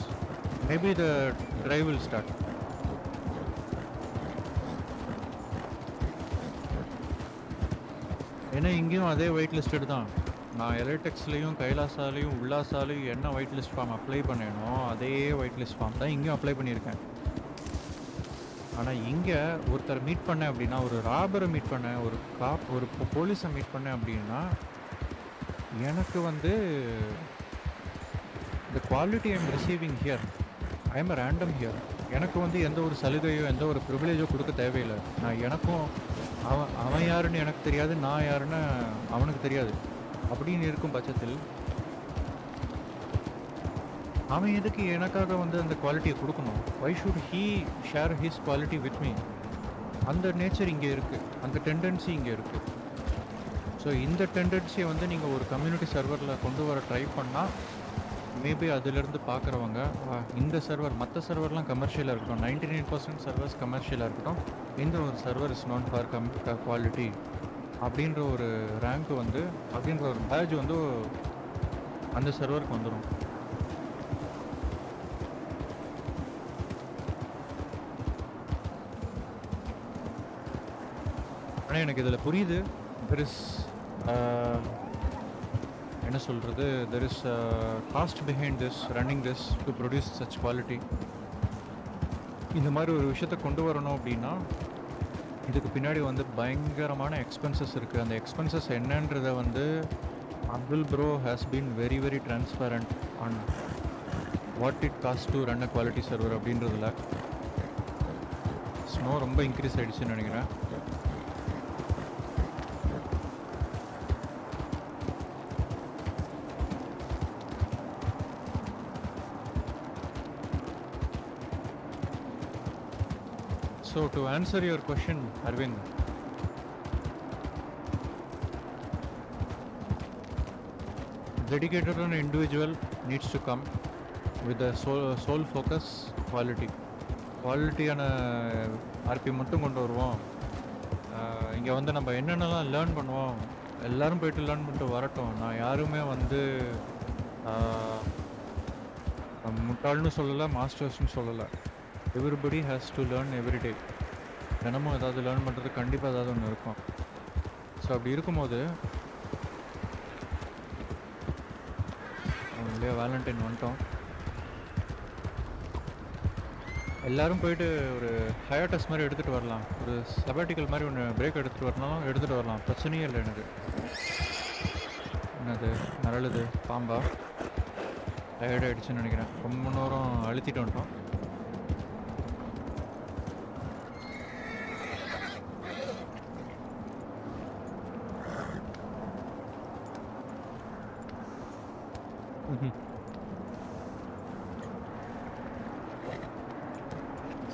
maybe the drive will start. ஏன்னா இங்கேயும் அதே ஒயிட் லிஸ்டட் தான். நான் எலக்ட்ரிக்ஸ்லேயும் கைலாசாலையும் உல்லாசாலையும் என்ன ஒயிட் லிஸ்ட் ஃபார்ம் அப்ளை பண்ணேனோ அதே ஒயிட் லிஸ்ட் ஃபார்ம் தான் இங்கேயும் அப்ளை பண்ணியிருக்கேன். ஆனால் இங்கே ஒருத்தர் மீட் பண்ணேன் அப்படின்னா, ஒரு ராபரை மீட் பண்ணேன், ஒரு போலீஸை மீட் பண்ணேன் அப்படின்னா, எனக்கு வந்து the quality I am receiving here, I am a random here. எனக்கு வந்து எந்த ஒரு சலுகையோ எந்த ஒரு ப்ரிவிலேஜோ கொடுக்க தேவையில்லை. நான் எனக்கும் அவன் யாருன்னு எனக்கு தெரியாது, நான் யாருன்னு அவனுக்கு தெரியாது. அப்படின்னு இருக்கும் பட்சத்தில் அவன் எதுக்கு எனக்காக வந்து அந்த குவாலிட்டியை கொடுக்கணும்? Why should he share his quality with me? அந்த நேச்சர் இங்கே இருக்குது, அந்த டெண்டன்சி இங்கே இருக்குது. ஸோ இந்த டெண்டன்சியை வந்து நீங்கள் ஒரு கம்யூனிட்டி சர்வரில் கொண்டு வர ட்ரை பண்ணால் மேபி அதிலிருந்து பார்க்குறவங்க இந்த சர்வர், மற்ற சர்வர்லாம் கமர்ஷியலாக இருக்கட்டும், 99% சர்வர்ஸ் கமர்ஷியலாக இருக்கட்டும், இந்த ஒரு server is not for quality அப்படின்ற ஒரு ரேங்க் வந்து, அப்படின்ற ஒரு பேட்ச் வந்து அந்த சர்வருக்கு வந்துடும். ஆனால் எனக்கு இதில் புரியுது, தெர் இஸ் என்ன சொல்கிறது, there is cost behind this, running this to produce such quality. இந்த மாதிரி ஒரு விஷயத்தை கொண்டு வரணும் அப்படின்னா இதுக்கு பின்னாடி வந்து பயங்கரமான எக்ஸ்பென்சஸ் இருக்குது. அந்த எக்ஸ்பென்சஸ் என்னன்றதை வந்து Abdul bro has been very very transparent on what it cost to run a quality server அப்படின்றதுல. ஸ்னோ ரொம்ப இன்க்ரீஸ் ஆகிடுச்சுன்னு நினைக்கிறேன். So to answer your question, Arvind, dedicated on individual needs to come with the sole focus quality. குவாலிட்டியான RB மட்டும் கொண்டு வருவோம். இங்கே வந்து நம்ம என்னென்னலாம் லேர்ன் பண்ணுவோம், எல்லோரும் போய்ட்டு லேர்ன் பண்ணிட்டு வரட்டும். நான் யாருமே வந்து முட்டாள்னு சொல்லலை, மாஸ்டர்ஸ்னு சொல்லலை. Everybody has to learn every day. தினமும் ஏதாவது லேர்ன் பண்ணுறது கண்டிப்பாக ஏதாவது ஒன்று இருக்கும். ஸோ அப்படி இருக்கும்போது இல்லையா, வேலண்டைன் வந்துட்டோம், எல்லோரும் போயிட்டு ஒரு ஹயாட்டஸ் மாதிரி எடுத்துகிட்டு வரலாம், ஒரு சபாட்டிக்கல் மாதிரி ஒன்று பிரேக் எடுத்துகிட்டு வரணும், எடுத்துகிட்டு வரலாம், பிரச்சனையே இல்லை எனக்கு. என்னது நரளுது பாம்பா? டயர்டாகிடுச்சுன்னு நினைக்கிறேன், ரொம்ப நேரம் அழுத்திட்டு வந்துட்டோம்.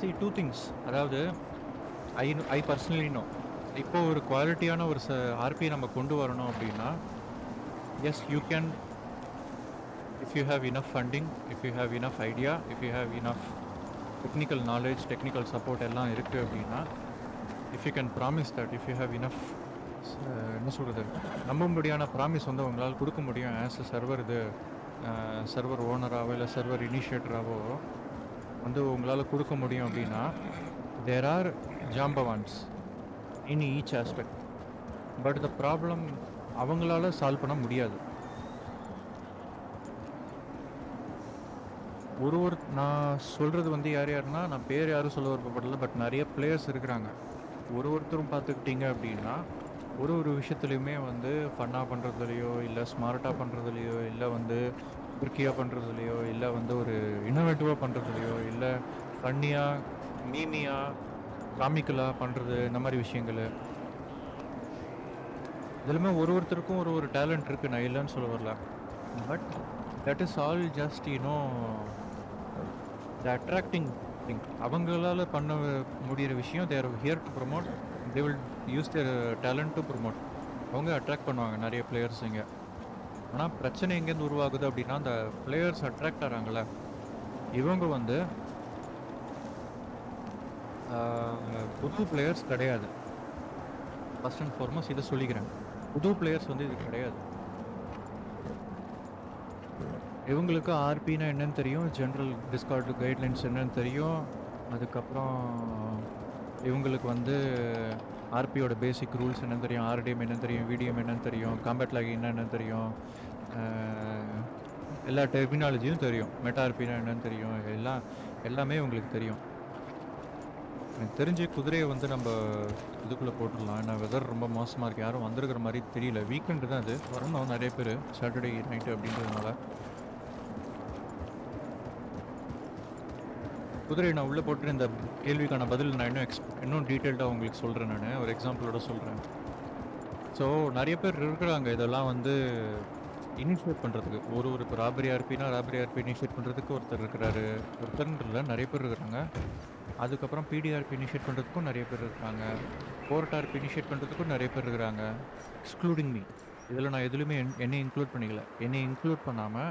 See, two things. அதாவது ஐ பர்சனலி நோ, இப்போ ஒரு குவாலிட்டியான ஒரு ஆர்பி நம்ம கொண்டு வரணும் அப்படின்னா, yes you can, if you have enough funding, if you have enough idea, if you have enough technical knowledge, technical support எல்லாம் இருக்குது அப்படின்னா, if you can promise that, if you have enough என்ன சொல்கிறது, நம்பும்படியான ப்ராமிஸ் வந்து உங்களால் கொடுக்க முடியும் ஆஸ் அ சர்வர், இது சர்வர் ஓனராகவோ இல்லை சர்வர் இனிஷியேட்டராகவோ வந்து உங்களால் கொடுக்க முடியும் அப்படின்னா, தேர் ஆர் ஜாம்பவான்ஸ் in each aspect. But the problem அவங்களால சால்வ் பண்ண முடியாது. நான் சொல்கிறது வந்து யாருன்னா, நான் பேர் யாரும் சொல்ல விருப்பப்படல, பட் நிறைய பிளேயர்ஸ் இருக்கிறாங்க. ஒருத்தரும் பார்த்துக்கிட்டிங்க அப்படின்னா ஒரு விஷயத்துலையுமே வந்து ஃபன்னாக பண்ணுறதுலையோ இல்லை ஸ்மார்ட்டாக பண்ணுறதுலையோ இல்லை வந்து குர்க்கியாக பண்ணுறதுலையோ இல்லை வந்து ஒரு இன்னோவேட்டிவாக பண்ணுறதுலையோ இல்லை ஃபன்னியாக மீமியாக காமிக்கலாக பண்ணுறது, இந்த மாதிரி விஷயங்கள் இதெல்லாமே ஒருத்தருக்கும் ஒரு டேலண்ட் இருக்குது, நான் இல்லைன்னு சொல்ல வரல. But that is all just the attracting thing. அவங்களால பண்ண முடியிற விஷயம் they're here to promote. They will use their talent to promote. அவங்க அட்ராக்ட் பண்ணுவாங்க நிறைய பிளேயர்ஸ் இங்கே. ஆனால் பிரச்சனை எங்கேருந்து உருவாகுது அப்படின்னா அந்த பிளேயர்ஸ் அட்ராக்ட் ஆகிறாங்கள இவங்க வந்து புது பிளேயர்ஸ் கிடையாது. ஃபர்ஸ்ட் அண்ட் ஃபார்மோஸ்ட் இதை சொல்லிக்கிறேன். புது பிளேயர்ஸ் வந்து இது கிடையாது. இவங்களுக்கு ஆர்பின்னா என்னன்னு தெரியும், ஜென்ரல் டிஸ்கார்டு கைட்லைன்ஸ் என்னன்னு தெரியும். அதுக்கப்புறம் இவங்களுக்கு வந்து ஆர்பியோட பேசிக் ரூல்ஸ் என்னன்னு தெரியும், ஆர்டிஎம் என்னன்னு தெரியும், விடிஎம் என்னன்னு தெரியும், காம்பேட் லாக் என்னன்னு தெரியும், எல்லா டெர்மினாலஜியும் தெரியும். மெட்டா ஆர்பினா என்னன்னு தெரியும், எல்லாமே உங்களுக்கு தெரியும். எனக்கு தெரிஞ்சு குதிரையை வந்து நம்ம இதுக்குள்ளே போட்டுடலாம். ஏன்னா வெதர் ரொம்ப மோசமாக இருக்குது, யாரும் வந்திருக்கிற மாதிரி தெரியல. வீக்கெண்டு தான் அது, வரணும் நிறைய பேர், சாட்டர்டே நைட்டு அப்படின்றதுனால. குதிரையை நான் உள்ளே போட்டு இந்த கேள்விக்கான பதில் நான் இன்னும் டீட்டெயில்டாக உங்களுக்கு சொல்கிறேன். நான் ஒரு எக்ஸாம்பிளோட சொல்கிறேன். ஸோ நிறைய பேர் இருக்கிறாங்க இதெல்லாம் வந்து இனிஷியேட் பண்ணுறதுக்கு. இப்போ ராபரி ஆர்பினா ராபரி ஆர்பி இனிஷியேட் பண்ணுறதுக்கு ஒருத்தர் இருக்கிறாரு. ஒருத்தருன்றதுல நிறைய பேர் இருக்கிறாங்க. அதுக்கப்புறம் பிடிஆர்பி இனிஷியேட் பண்ணுறதுக்கும் நிறைய பேர் இருக்காங்க. கோர்ட் ஆர்பி இனிஷியேட் பண்ணுறதுக்கும் நிறைய பேர் இருக்கிறாங்க. Excluding me. இதில் நான் எதுலையுமே என்னை இன்க்ளூட் பண்ணிக்கல. என்னை இன்க்ளூட் பண்ணாமல்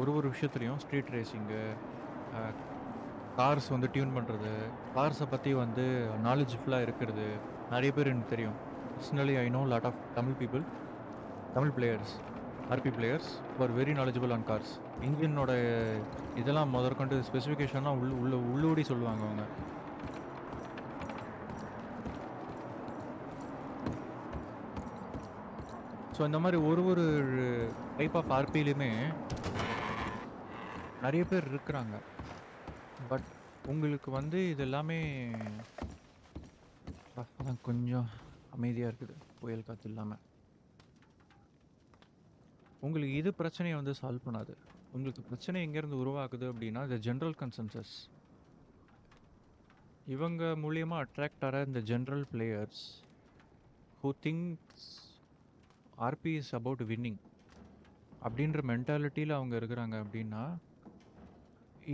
ஒரு விஷயத்துலையும் ஸ்ட்ரீட் ரேசிங்கு, கார்ஸ் வந்து டியூன் பண்ணுறது, கார்ஸை பற்றி வந்து நாலேஜ்ஃபுல்லாக இருக்கிறது நிறைய பேர் எனக்கு தெரியும். Personally I know lot of Tamil players, RP players are very knowledgeable on cars. இன்ஜினோட இதெல்லாம் முதற்கொண்டு ஸ்பெசிஃபிகேஷன்லாம் உள்ளூடி சொல்லுவாங்க அவங்க. ஸோ இந்த மாதிரி ஒரு டைப் ஆஃப் ஆர்பிலையுமே நிறைய பேர் இருக்கிறாங்க. பட் உங்களுக்கு வந்து இது எல்லாமே கொஞ்சம் அமைதியாக இருக்குது, புயல் காற்று இல்லாமல். உங்களுக்கு இது பிரச்சனையை வந்து சால்வ் பண்ணாது. உங்களுக்கு பிரச்சனை எங்கேருந்து உருவாக்குது அப்படின்னா இந்த ஜென்ரல் கன்சென்சஸ். இவங்க மூலியமாக அட்ராக்ட் ஆகிற இந்த general players who thinks RP is about winning அப்படின்ற மென்டாலிட்டியில் அவங்க இருக்கிறாங்க. அப்படின்னா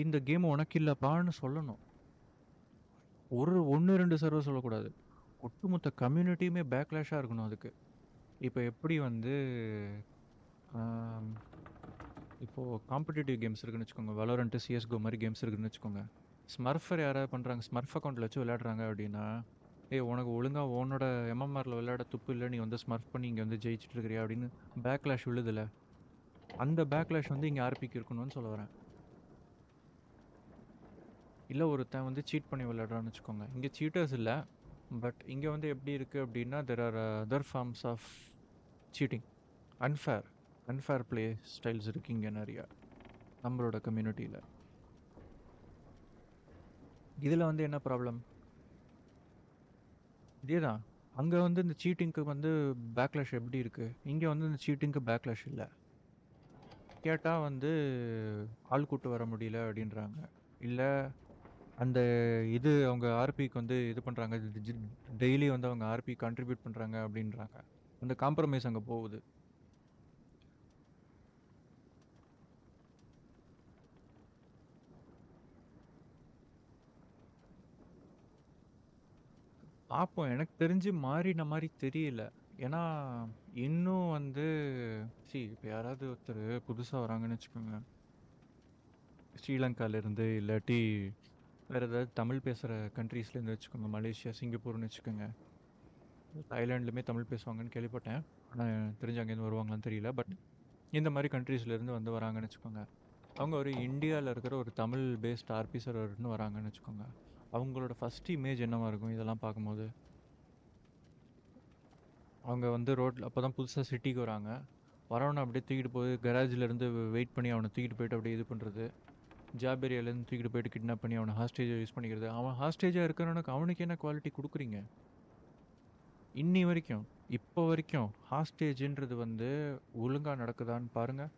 இந்த கேம் உனக்கு இல்லைப்பான்னு சொல்லணும். ஒன்று ரெண்டு சர்வர் சொல்லக்கூடாது, ஒட்டுமொத்த கம்யூனிட்டியுமே பேக்லேஷாக இருக்கணும் அதுக்கு. இப்போ எப்படி வந்து இப்போது காம்படிட்டிவ் கேம்ஸ் இருக்குன்னு வச்சுக்கோங்க, வலோரண்ட்டு, சிஎஸ்கோ மாதிரி கேம்ஸ் இருக்குதுன்னு வச்சுக்கோங்க. ஸ்மர்ஃபர் யாராவது பண்ணுறாங்க, ஸ்மர்ஃப் அக்கௌண்ட்டில் வச்சு விளையாடுறாங்க அப்படின்னா, உனக்கு ஒழுங்காக உன்னோட எம்எம்ஆரில் விளையாட துப்பு இல்லை, நீ வந்து ஸ்மர்ஃப் பண்ணி இங்கே வந்து ஜெயிச்சுட்டு இருக்கிறியா அப்படின்னு பேக்லேஷ் விழுதில்ல. அந்த பேக்லேஷ் வந்து இங்கே ஆர்பிக்கு இருக்கணும்னு சொல்ல வரேன். இல்லை ஒருத்தன் வந்து சீட் பண்ணி விளையாடுறான்னு வச்சுக்கோங்க, இங்கே சீட்டர்ஸ் இல்லை, பட் இங்கே வந்து எப்படி இருக்குது அப்படின்னா there are other forms of cheating, unfair play styles இருக்குது இங்கே நிறையா நம்மளோட கம்யூனிட்டியில். இதில் வந்து என்ன ப்ராப்ளம்? இதே தான். அங்கே வந்து இந்த சீட்டிங்க்கு வந்து பேக்லேஷ் எப்படி இருக்குது, இங்கே வந்து இந்த சீட்டிங்க்கு பேக்லேஷ் இல்லை. கேட்டால் வந்து ஆள் கூட்டு வர முடியல அப்படின்றாங்க. இல்லை அந்த இது அவங்க ஆர்பிக்கு வந்து இது பண்ணுறாங்க, டெய்லி வந்து அவங்க ஆர்பி கான்ட்ரிபியூட் பண்ணுறாங்க அப்படின்றாங்க. அந்த காம்ப்ரமைஸ் அங்கே போகுது. பார்ப்போம். எனக்கு தெரிஞ்சு மாறின மாதிரி தெரியல. ஏன்னா இன்னும் வந்து இப்போ யாராவது ஒருத்தர் புதுசாக வராங்கன்னு வச்சுக்கோங்க, ஸ்ரீலங்காலேருந்து இல்லாட்டி வேறு ஏதாவது தமிழ் பேசுகிற கண்ட்ரீஸ்லேருந்து வச்சுக்கோங்க, மலேசியா, சிங்கப்பூர்னு வச்சுக்கோங்க, தாய்லாண்ட்லேயுமே தமிழ் பேசுவாங்கன்னு கேள்விப்பட்டேன். ஆனால் தெரிஞ்சு அங்கேருந்து வருவாங்களான்னு தெரியல. பட் இந்த மாதிரி கண்ட்ரீஸ்லேருந்து வந்து வராங்கன்னு வச்சுக்கோங்க, அவங்க ஒரு இந்தியாவில் இருக்கிற ஒரு தமிழ் பேஸ்ட் ஆர்பி சர்வர்னு வராங்கன்னு வச்சுக்கோங்க, அவங்களோட ஃபஸ்ட் இமேஜ் என்னவாக இருக்கும் இதெல்லாம் பார்க்கும்போது? அவங்க வந்து ரோட்டில் அப்போ தான் புதுசாக சிட்டிக்கு வராங்க, வரவனை அப்படியே தூக்கிட்டு போய் கராஜிலேருந்து வெயிட் பண்ணி அவனை தூக்கிட்டு போயிட்டு அப்படியே இது பண்ணுறது, ஜாப் ஏரியாலேருந்து தூக்கிட்டு போயிட்டு கிட்னாப் பண்ணி அவனை ஹாஸ்டேஜாக யூஸ் பண்ணிக்கிறது. அவன் ஹாஸ்டேஜாக இருக்கிறவனுக்கு அவனுக்கு என்ன குவாலிட்டி கொடுக்குறீங்க? இன்னி வரைக்கும், இப்போ வரைக்கும் ஹாஸ்டேஜ்ன்றது வந்து ஒழுங்காக நடக்குதான்னு பாருங்கள்,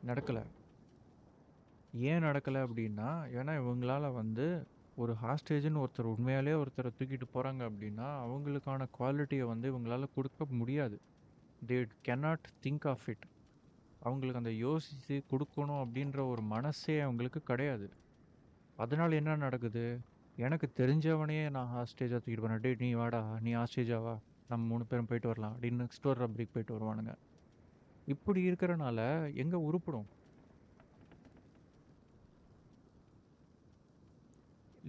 நடக்கலை. ஏன் நடக்கலை அப்படின்னா, ஏன்னா இவங்களால வந்து ஒரு ஹாஸ்டேஜ்னு ஒருத்தர் உண்மையாலே ஒருத்தரை தூக்கிட்டு போகிறாங்க அப்படின்னா அவங்களுக்கான குவாலிட்டியை வந்து இவங்களால கொடுக்க முடியாது. They cannot think of it. அவங்களுக்கு அந்த யோசிச்சு குடுக்கணும் அப்படின்ற ஒரு மனசே அவங்களுக்கு கிடையாது. அதனால என்ன நடக்குது? எனக்கு தெரிஞ்சவனையே நான் ஹாஸ்டேஜா தூக்கிட்டு போறேன். "டேய் நீ வாடா, நீ ஹாஸ்டேஜா வா. நம்ம 3 பேரும் போயிட்டு வரலாம்." அப்படின்னு நெக்ஸ்ட் ஒரு ரப்ரிக் போயிட்டு வருவானுங்க. இப்படி இருக்கறனால எங்க உருப்படும்?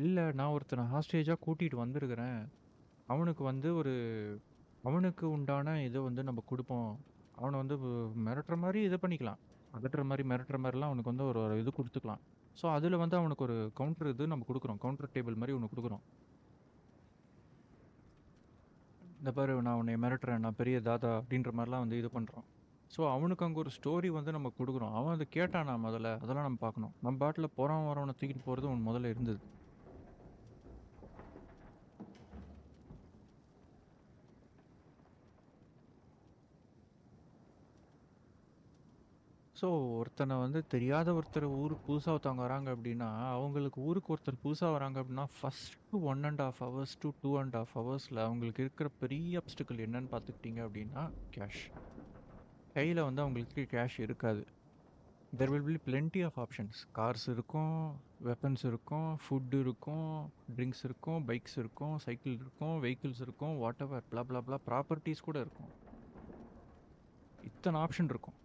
இல்ல நான் ஒருத்தன ஹாஸ்டேஜா கூட்டிட்டு வந்திருக்கிறேன். அவனுக்கு வந்து அவனுக்கு உண்டான இத வந்து நம்ம குடுப்போம். அவன வந்து மிரட்டுற மாரி இது பண்ணிக்கலாம். அதட்டுற மாரி, மிரட்டுற மாரிலாம் அவனுக்கு வந்து ஒரு ஒரு இது குடுத்துக்கலாம். ஸோ, அதுல வந்து அவனுக்கு ஒரு கவுண்டர் இது நம்ம குடுக்குறோம். கவுண்டர் டேபிள் மாரி ஒண்ணு குடுக்குறோம். இந்த பாரு நான் உன்னைய மிரட்டுறேன். நான் பெரிய தாதா அப்படின்ற மாரிலாம் வந்து இது பண்றோம். ஸோ, அவனுக்கு அங்க ஒரு ஸ்டோரி வந்து நம்ம குடுக்குறோம். அவன் அத கேட்டானா முதல்ல? அதெல்லாம் நம்ம பார்க்கணும். நம்ம பாட்டுல போறவன் வரவன தூக்கிட்டு போறது அவன் முதல்ல இருந்தது. ஸோ, ஒருத்தன வந்து தெரியாத ஒருத்தர் ஊருக்கு புதுசா ஒருத்தவங்க வராங்க அப்படின்னா, அவங்களுக்கு ஊருக்கு ஒருத்தர் புதுசா வராங்க அப்படின்னா, ஃபர்ஸ்ட்டு 1 1/2 ஹவர்ஸ் டூ 2 1/2 ஹவர்ஸ்ல அவங்களுக்கு இருக்கிற பெரிய ஆப்ஸ்டிக்கிள் என்னன்னு பார்த்துக்கிட்டீங்க அப்படின்னா, கேஷ். கையில வந்து அவங்களுக்கு கேஷ் இருக்காது. There will be plenty of options. Cars இருக்கும், வெப்பன்ஸ் இருக்கும், ஃபுட் இருக்கும், ட்ரிங்க்ஸ் இருக்கும், பைக்ஸ் இருக்கும், சைக்கிள் இருக்கும், வெஹிக்கிள்ஸ் இருக்கும், whatever blah blah blah properties கூட இருக்கும். இத்தன ஆப்ஷன் இருக்கும்.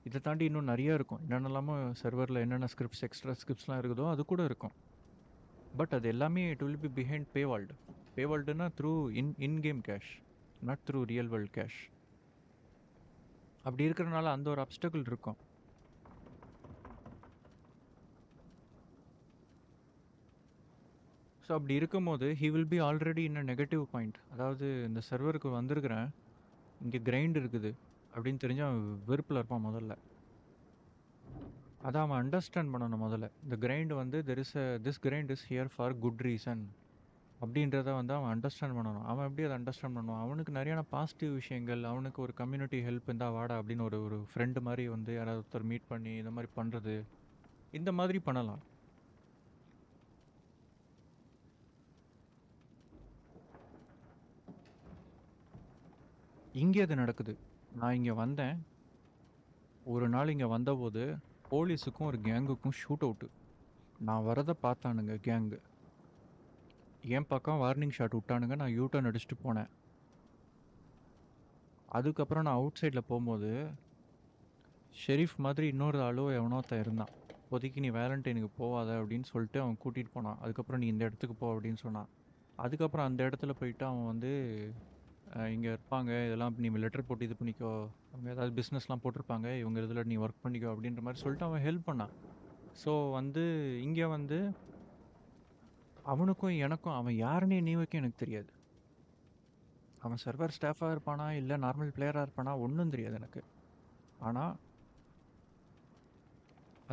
இத தாண்டி இன்னும் நெறைய இருக்கும். என்னென்னலாமோ சர்வர்ல என்னென்ன ஸ்கிரிப்ட்ஸ், எக்ஸ்ட்ரா ஸ்கிரிப்ட்ஸ்லாம் இருக்குதோ, அது கூட இருக்கும். பட் அது எல்லாமே it will be behind paywalled. பேவால்டுனா through in game cash, not through real world cash. அப்படி இருக்கிறனால அந்த ஒரு அப்டக்கிள் இருக்கும். ஸோ அப்படி இருக்கும்போது he will be already in a negative point. அதாவது இந்த சர்வருக்கு வந்திருக்கிறேன், இங்கே கிரைண்ட் இருக்குது அப்படின்னு தெரிஞ்சு அவன் வெறுப்பில் இருப்பான் முதல்ல. அதை அவன் அண்டர்ஸ்டாண்ட் பண்ணணும் முதல்ல. இந்த கிரைண்ட் வந்து there is this grind is here for good reason அப்படின்றத வந்து அவன் அண்டர்ஸ்டாண்ட் பண்ணணும். அவன் எப்படி அதை அண்டர்ஸ்டாண்ட் பண்ணுவான்? அவனுக்கு நிறையான பாசிட்டிவ் விஷயங்கள், அவனுக்கு ஒரு கம்யூனிட்டி ஹெல்ப் இருந்தா வாடா அப்படின்னு ஒரு ஒரு ஃப்ரெண்டு மாதிரி வந்து யாராவது ஒருத்தர் மீட் பண்ணி இந்த மாதிரி பண்ணுறது, இந்த மாதிரி பண்ணலாம். இங்கே அது நடக்குது. நான் இங்கே வந்தேன், ஒரு நாள் இங்கே வந்தபோது போலீஸுக்கும் ஒரு கேங்குக்கும் ஷூட் அவுட்டு. நான் வரதை பார்த்தானுங்க கேங்கு. என் பக்கம் வார்னிங் ஷாட் விட்டானுங்க. நான் யூட்டர்ன் அடிச்சுட்டு போனேன். அதுக்கப்புறம் நான் அவுட் சைடில் போகும்போது ஷெரீஃப் மாதிரி இன்னொரு ஆளோ எவனோ ஒருத்தன் இருந்தான். இப்போதைக்கு நீ வேலண்டைனுக்கு போகாத அப்படின்னு சொல்லிட்டு அவன் கூட்டிகிட்டு போனான். அதுக்கப்புறம் நீ இந்த இடத்துக்கு போ அப்படின்னு சொன்னான். அதுக்கப்புறம் அந்த இடத்துல போயிட்டு அவன் வந்து இங்கே இருப்பாங்க, இதெல்லாம் நீ லெட்டர் போட்டு இது பண்ணிக்கோ, அவங்க ஏதாவது பிஸ்னஸ்லாம் போட்டிருப்பாங்க, இவங்க இதில் நீ ஒர்க் பண்ணிக்கோ அப்படின்ற மாதிரி சொல்லிட்டு அவன் ஹெல்ப் பண்ணான். ஸோ வந்து இங்கே வந்து அவனுக்கும் எனக்கும் அவன் யாருன்னே நீ வைக்கும் எனக்கு தெரியாது. அவன் சர்வர் ஸ்டாஃபாக இருப்பானா இல்லை நார்மல் பிளேயராக இருப்பானா ஒன்றும் தெரியாது எனக்கு. ஆனால்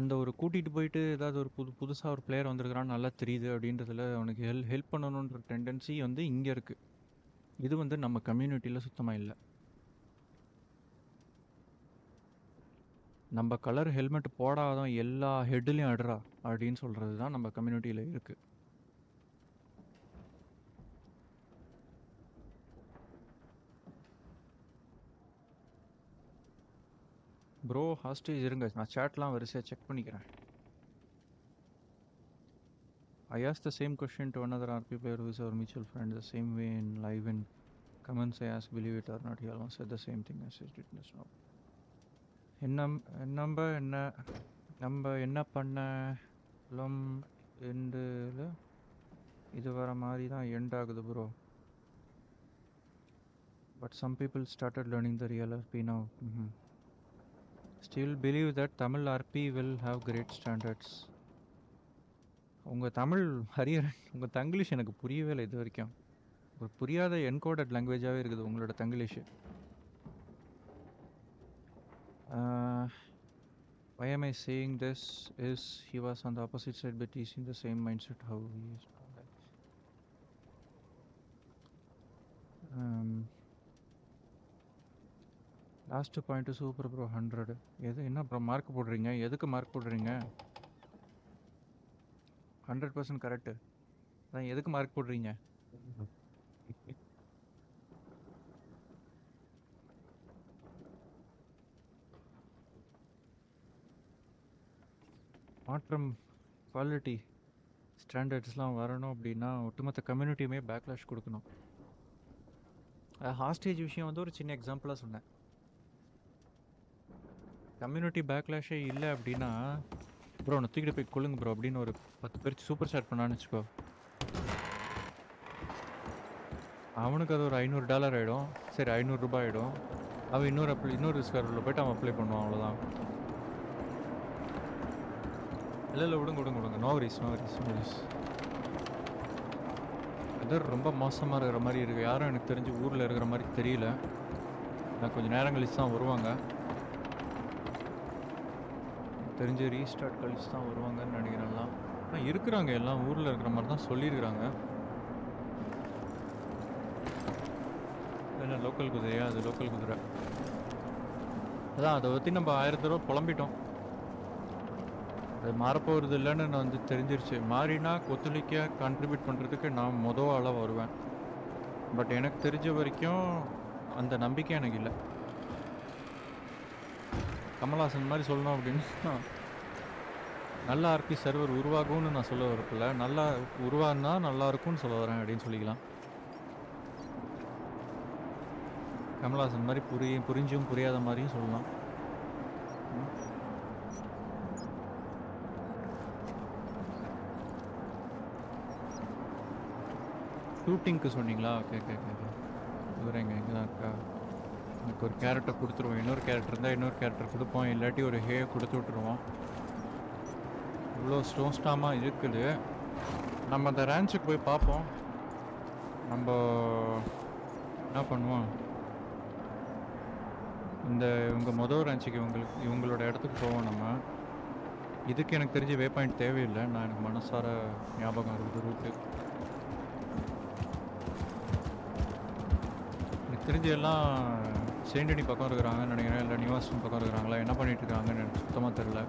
அந்த ஒரு கூட்டிகிட்டு போயிட்டு ஏதாவது ஒரு புதுசாக ஒரு பிளேயர் வந்திருக்கிறான்னு நல்லா தெரியுது அப்படின்றதுல அவனுக்கு ஹெல்ப் பண்ணணுன்ற டெண்டன்சி வந்து இங்கே இருக்குது. இது வந்து நம்ம கம்யூனிட்டியில் சுத்தமாக இல்லை. நம்ம கலர் ஹெல்மெட் போடாதான் எல்லா ஹெட்லையும் அடுறா அப்படின்னு சொல்கிறது தான் நம்ம கம்யூனிட்டியில் இருக்குது. ப்ரோ ஹாஸ்டேஜ் இருங்க, நான் சேட்லாம் வரிசையாக செக் பண்ணிக்கிறேன். I asked the same question to another RP player who is our mutual friend, the same way in live in comments I asked, believe it or not, he almost said the same thing as it witness now. என்ன நம்ம என்ன நம்ம என்ன பண்ணலாம் எண்டில் இது வர மாதிரி தான் எண்ட் ஆகுது bro. But some people started learning the real RP now. Still believe that Tamil RP will have great standards. உங்கள் தமிழ் ஹரியரன், உங்கள் தங்கிலீஷ் எனக்கு புரியவே இல்லை இது வரைக்கும். ஒரு புரியாத என்கோடட் லாங்குவேஜாகவே இருக்குது உங்களோட தங்கிலீஷு. Why am I saying this is he was on the opposite side but he's in the same mindset how he is. Last point super bro 100. என்ன ப்ரோ மார்க் போடுறீங்க? எதுக்கு மார்க் போடுறீங்க? 100% கரெக்டு. அதான் எதுக்கு மார்க் போடுறீங்க? மாற்றம், குவாலிட்டி, ஸ்டாண்டர்ட்ஸ்லாம் வரணும் அப்படின்னா ஒட்டுமொத்த கம்யூனிட்டியுமே பேக்லாஷ் கொடுக்கணும். ஹாஸ்டேஜ் விஷயம் வந்து ஒரு சின்ன எக்ஸாம்பிளாக சொன்னேன். கம்யூனிட்டி பேக்லாஷே இல்லை அப்படின்னா, ப்ரோ நான் தூக்கிட்டு போய் கொள்ளுங்க ப்ரோ அப்படின்னு ஒரு 10 பேர் சூப்பர் சாட் பண்ணான்னு வச்சுக்கோ, அவனுக்கு அது ஒரு $500 ஆகிடும். சரி $500 ஆகிடும். அவன் இன்னொரு சர்வரில் போய்ட்டு அவன் அப்ளை பண்ணுவான், அவ்வளோதான். இல்லை விடுங்க, நோ வரிஸ். வெதர் ரொம்ப மோசமாக இருக்கிற மாதிரி இருக்குது. யாரும் எனக்கு தெரிஞ்சு ஊரில் இருக்கிற மாதிரி தெரியல. நான் கொஞ்சம் நேரம் கழிச்சு தான் வருவாங்க. தெரிஞ்சு ரீஸ்டார்ட் கழிச்சு தான் வருவாங்கன்னு நினைக்கிறேன்லாம். ஆனால் இருக்கிறாங்க, எல்லாம் ஊரில் இருக்கிற மாதிரி தான் சொல்லியிருக்கிறாங்க. என்ன லோக்கல் குதிரையா? அது லோக்கல் குதிரை. அதான் அதை பற்றி நம்ம 1000 தடவை புலம்பிட்டோம். அது மாறப்போகிறது இல்லைன்னு நான் வந்து தெரிஞ்சிருச்சு. மாறினா ஒத்துழைக்க கான்ட்ரிபியூட் பண்ணுறதுக்கு நான் ஆளாக வருவேன். பட் எனக்கு தெரிஞ்ச வரைக்கும் அந்த நம்பிக்கை எனக்கு இல்லை. கமல்ஹாசன் மாதிரி சொல்லணும் அப்படின்னு நல்ல ஆர்பி சர்வர் உருவாகும்னு நான் சொல்ல வரப்பில்ல, நல்லா உருவானா நல்லா இருக்கும்னு சொல்ல வரேன் அப்படின்னு சொல்லிக்கலாம். கமல்ஹாசன் மாதிரி புரிஞ்சும் புரியாத மாதிரியும் சொல்லலாம். ஷூட்டிங்க்கு சொன்னீங்களா? ஓகே. இவரேங்க இங்கே தான் இருக்கா. எனக்கு ஒரு கேரக்டர் கொடுத்துருவோம். இன்னொரு கேரக்டர் இருந்தால் இன்னொரு கேரக்டர் கொடுப்போம். இல்லாட்டி ஒரு ஹே கொடுத்து விட்ருவோம். இவ்வளோ ஸ்டோன்ஸ்டாமாக இருக்குது. நம்ம அந்த ரேஞ்சுக்கு போய் பார்ப்போம். நம்ம என்ன பண்ணுவோம், இவங்க ரேஞ்சுக்கு இவங்களோட இடத்துக்கு போவோம். நம்ம இதுக்கு எனக்கு தெரிஞ்ச வே பாயிண்ட் தேவையில்லை. எனக்கு மனசார ஞாபகம் இருக்குது ரூட்டு. எனக்கு தெரிஞ்ச எல்லாம் சேண்டனி பக்கம் இருக்கிறாங்கன்னு நினைக்கிறேன். இல்லை நிவாசன் பக்கம் இருக்கிறாங்களா, என்ன பண்ணிட்டு இருக்காங்கன்னு எனக்கு சுத்தமாக தெரில.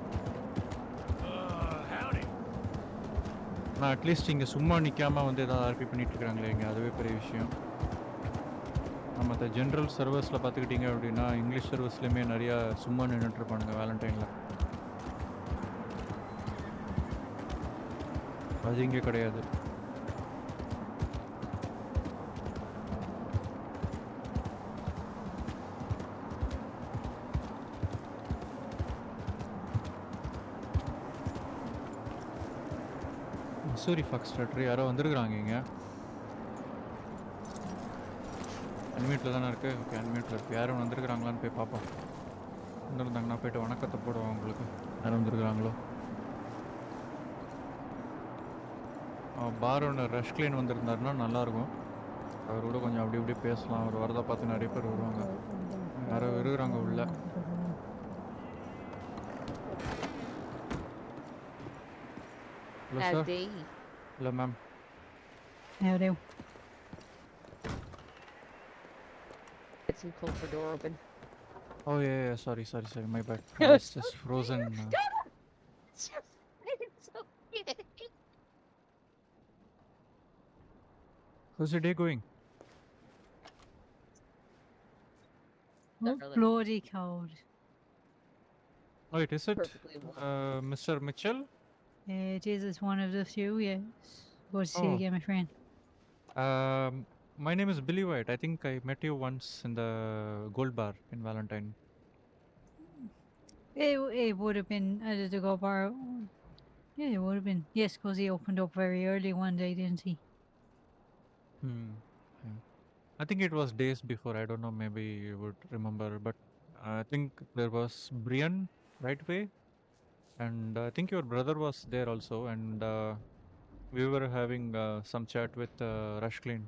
நான் அட்லீஸ்ட் இங்கே சும்மா நிற்காமல் வந்து ஏதாவது ஆர்பி பண்ணிட்டு இருக்கிறாங்களே இங்கே, அதுவே பெரிய விஷயம். நம்ம அந்த ஜென்ரல் சர்வீஸில் பார்த்துக்கிட்டிங்க அப்படின்னா இங்கிலீஷ் சர்வீஸ்லேயுமே நிறையா சும்மா நின்றுட்டுருப்பானுங்க வேலண்டைனில். அது இங்கே கிடையாது. மிசூரி ஃபாக்ஸ் ஸ்டார்டர் யாரோ வந்துருக்குறாங்க இங்கே. அன்மியூட்டில் தானே இருக்குது. ஓகே, அன்மியூட்டில் இருக்குது. யாரும் வந்துருக்குறாங்களான்னு போய் பார்ப்போம். வந்துருந்தாங்கன்னா போய்ட்டு வணக்கத்தை போடுவோம் உங்களுக்கு. யாரும் வந்துருக்குறாங்களோ. பாரோட ரஷ் கிளீன் வந்திருந்தாருன்னா நல்லாயிருக்கும். அவரோட கொஞ்சம் அப்படி இப்படி பேசலாம். அவர் வரதை பார்த்து நிறைய பேர் வருவாங்க. யாரோ இருக்கிறாங்க உள்ள. Hello sir. Hello ma'am. Howdy. Get some cold for door open. Oh yeah, sorry, my bad. It's just frozen. It's so cute. How's your day going? Oh, bloody cold. Oh, is it Mr. Mitchell? It is one of the few, yes. Good to see you again, my friend. My name is Billy Wyatt. I think I met you once in the Gold Bar in Valentine. It would have been at the Gold Bar. Yeah, it would have been. Yes, because he opened up very early one day, didn't he? Yeah. I think it was days before. I don't know. Maybe you would remember. But I think there was Brian right way. And I think your brother was there also. And we were having some chat with Rush Clean,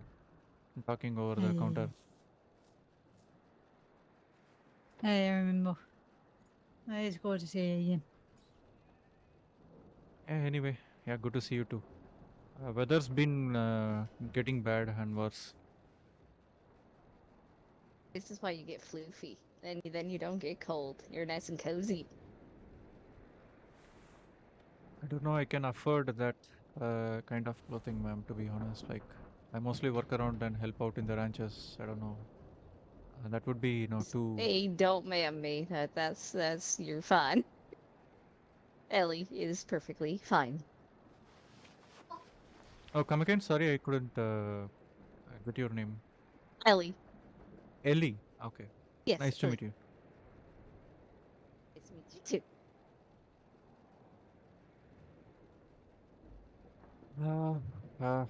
talking over the counter. I remember. It's good to see you again. Yeah, anyway, yeah, good to see you too. Weather's been getting bad and worse. This is why you get floofy. Then you don't get cold. You're nice and cozy. I don't know I can afford that kind of clothing, ma'am, to be honest. Like, I mostly work around and help out in the ranches. I don't know. That would be, too... Hey, don't ma'am me. That's you're fine. Ellie is perfectly fine. Oh, come again. Sorry, I couldn't get your name. Ellie. Ellie. Okay. Yes, Nice to Ellie. meet you. Nice to meet you too. Uh,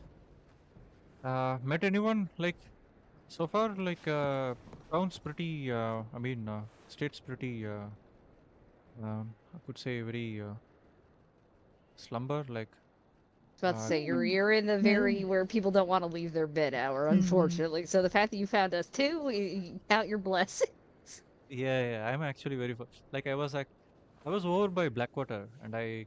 uh, met anyone like so far? Like sounds pretty. I mean, state's pretty. I could say very slumber. Like, I was about to say could, you're in the very Yeah. where people don't want to leave their bed hour, Hmm. unfortunately. So the fact that you found us too, count your blessings. yeah. I'm actually very like I was over by Blackwater and I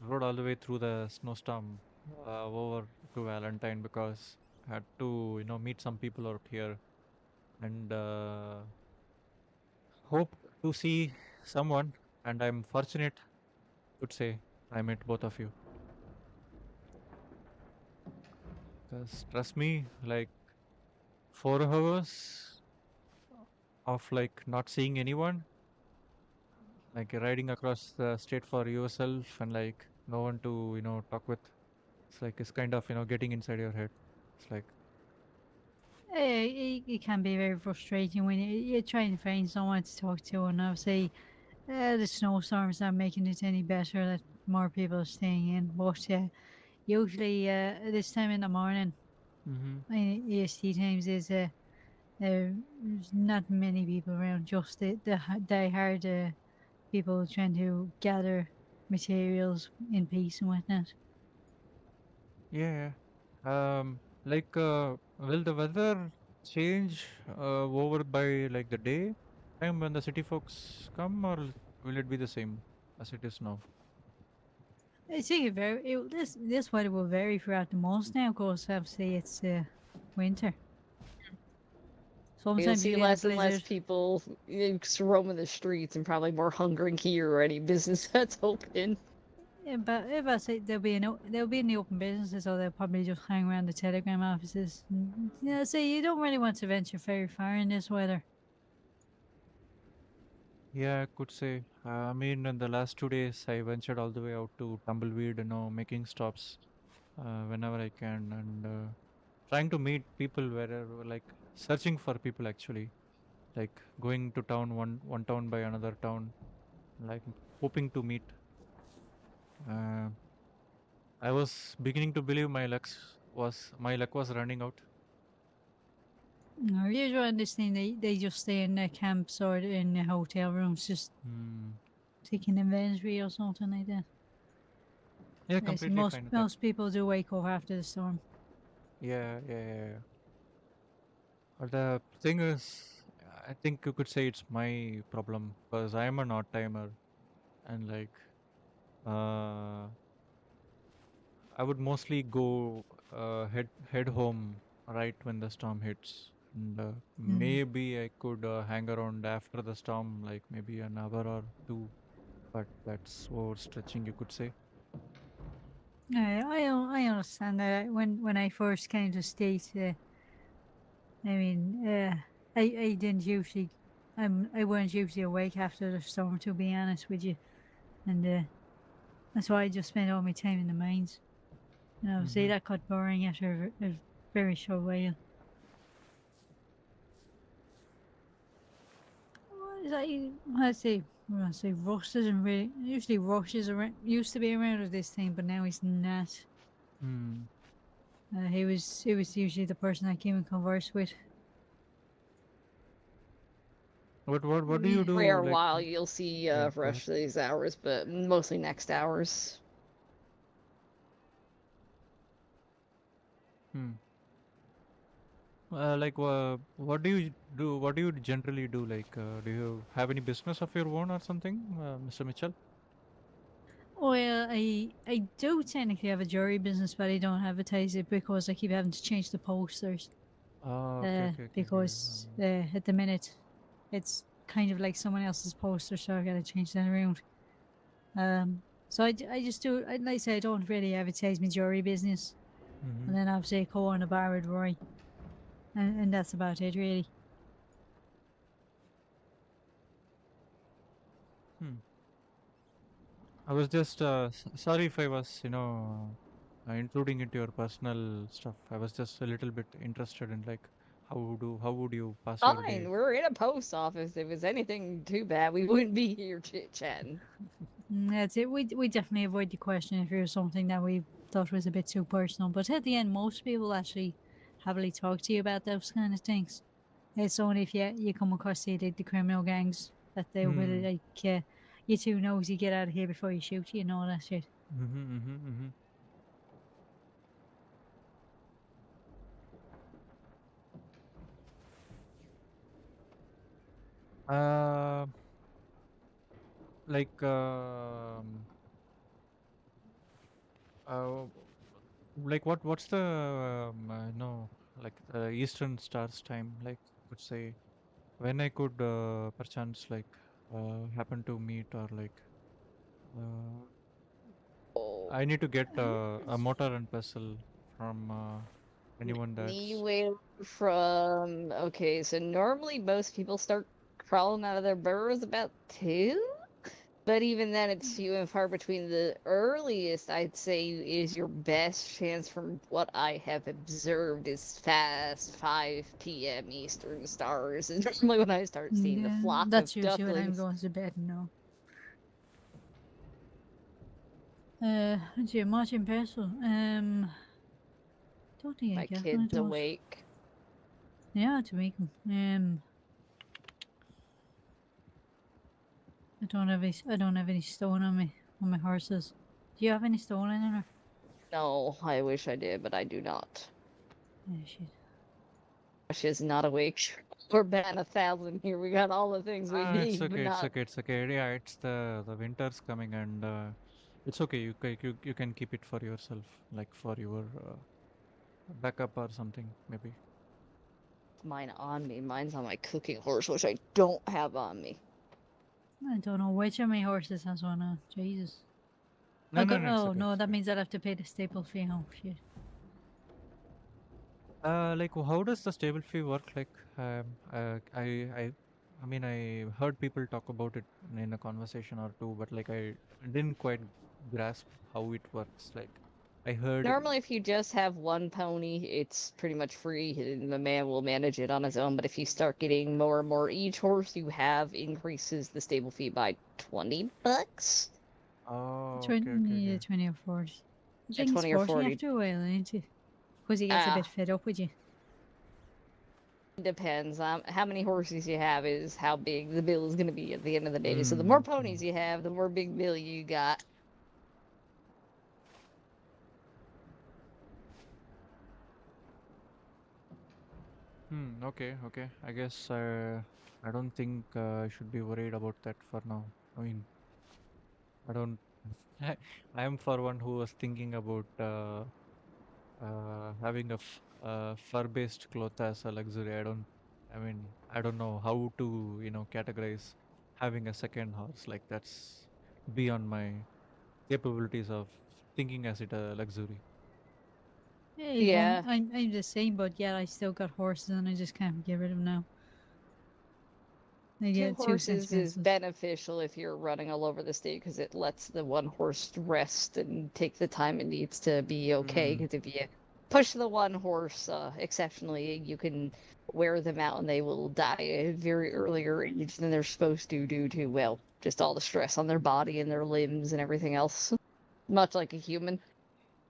rode all the way through the snowstorm over to Valentine because I had to meet some people out here and hope to see someone. And I'm fortunate, could say, I met both of you. Because trust me, like 4 hours of like not seeing anyone, like riding across the state for yourself and like no one to talk with. It's like it's kind of getting inside your head. It's like It can be very frustrating when you're trying to find someone to talk to, and obviously the snowstorms aren't making it any better that more people are staying in. But usually this time in the morning, mm-hmm. EST times is there's not many people around, just the die hard people trying to gather materials in peace and whatnot. Yeah. Like will the weather change over by like the day time when the city folks come, or will it be the same as it is now? I think this weather will vary throughout the months now, because obviously it's winter. You'll Sometimes you see get a less and less blizzard. people roaming the streets, and probably more hungering here or any business that's open. Yeah, but if I say they'll be in the open businesses, so they'll probably just hang around the telegram offices. So you don't really want to venture very far in this weather. Yeah, I could say. I mean, in the last 2 days, I ventured all the way out to Tumbleweed, making stops whenever I can, and trying to meet people wherever, like searching for people actually, like going to town one town by another town, like hoping to meet. Uh, I was beginning to believe my luck was running out. No, usually in this thing they just stay in their camps or in the hotel rooms, just Hmm. taking inventory or something like that. Yeah, I see completely most fine with that. most people do wake up after the storm. Yeah. But the thing is, I think you could say it's my problem because I'm an odd timer and like uh, I would mostly go head home right when the storm hits, and Mm. maybe I could hang around after the storm, like maybe an hour or two. But that's overstretching, you could say. I understand that. When I first came to state, I mean, I didn't usually, I weren't usually awake after the storm, to be honest with you, and that's why I just spent all my time in the mines. And obviously Mm-hmm. that got boring after a very short while. Let's say, I say Rush isn't really. Usually Rush is around, used to be around at this time, but now he's not. Hmm. He was usually the person I came and conversed with. What do you We do? Rare Like, while you'll see yeah, go ahead. rush these hours, but mostly next hours. Hmm. Like, what do you do? What do you generally do? Like, do you have any business of your own or something, Mr. Mitchell? Well, I do technically have a jewelry business, but I don't advertise it because I keep having to change the posters. Ah, okay. Because at the minute it's kind of like someone else's poster, so I gotta change that around. So I just do. Like I say, I don't really advertise my jewelry business, Mm-hmm. and then obviously I co-own a bar with Roy, and that's about it really. Hmm. I was just sorry if I was, intruding into your personal stuff. I was just a little bit interested in like how would you pass your Fine, day? we're in a post office. If it's anything too bad, we wouldn't be here chit-chatting. That's it. We definitely avoid the question if it was something that we thought was a bit too personal. But at the end, most people actually happily talk to you about those kind of things. It's only if you come across the criminal gangs that they will Hmm. like you too nosy, get out of here before you shoot you and all that shit. Mm-hmm, mm-hmm, mm-hmm. Uh, like uh, like what's the no like Eastern Stars time? Like would say when I could perchance like happen to meet or like uh, Oh, I need to get a motor and pestle from anyone that's anywhere from okay, so normally most people start crawling out of their burrows about 2. But even then, it's few and far between. The earliest I'd say is your best chance, from what I have observed, is fast 5 p.m. Eastern Stars. Is normally when I start seeing the Yeah, flock of that's usually when I'm ducklings. going to bed. No. Gee, Martin Pestle. Don't think I My get one of kid's those. awake. Yeah, to make them. I don't have any stone on my horses. Do you have any stone in there? No, I wish I did, but I do not. Yeah, shit. She is not awake. We're batting 1,000 here. We got all the things we it's need, but okay, it's not. okay, it's okay. Yeah, it's the winter's coming and it's okay. You can keep it for yourself, like for your backup or something maybe. Mine on me. Mine's on my cooking horse, which I don't have on me. I don't know which of my horses has one on. Jesus. No, no, no, it's Oh okay, no, it's that okay. means I'll have to pay the staple fee. Oh shit. Like, how does the stable fee work? Like, I mean, I heard people talk about it in a conversation or two, but like, I didn't quite grasp how it works. Like, I heard, Normally, if you just have one pony, it's pretty much free, and the man will manage it on his own. But if you start getting more and more, each horse you have increases the stable fee by $20. oh, okay, okay, okay. 20 or 40. I Yeah, think it's 20 or 40 40. after a while, ain't it? Because he gets a bit fed up with you. Depends. How many horses you have is how big the bill is going to be at the end of the day. So the more Mm, ponies you have, the more big bill you got. okay, okay. I guess I don't think I should be worried about that for now. I mean, I don't. I am for one who was thinking about having a fur-based cloth as a luxury. I mean, I don't know how to, categorize having a second horse. Like that's beyond my capabilities of thinking as it a luxury. Yeah, he's one. Yeah. I'm the same, but yeah, I still got horses and I just can't get rid of them now. They 2 get too horses is expensive. beneficial if you're running all over the state because it lets the one horse rest and take the time it needs to be okay. Mm. Because if you push the one horse exceptionally, you can wear them out and they will die at a very earlier age than they're supposed to due to, well, just all the stress on their body and their limbs and everything else. Much like a human.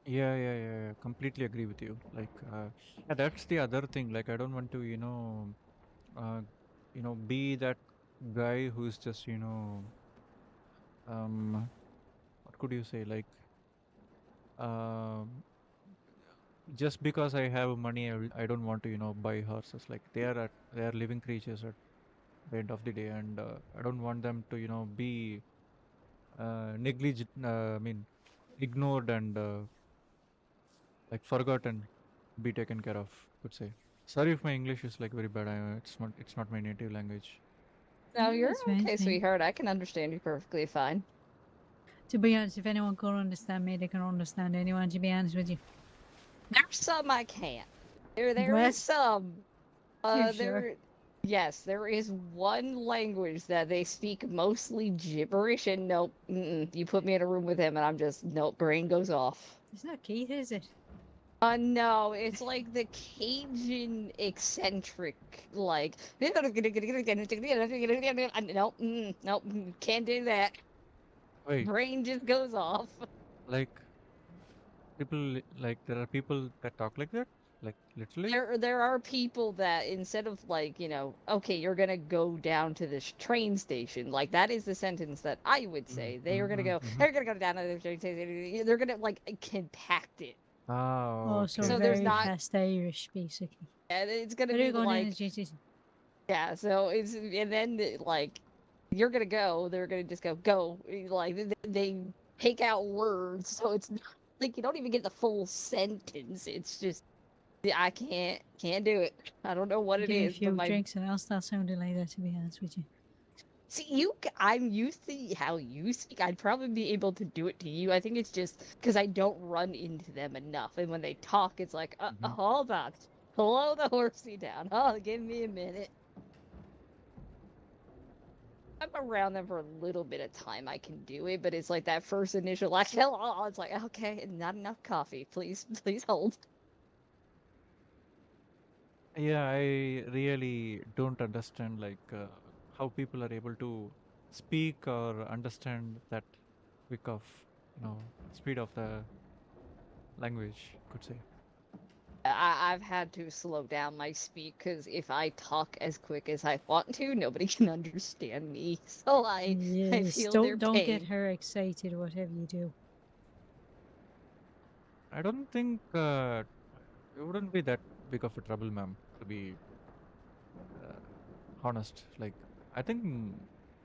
Yeah, yeah, yeah, yeah. Completely agree with you. Like, yeah, that's the other thing. Like, I don't want to, uh, be that guy who's just, what could you say? Like, um, just because I have money, I don't want to, buy horses. Like, they are living creatures at the end of the day, and I don't want them to, be negligent. I mean, ignored and like forgotten, be taken care of. Could say. Sorry if my English is like very bad. It's not my native language. No, Yeah, you're it's fine, it's okay, fine. sweetheart. I can understand you perfectly fine. To be honest, if anyone can understand me, they can understand anyone, to be honest with you. There's some I can't. There is What? some. You sure? There. Yes, there is one language that they speak mostly gibberish, and nope, you put me in a room with him, and I'm just nope, brain goes off. It's not Keith, is it? No, it's like the Cajun eccentric, like nope, nope, can't do that. Wait, Brain just goes off. like like there are people that talk like that, like literally. There are people that instead of like, okay, you're gonna go down to this train station, like that is the sentence that I would say. They are gonna go, Mm-hmm. they're gonna go down to the train station. They're gonna like compact it. Ah, Also So okay. there's very not, fast Irish, basically. and it's gonna Are you be going in like, the train station? yeah. So it's and then like you're gonna go, they're gonna just go. Like they take out words, so it's not like you don't even get the full sentence. It's just I can't do it. I don't know what it Give me a is, but few my drinks and I'll start sounding like that, to be honest with you. see I'm used to how you speak. I'd probably be able to do it to you. I think it's just because I don't run into them enough, and when they talk, it's like, Mm-hmm. hold on, slow the horsey down. Oh, give me a minute. I'm around them for a little bit of time, I can do it, but it's like that first initial like hello. It's like okay, not enough coffee. Please hold. Yeah, I really don't understand how people are able to speak or understand that quick of, speed of the language, could say. I've had to slow down my speak because if I talk as quick as I want to, nobody can understand me. So I Yes, feel their don't get pain. her excited, whatever you do. I don't think it wouldn't be that big of a trouble, ma'am, to be uh, honest. Like, I think,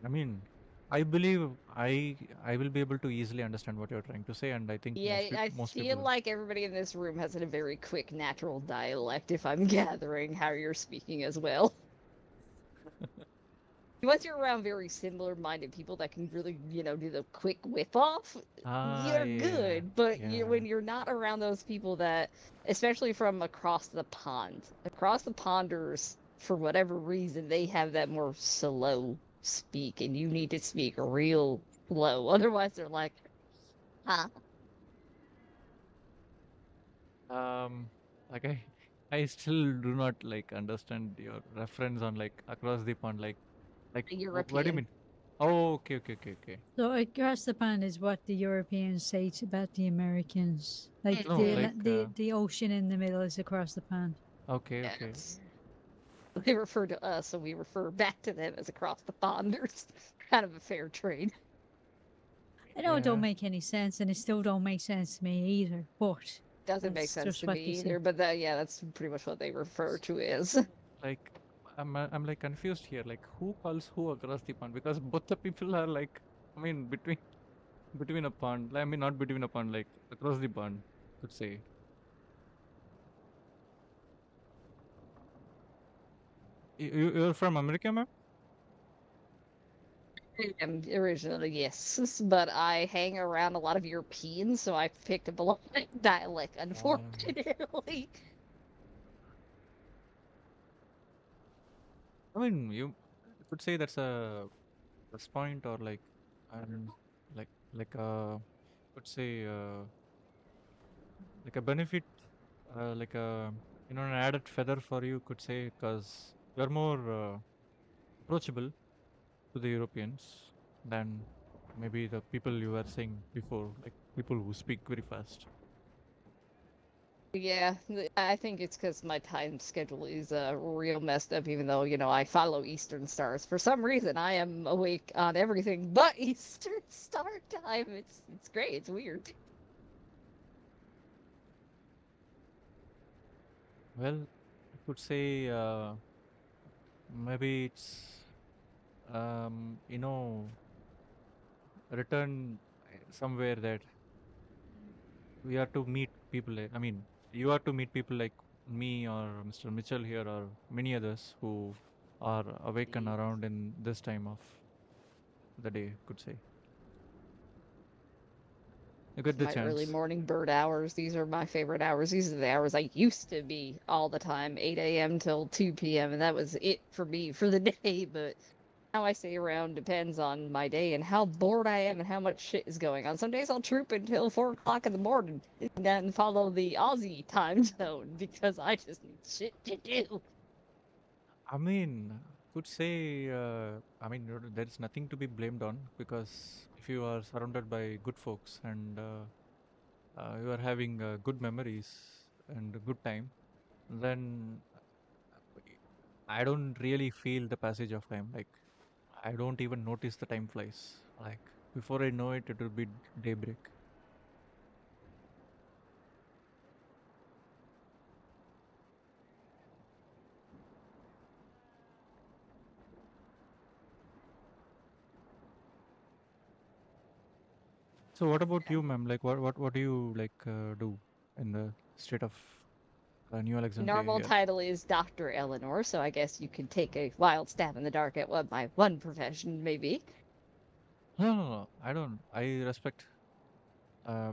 I mean, I believe I will be able to easily understand what you're trying to say, and I think Yeah, I most feel people. like everybody in this room has a very quick natural dialect if I'm gathering how you're speaking as well. Once you're around very similar minded people that can really, do the quick whip off, Ah, you're yeah, good. But yeah. when you're not around those people that, especially from across the ponders, for whatever reason, they have that more slow speak, and you need to speak real slow. Otherwise, they're like, huh? Um, like I still do not understand your reference on across the pond. What do you European. mean? Oh, okay, okay, okay, okay. So across the pond is what the Europeans say about the Americans. Like No, Mhm. the ocean in the middle is across the pond. okay, okay. Yes. They refer to us, so we refer back to them as across the ponders. Kind of a fair trade. I know it don't Yeah, make any sense, and it still don't make sense to me either. But Doesn't make that's sense just to what me they either, say. but yeah, that's pretty much what they refer to as. like I'm confused here. Like who calls who across the pond? Because both the people are I mean between a pond. I mean not between a pond, like across the pond, could say. You're from America, ma'am? Originally, yes, but I hang around a lot of Europeans, so I picked up a lot of dialect, unfortunately. I mean you could say that's a plus point or and could say like a benefit, like a an added feather for you, could say, because you're more approachable to the Europeans than maybe the people you were saying before, like people who speak very fast. Yeah, I think it's because my time schedule is real messed up, even though, I follow Eastern stars. For some reason, I am awake on everything but Eastern Star Time. It's great. It's weird. Well, I could say maybe it's written somewhere that we are to meet people. I mean, you are to meet people like me or Mr. Mitchell here or many others who are awakened around in this time of the day, could say. You get the My early chance. morning bird hours. These are my favorite hours. These are the hours I used to be all the time, 8 a.m. till 2 p.m. And that was it for me for the day. But how I stay around depends on my day and how bored I am and how much shit is going on. Some days I'll troop until 4 o'clock in the morning and then follow the Aussie time zone because I just need shit to do. I mean, could say, I mean, there is nothing to be blamed on because if you are surrounded by good folks and you are having good memories and a good time, then I don't really feel the passage of time. Like, I don't even notice the time flies. Like, before I know it, it will be daybreak. So, what about you, ma'am? Like, what do you like do in the state of New Alexandria Normal here? title is Dr. Eleanor, so I guess you could take a wild stab in the dark at what my one profession may be. No, no, no. I don't. I respect uh,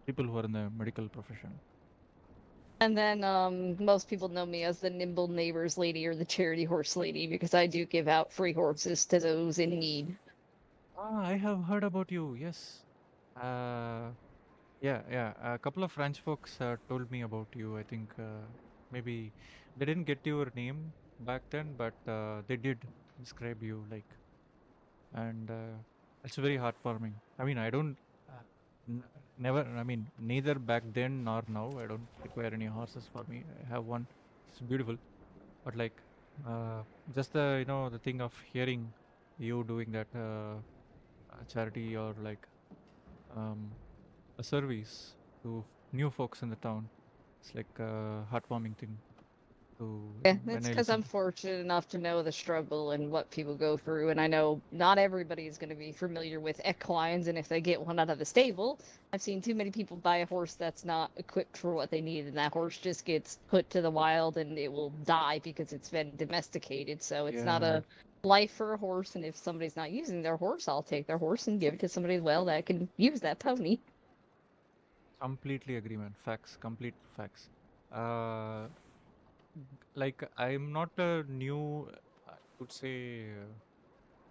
people who are in the medical profession. And then most people know me as the nimble neighbors lady or the charity horse lady because I do give out free horses to those in need. Ah, I have heard about you. Yes. Uh, yeah, yeah. A couple of French folks told me about you. I think maybe they didn't get your name back then, but they did describe you like, and it's very heartwarming. I mean, I don't. Uh, n- Never. I mean, neither back then nor now. I don't require any horses for me. I have one. It's beautiful. But like uh, just the the thing of hearing you doing that charity or like um, a service to new folks in the town, it's like a heartwarming thing to Yeah, when it's I because listen I'm to. fortunate enough to know the struggle and what people go through, and I know not everybody is going to be familiar with equines, and if they get one out of the stable, I've seen too many people buy a horse that's not equipped for what they need, and that horse just gets put to the wild and it will die because it's been domesticated. So it's not Yeah, a life for a horse, and if somebody's not using their horse, I'll take their horse and give it to somebody well that can use that pony. completely agree, man. Facts, complete facts. Uh, like I'm not a new. I could say.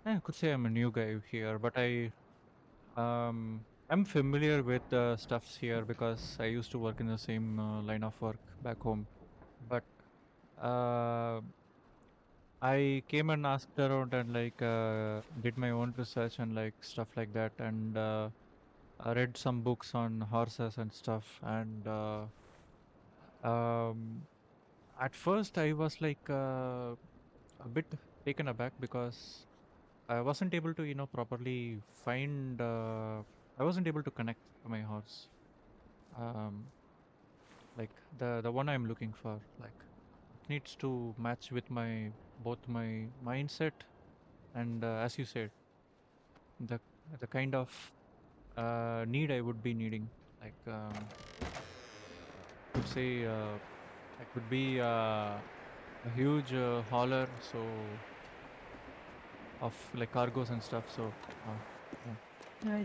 I could say I'm a new guy here, but I'm familiar with the stuffs here because I used to work in the same line of work back home. But uh, I came and asked around and like did my own research and like stuff like that, and I read some books on horses and stuff. And um, at first, I was like a bit taken aback because I wasn't able to properly find. I wasn't able to connect to my horse. Um, like the one I'm looking for, like it needs to match with my both my mindset and as you said, the the kind of need I would be needing. Like could say I could be a huge hauler, so of like cargos and stuff. So yeah.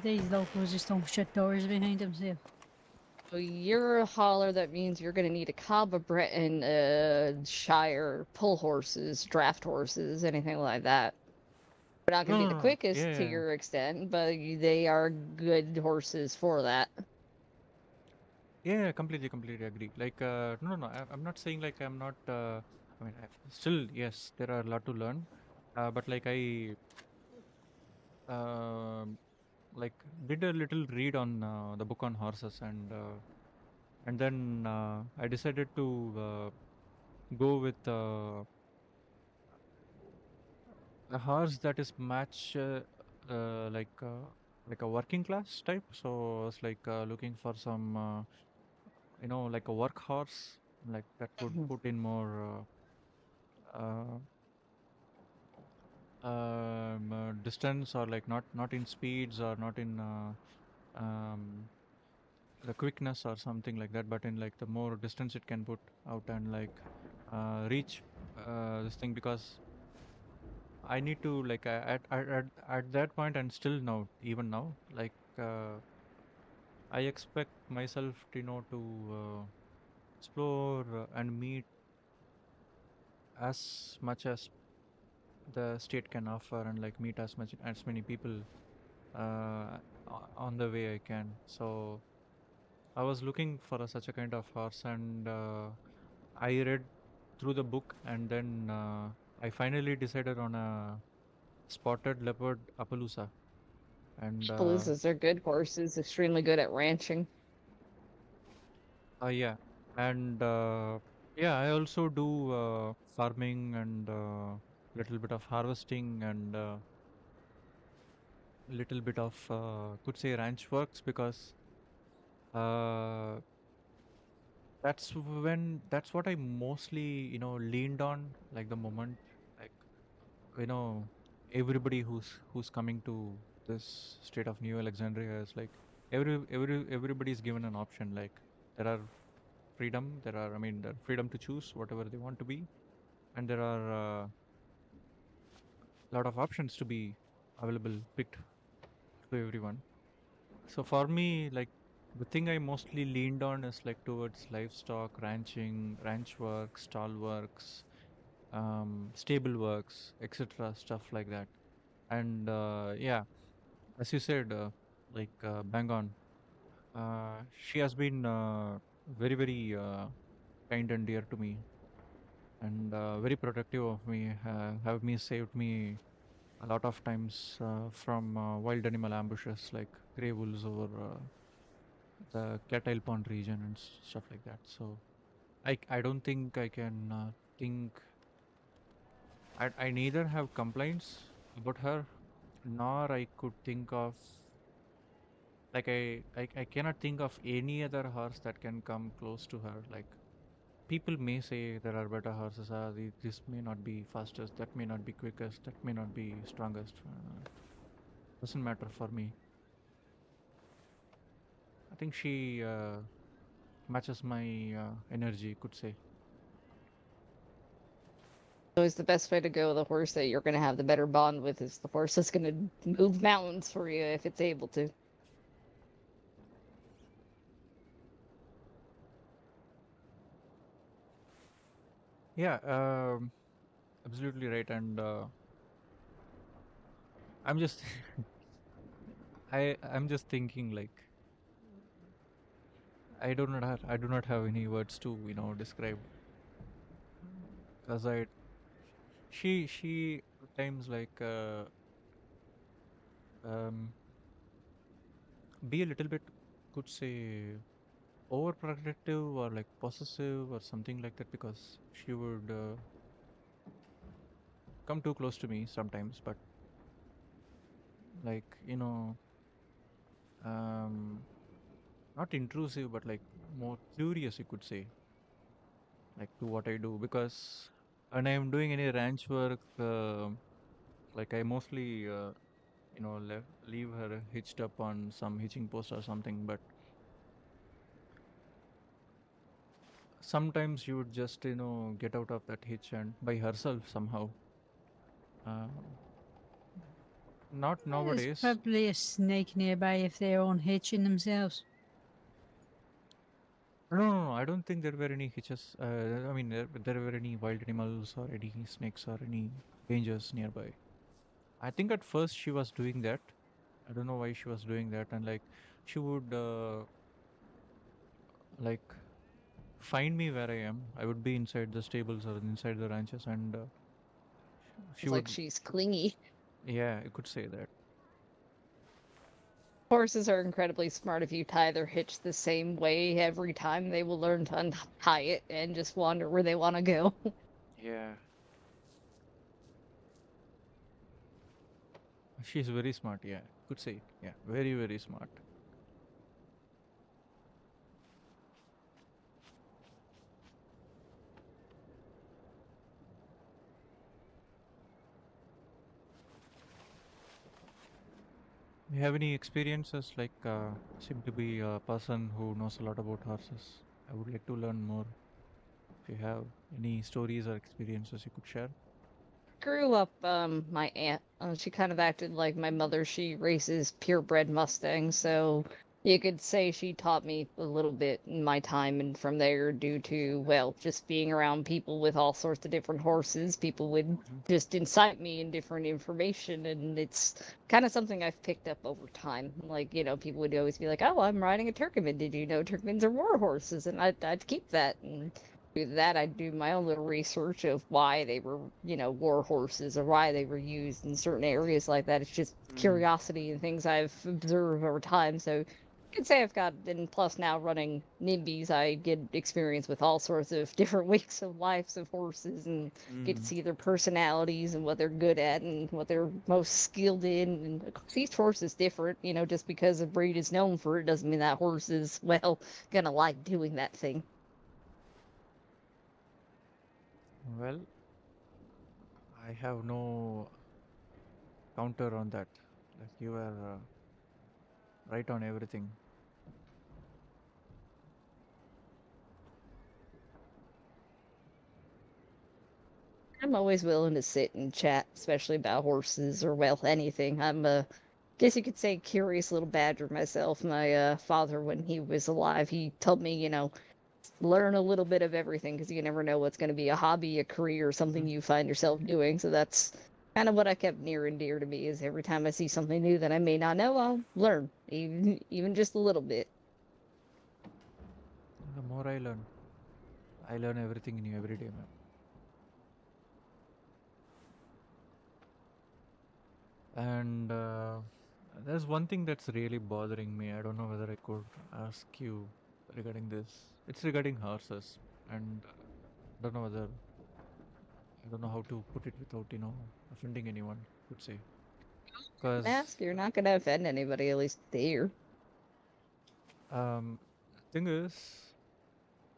These locals just don't shut doors behind themselves. So you're a hauler, that means you're gonna need a cob, a Breton, Shire, pull horses, draft horses, anything like that. They're not gonna No, be no, the no, no. quickest to Yeah, your extent, but they are good horses for that. yeah, yeah, completely, completely agree. Like, no, no, no. I'm not saying like I'm not. I mean, still, yes, there are a lot to learn. But like um like did a little read on the book on horses, and then I decided to go with a horse that is match uh, like uh, like a working class type. So I was like looking for some like a work horse like that would Mhm. put in more distance, or like not in speeds or not in um, the quickness or something like that, but in like the more distance it can put out and like reach this thing, because I need to like at that point and still now, even now, like I expect myself, to explore and meet as much as the state can offer, and like meet as many people on the way I can. So I was looking for such a kind of horse, and I read through the book, and then I finally decided on a spotted leopard Appaloosa. And Appaloosas are good horses, extremely good at ranching. yeah, and yeah, I also do farming and little bit of harvesting and little bit of could say ranch works, because uh, that's what I mostly leaned on, like the moment, like you know everybody who's coming to this state of New Alexandria is like everybody's given an option, like there are there are freedom to choose whatever they want to be, and there are a lot of options to be available, picked to everyone. So for me, like the thing I mostly leaned on is like towards livestock, ranching, ranch work, stall works, stable works, etc., stuff like that. And yeah, as you said, bang on. She has been very, very kind and dear to me, and very protective of me. Have me saved me a lot of times from wild animal ambushes like grey wolves over the Cattle Pond region and stuff like that. So I don't think I can think. I neither have complaints about her, nor I could think of, like I cannot think of any other horse that can come close to her. Like people may say there are better horses. This may not be fastest. That may not be quickest. That may not be strongest. Doesn't matter for me. I think she matches my energy, could say. Always the best way to go with a horse that you're going to have the better bond with is the horse that's going to move mountains for you if it's able to. Yeah, absolutely right. And I'm just I'm just thinking, like I do not have any words to describe, because I she at times like um be a little bit, could say, overprotective or like possessive or something like that, because she would come too close to me sometimes, but like um not intrusive, but like more curious, you could say, like to what I do, because when I'm doing any ranch work, like I mostly leave her hitched up on some hitching post or something. But sometimes you would just get out of that hitch and by herself somehow. Um, Not There's nowadays. probably a snake nearby if they're unhitching themselves. No, I don't think there were any hitches. I mean, there were any wild animals or any snakes or any dangers nearby. I think at first she was doing that. I don't know why she was doing that, and like she would like find me where I am. I would be inside the stables or inside the ranches, and she It's like would, she's clingy. yeah, you could say that. Horses are incredibly smart. If you tie their hitch the same way every time, they will learn to untie it and just wander where they want to go. Yeah, she's very smart. Yeah, could say. Yeah, very, very smart. You have any experiences, like seem to be a person who knows a lot about horses? I would like to learn more. If you have any stories or experiences you could share. Grew up, my aunt, she kind of acted like my mother. She races purebred Mustangs, so You could say she taught me a little bit in my time, and from there, due to, well, just being around people with all sorts of different horses, people would Mhm. just incite me in different information, and it's kind of something I've picked up over time. Like, people would always be like, "Oh, I'm riding a Turkoman. Did you know Turkomans are war horses?" And I'd keep that, and do that. I'd do my own little research of why they were, war horses, or why they were used in certain areas like that. It's just Mm. curiosity and things I've observed over time. So I can say I've got, and plus now running NIMBYs, I get experience with all sorts of different weeks of lives of horses, and get to Mm. see their personalities and what they're good at and what they're most skilled in. And of course, each horse is different, just because a breed is known for it doesn't mean that horse is, well, gonna like doing that thing. Well, I have no counter on that. Like you are right on everything. I'm always willing to sit and chat, especially about horses or, well, anything. I'm a, guess you could say, curious little badger myself. My father, when he was alive, he told me, learn a little bit of everything because you never know what's going to be a hobby, a career, something Mhm. you find yourself doing. So that's kind of what I kept near and dear to me. Is every time I see something new that I may not know, I'll learn, even just a little bit. The more I learn everything new every day, man. And there's one thing that's really bothering me. I don't know whether I could ask you regarding this. It's regarding horses, and I don't know how to put it without offending anyone. Could say because Mask, you're not going to offend anybody, at least there. um, thing is,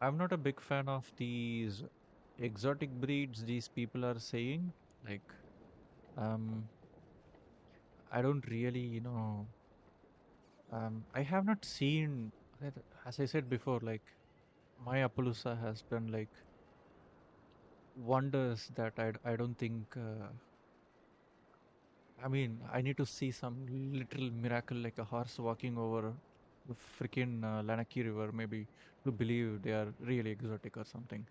I'm not a big fan of these exotic breeds these people are saying. Like, um, I don't really, I have not seen, as I said before, like my Appaloosa has done like wonders that I don't think. I mean, I need to see some little miracle like a horse walking over the freaking Lanaki River, maybe to believe they are really exotic or something.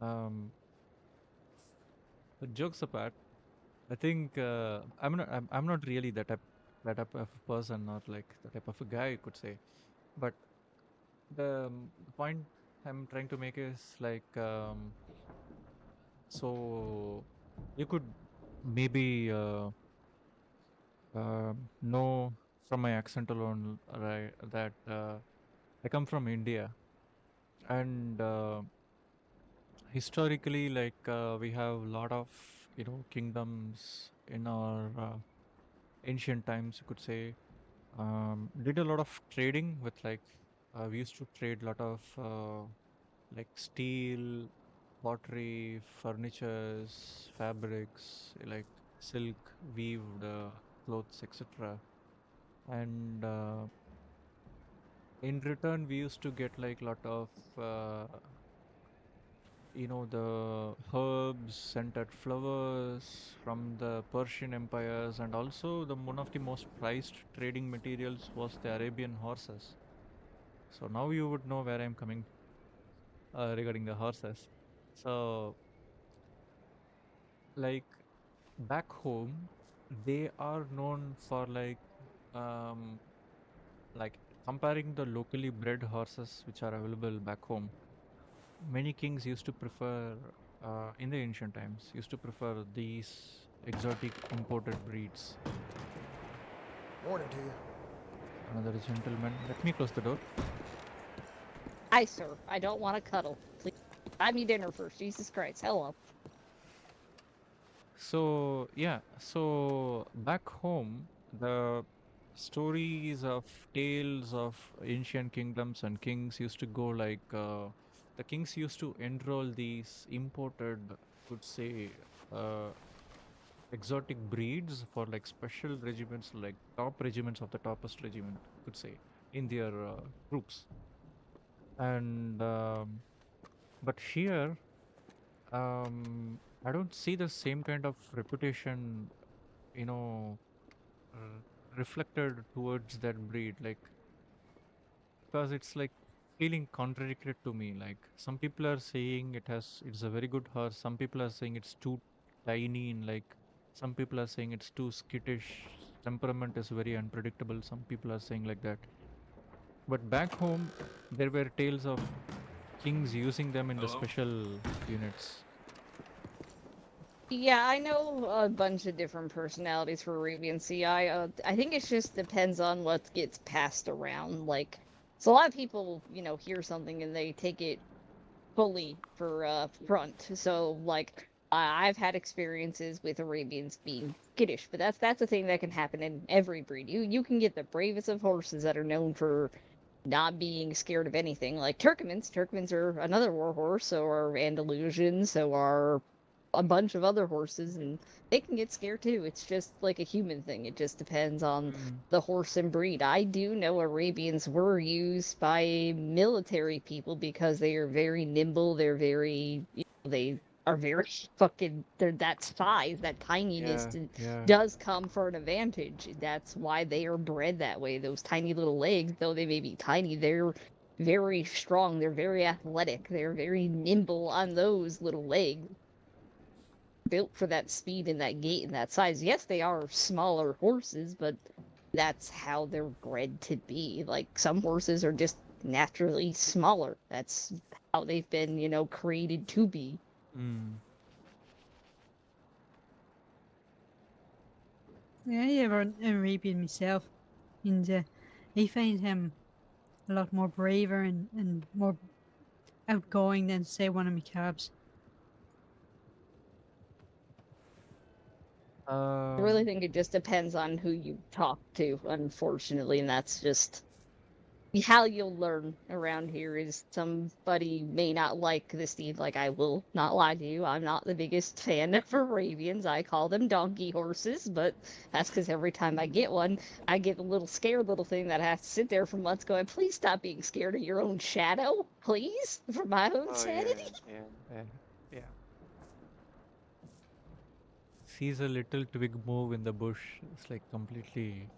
Um, but jokes apart, I think I'm not really that type of person or like the type of a guy you could say. But the point I'm trying to make is like so you could maybe know from my accent alone, right, that I come from India, and historically, like we have a lot of kingdoms in our ancient times, you could say. Did a lot of trading with like we used to trade a lot of like steel, pottery, furnitures, fabrics, like silk, weaved clothes, etc. And in return, we used to get like lot of uh, the herbs, scented flowers from the Persian empires, and also the one of the most prized trading materials was the Arabian horses. So now you would know where I'm coming regarding the horses. So like back home, they are known for um like comparing the locally bred horses which are available back home. Many kings used to prefer in the ancient times used to prefer these exotic imported breeds. Morning to you. Another gentleman. Let me close the door. Hi, sir. I don't want to cuddle. Please buy me dinner first. Jesus Christ. Hello. So yeah, so back home, the stories of tales of ancient kingdoms and kings used to go like the kings used to enroll these imported, could say, uh, exotic breeds for like special regiments, like top regiments of the toppest regiment, could say, in their troops. And but here, I don't see the same kind of reputation, you know, reflected towards that breed. Like because it's like feeling contradicted to me. Like some people are saying it's a very good horse. Some people are saying it's too tiny, and like some people are saying it's too skittish. Temperament is very unpredictable. Some people are saying like that. But back home, there were tales of kings using them in the Hello? special units. Yeah, I know a bunch of different personalities for Arabian Sea. I think it just depends on what gets passed around. Like, so a lot of people, hear something and they take it fully for front. So like I've had experiences with Arabians being skittish, but that's a thing that can happen in every breed. You can get the bravest of horses that are known for not being scared of anything, like Turkmens. Turkmens are another war horse, so are Andalusians, so are a bunch of other horses, and they can get scared too. It's just like a human thing. It just depends on Mm. the horse and breed. I do know Arabians were used by military people because they are very nimble. They're very, they are very fucking. They're that size, that tininess Yeah. does come for an advantage. That's why they are bred that way. Those tiny little legs, though they may be tiny, they're very strong. They're very athletic. They're very nimble on those little legs, built for that speed and that gait and that size. Yes, they are smaller horses, but that's how they're bred to be. Like some horses are just naturally smaller. That's how they've been, created to be. Mm. Yeah, yeah, an Arabian myself, and I find him a lot more braver and more outgoing than say one of my cabs. I really Um. think it just depends on who you talk to, unfortunately, and that's just how you'll learn around here. Is somebody may not like the steed. Like, I will not lie to you, I'm not the biggest fan of Arabians. I call them donkey horses, but that's because every time I get one, I get a little scared little thing that has to sit there for months going, please stop being scared of your own shadow, please, for my own Oh sanity. yeah. Sees a little twig move in the bush. It's like completely.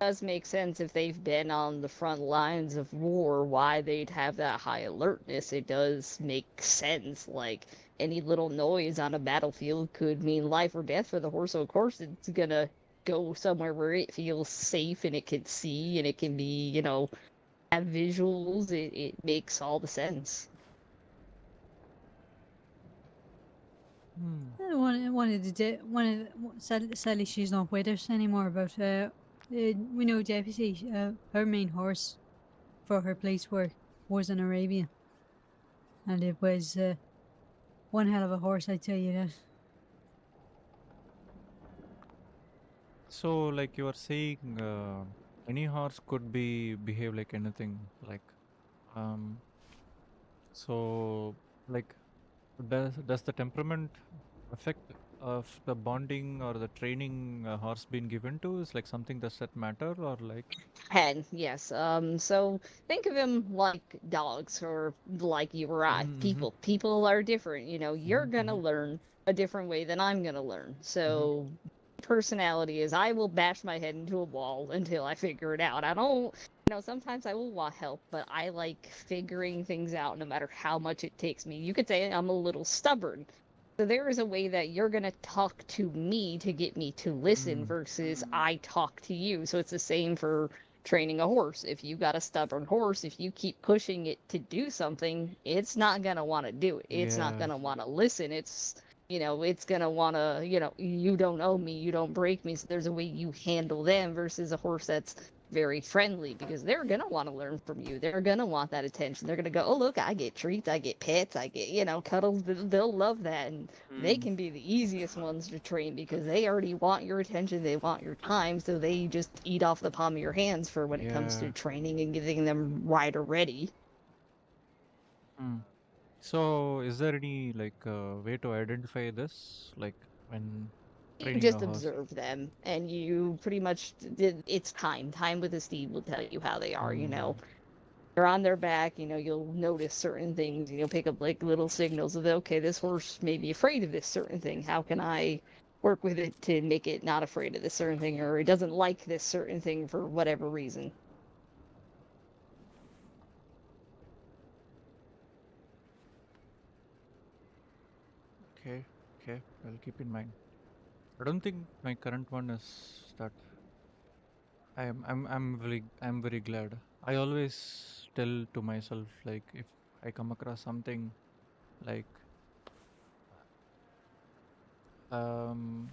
Does make sense if they've been on the front lines of war, why they'd have that high alertness. It does make sense. Like, any little noise on a battlefield could mean life or death for the horse, so of course it's gonna go somewhere where it feels safe and it can see and it can be, have visuals. It makes all the sense. Hmm. One of the sadly she's not with us anymore. But we know Deputy, her main horse for her police work was an Arabian, and it was one hell of a horse, I tell you that. So, like you are saying, any horse could behave like anything. Like, um. So, like, does the temperament affect of the bonding or the training a horse been given to? Is like something does that matter or like? Hen, yes. So think of him like dogs or like you or I. Mm-hmm. People. People are different. You're gonna Mm-hmm. learn a different way than I'm gonna learn. Mm-hmm. So personality is I will bash my head into a wall until I figure it out. I don't, sometimes I will want help, but I like figuring things out no matter how much it takes me. You could say I'm a little stubborn. So there is a way that you're going to talk to me to get me to listen Mm. versus I talk to you. So it's the same for training a horse. If you got a stubborn horse, if you keep pushing it to do something, it's not going to want to do it. It's not Yeah. going to want to listen. It's going to want to, you don't owe me, you don't break me. So there's a way you handle them versus a horse that's very friendly, because they're going to want to learn from you. They're going to want that attention. They're going to go, oh, look, I get treats, I get pets, I get, cuddles. They'll love that. And they Mm. can be the easiest ones to train because they already want your attention, they want your time, so they just eat off the palm of your hands for when it comes Yeah. to training and getting them rider ready. Mm. So, is there any like way to identify this, like when You training a just horse? observe them and you pretty much, it's time with the steed will tell you how they are. Mm. They're on their back, you'll notice certain things, pick up like little signals of, okay, this horse may be afraid of this certain thing. How can I work with it to make it not afraid of this certain thing, or it doesn't like this certain thing for whatever reason. Okay, okay, I'll keep in mind. I don't think my current one is that. I'm very glad. I always tell to myself, like, if I come across something like um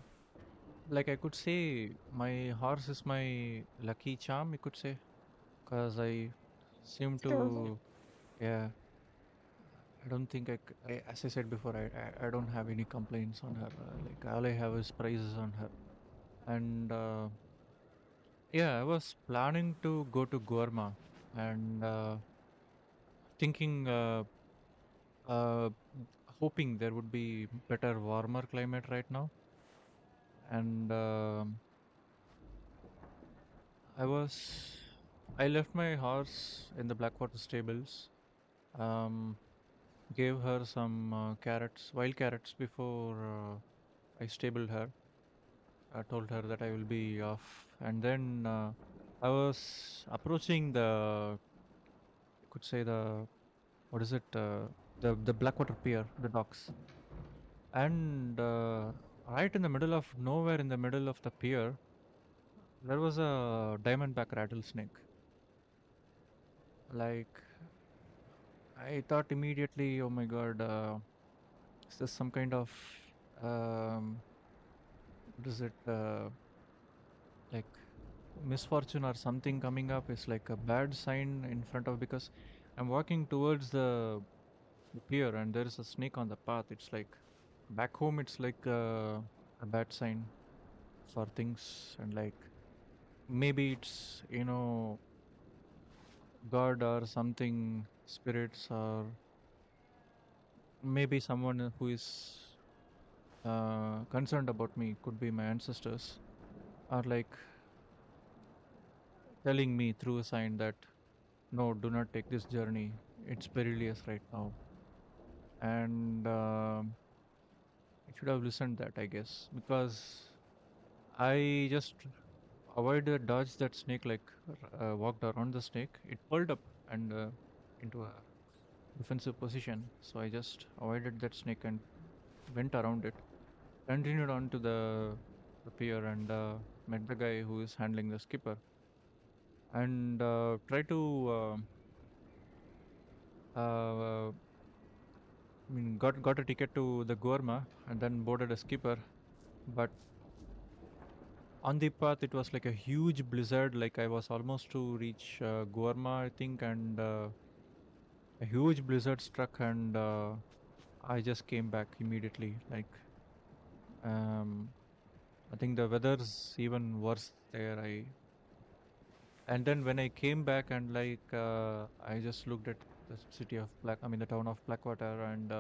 like, I could say my horse is my lucky charm, you could say, because I seem Sure. to, yeah, I don't think as I said before, I don't have any complaints on her. Like, all I have is praises on her. And yeah, I was planning to go to Gorma and thinking, uh, hoping there would be better, warmer climate right now. And I was, I left my horse in the Blackwater stables. Um, Gave her some carrots, wild carrots, before I stabled her. I told her that I will be off, and then I was approaching the, you could say, the, what is it, the Blackwater Pier, the docks, and right in the middle of nowhere, in the middle of the pier, there was a diamondback rattlesnake. Like, I thought immediately, oh my god, is this some kind of what is it? Like, misfortune or something coming up? Is like a bad sign in front of, because I'm walking towards the pier and there is a snake on the path. It's like, back home, it's like a bad sign for things, and like, maybe it's, God or something, spirits, or maybe someone who is concerned about me, could be my ancestors, are like telling me through a sign that no, do not take this journey. It's perilous right now. And I should have listened that, I guess, because I just avoided, dodged that snake, like walked around the snake. It pulled up and into a defensive position. So I just avoided that snake and went around it. Continued on to the pier and met the guy who is handling the skipper, and tried to uh, I mean, got a ticket to the Gorma and then boarded a skipper. But on the path, it was like a huge blizzard. Like, I was almost to reach Gorma, I think, and a huge blizzard struck, and I just came back immediately. Like, um, I think the weather's even worse there. And then when I came back, and like I just looked at the city of I mean, the town of Blackwater, and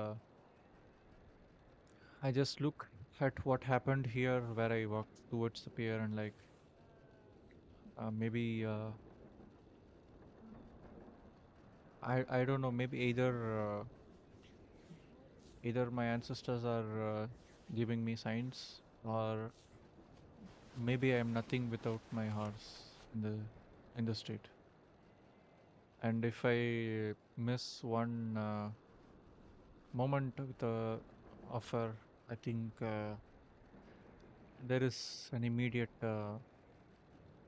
I just look at what happened here, where I walked towards the pier, and like, maybe I don't know, maybe either my ancestors are giving me signs, or maybe I'm nothing without my horse in the state. And if I miss one moment with a offer, I think there is an immediate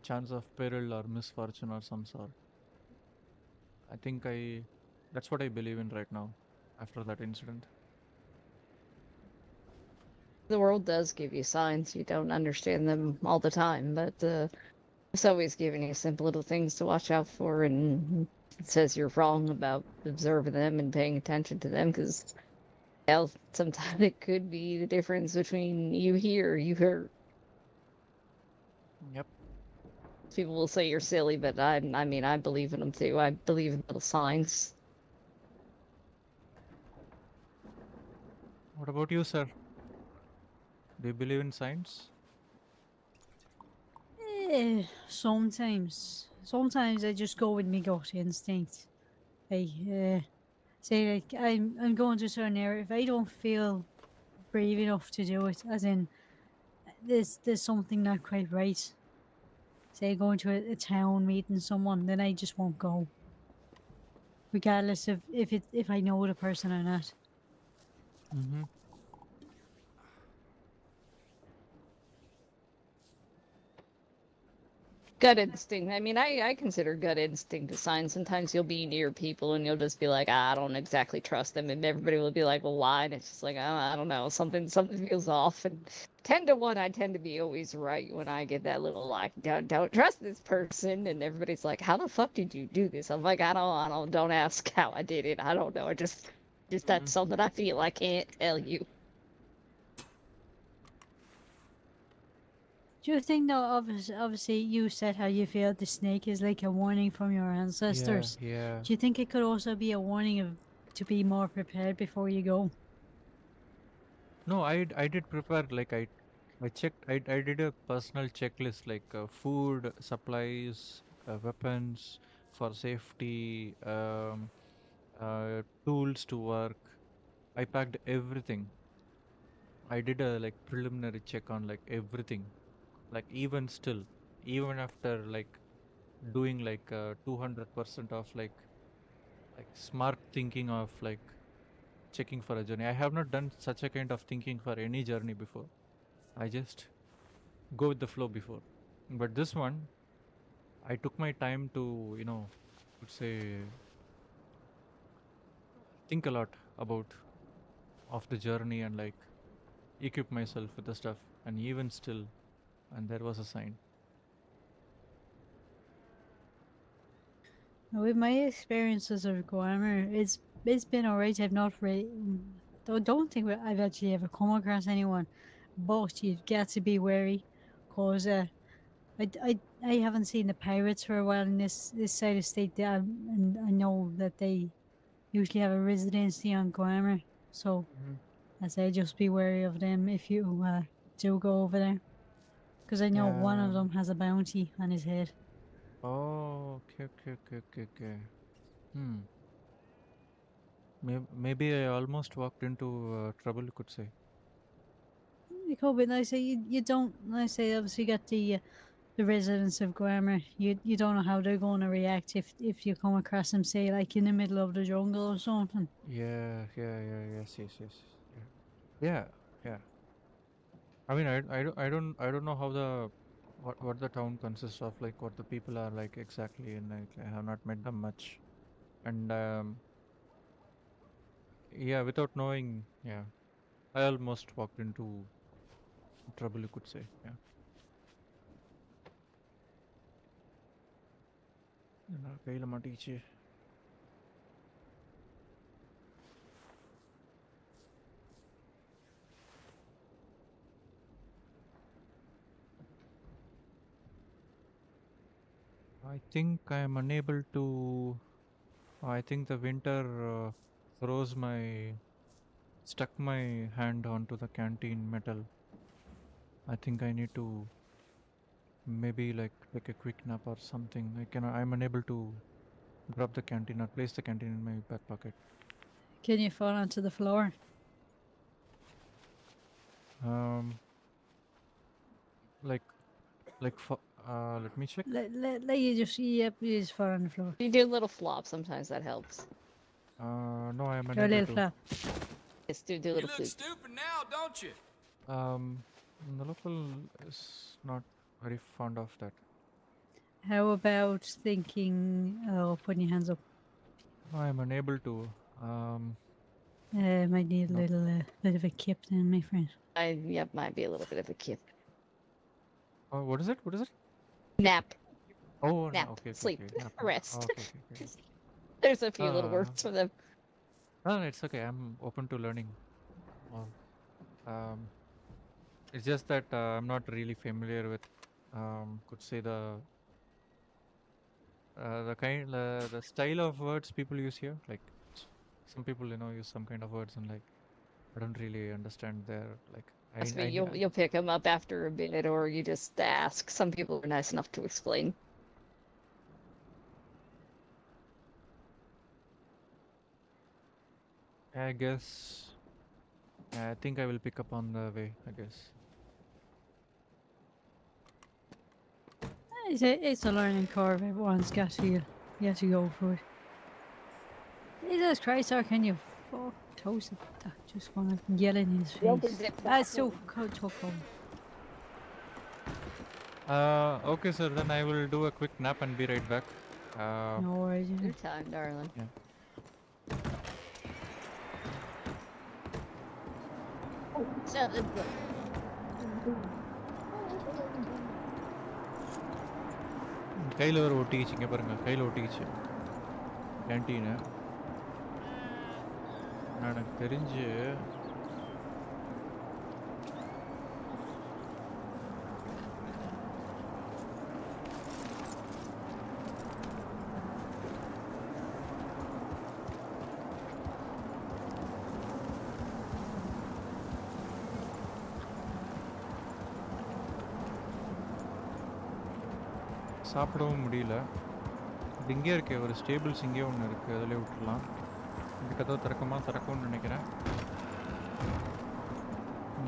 chance of peril or misfortune or some sort. I think that's what I believe in right now after that incident. The world does give you signs. You don't understand them all the time, but it's always giving you simple little things to watch out for, and it says you're wrong about observing them and paying attention to them, because hell, sometimes it could be the difference between you hear or you hurt. Yep. People will say you're silly, but I mean, I believe in them too. I believe in little signs. What about you, sir? Do you believe in science? Sometimes I just go with my gut instinct. I say like I'm going to a certain area. If I don't feel brave enough to do it, as in there's something not quite right. Say going to a town meeting someone, then I just won't go, regardless of if I know the person or not. Mm-hmm. Gut instinct. I mean, I consider gut instinct a sign. Sometimes you'll be near people and you'll just be like, I don't exactly trust them, and everybody will be like, well, why? And it's just like, I don't know, something feels off. And 10 to 1, I tend to be always right when I get that little like, don't trust this person, and everybody's like, how the fuck did you do this? I'm like, don't ask how I did it. I don't know. I just that's something I feel I can't tell you. Do you think though? Obviously, you said how you feel the snake is like a warning from your Yeah, ancestors. yeah. Do you think it could also be a warning of to be more prepared before you go? No, I did prepare, like I checked, I did a personal checklist, like food, supplies, weapons for safety, tools to work. I packed everything. I did a like preliminary check on like everything. Like even still, even after like doing like 200% of like smart thinking of like checking for a journey. I have not done such a kind of thinking for any journey before. I just go with the flow before. But this one, I took my time to, would say, think a lot about of the journey and like equip myself with the stuff. And even still, and there was a sign. With my experiences of grammar, it's been alright. I've not really, don't think I've actually ever come across anyone, but you've got to be wary, cause I haven't seen the pirates for a while in this side of state, and I know that they usually have a residency on grammar, so I say just be wary of them if you do go over there, because I know one of Um, them has a bounty on his head. oh, okay, okay, okay, okay, okay. Hmm. Maybe I almost walked into trouble, you could say. It could be nice. You don't. I say obviously you got the residents of grammar. You don't know how they're going to react if you come across them, say like in the middle of the jungle or something. Yeah, yeah, yeah, yes, yes, yes. Yeah, yeah, yeah. I mean, I don't know how what the town consists of, like what the people are like exactly, and like I have not met them much. And yeah, without knowing, yeah, I almost walked into trouble, you could say. Yeah. நான் கையில மாட்டிக்கிச்சு. I think I am unable to. I think the winter froze stuck my hand onto the canteen metal. I think I need to maybe like take a quick nap or something. I'm unable to drop the canteen or place the canteen in my back pocket. Can you fall onto the floor? Um, like let me check. Let you just you just fall on the floor. You do a little flop, sometimes that helps. No, I am Go a unable little to. flap. Just do a You little look flip. stupid now, don't you? Um, the local is not very fond of that. How about thinking? Oh, putting your hands up. No, I am unable to. Um, Might need a no. little bit of a kip then, my friend. Yep, might be a little bit of a kip. Oh, what is it? What is it? Nap, Oh, no. nap, Okay, okay, sleep, okay. Nap, nap. rest. Okay, okay, okay. There's a few little Uh, words for them. no, it's okay. I'm open to learning more. Um, it's just that I'm not really familiar with, could say the style of words people use here. Like some people, use some kind of words and like I don't really understand their like. Trust me, you'll pick them up after a bit, or you just ask. Some people are nice enough to explain. I guess. I think I will pick up on the way. I guess. It's a learning curve. Everyone's got to go for it. Jesus Christ, how can you fuck toast it? Just gonna yell in his face. That's so tough. Okay, sir. Then I will do a quick nap and be right back. No worries. Your time, darling. Yeah. கையில் ஒரு ஒட்டிக்கிச்சு இங்கே பாருங்க, கையில் ஒட்டிக்கிச்சு canteen. எனக்கு தெரிஞ்சு சாப்பிடவும் முடியல. இது இங்கே இருக்கே, ஒரு ஸ்டேபிள்ஸ் இங்கே ஒன்று இருக்குது, அதிலே விட்டுடலாம். இந்த கதவை திறக்கும்னு நினைக்கிறேன்.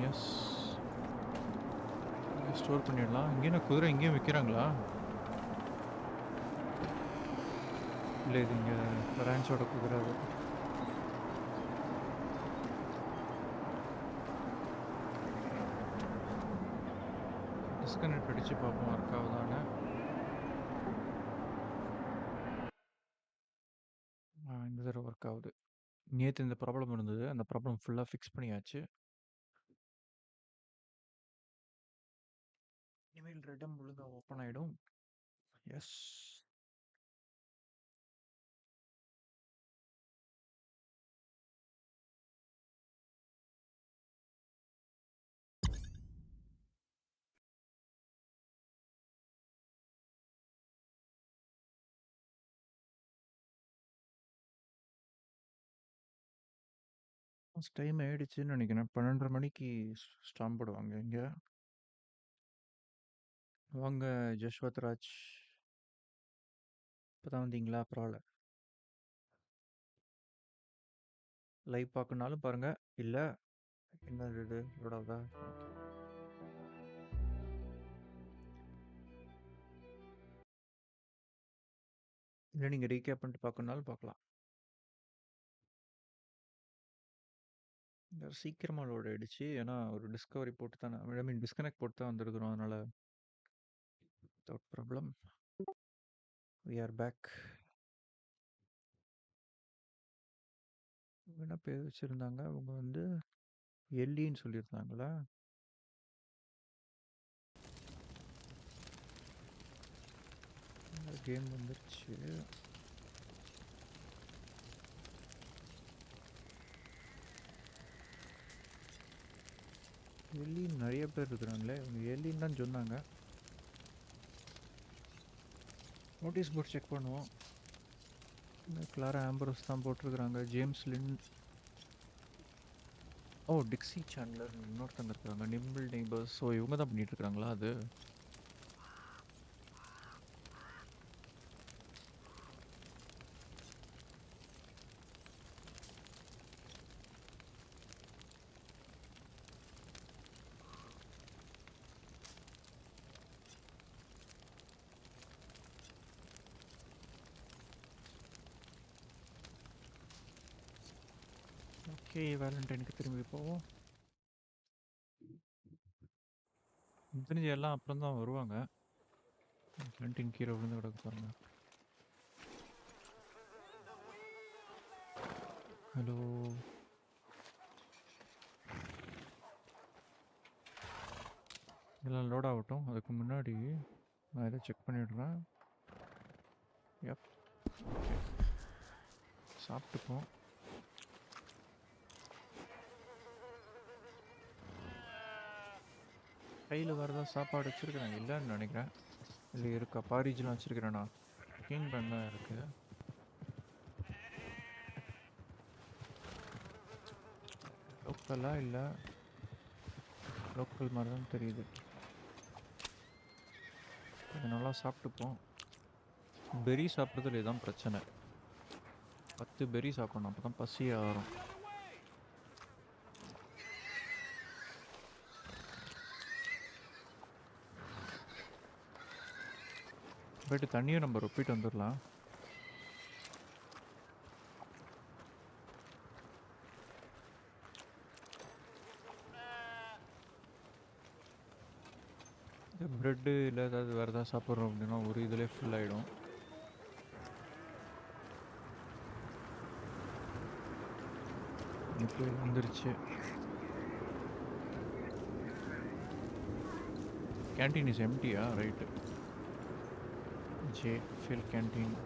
எஸ், இங்கே ஸ்டோர் பண்ணிடலாம். இங்கே நான் குதிரை இங்கேயும் விற்கிறாங்களா? இல்லை, இது இங்கே ரேன்ச்சோட குதிரை. அது டிஸ்கனெக்ட் அடித்து பார்ப்போம் ஒர்க் ஆகுதான்னு. இந்த தடவை ஒர்க் ஆகுது. நேற்று இந்த ப்ராப்ளம் இருந்தது, அந்த ப்ராப்ளம் ஃபுல்லாக ஃபிக்ஸ் பண்ணியாச்சு. இமெயில் ரெடம் ஒழுங்காக ஓப்பன் ஆகிடும். எஸ், டைம் ஆயிடுச்சுன்னு நினைக்கிறேன். 12:30 மணிக்கு ஸ்டாம் போடுவாங்க இங்கே. வாங்க ஜஸ்வத் ராஜ், இப்போ தான் வந்தீங்களா? பரவாயில்ல, லைவ் பார்க்கணுனாலும் பாருங்கள். இல்லை, என்ன இது லோடாவதா? இல்லை, நீங்கள் ரீகேப் பண்ணிட்டு பார்க்கணுனாலும் பார்க்கலாம். சீக்கிரமாக லோட் ஆகிடுச்சு, ஏன்னா ஒரு டிஸ்கவரி போட்டு தான், ஐ மீன் டிஸ்கனெக்ட் போட்டு தான் வந்துருக்குறோம். அதனால் without problem we are back. என்ன பேர் வச்சுருந்தாங்க அவங்க? வந்து எல்லின்னு சொல்லியிருந்தாங்களா? கேம் வந்துருச்சு. எல்லின்னு நிறைய பேர் இருக்கிறாங்களே, அவங்க எல்லின்னு தான் சொன்னாங்க. நோட்டீஸ் போர்ட் செக் பண்ணுவோம். கிளாரா ஆம்பரோஸ் தான் போட்டிருக்கிறாங்க. ஜேம்ஸ் லின், ஓ டிக்ஸி சேனலர் இன்னொருத்தங்க இருக்கிறாங்க. நிம்பிள் நெய்பர்ஸ், ஸோ இவங்க தான் பண்ணிட்டு இருக்கிறாங்களா? அது ஓகே. வேலண்டைனுக்கு திரும்பி போவோம். தெரிஞ்ச எல்லாம் அப்புறம் தான் வருவாங்க. வேலண்டைன் கீரை விழுந்து கிடக்கு பாருங்க. ஹலோ, இதெல்லாம் லோட் ஆகட்டும். அதுக்கு முன்னாடி நான் இதை செக் பண்ணிடுறேன். எப், ஓகே, சாப்பிட்டுப்போம். கையில் வரதா சாப்பாடு வச்சுருக்கிறேன் இல்லைன்னு நினைக்கிறேன். இல்லை இருக்கா? பாரிஜெலாம் வச்சுருக்கிறேண்ணா. கிங் பேன் தான் இருக்குது. லோக்கலா? இல்லை, லோக்கல் மாதிரி தான் தெரியுது. கொஞ்சம் நல்லா சாப்பிட்டுப்போம். பெரி சாப்பிட்றதுல இதுதான் பிரச்சனை. 10 பெரி சாப்பிடணும், அப்போ தான் பசியாக வரும். போயிட்டு தண்ணியை நம்ம ரொப்பிட்டு வந்துடலாம். ப்ரெட்டு இல்லை ஏதாவது வேறு ஏதாவது சாப்பிட்றோம் அப்படின்னா ஒரு இதுலேயே ஃபுல் ஆகிடும். இப்போ வந்துருச்சு. கேன்டீன் இஸ் எம்டியா? ரைட்டு. ஜே ஃபில் கேன்டீன்.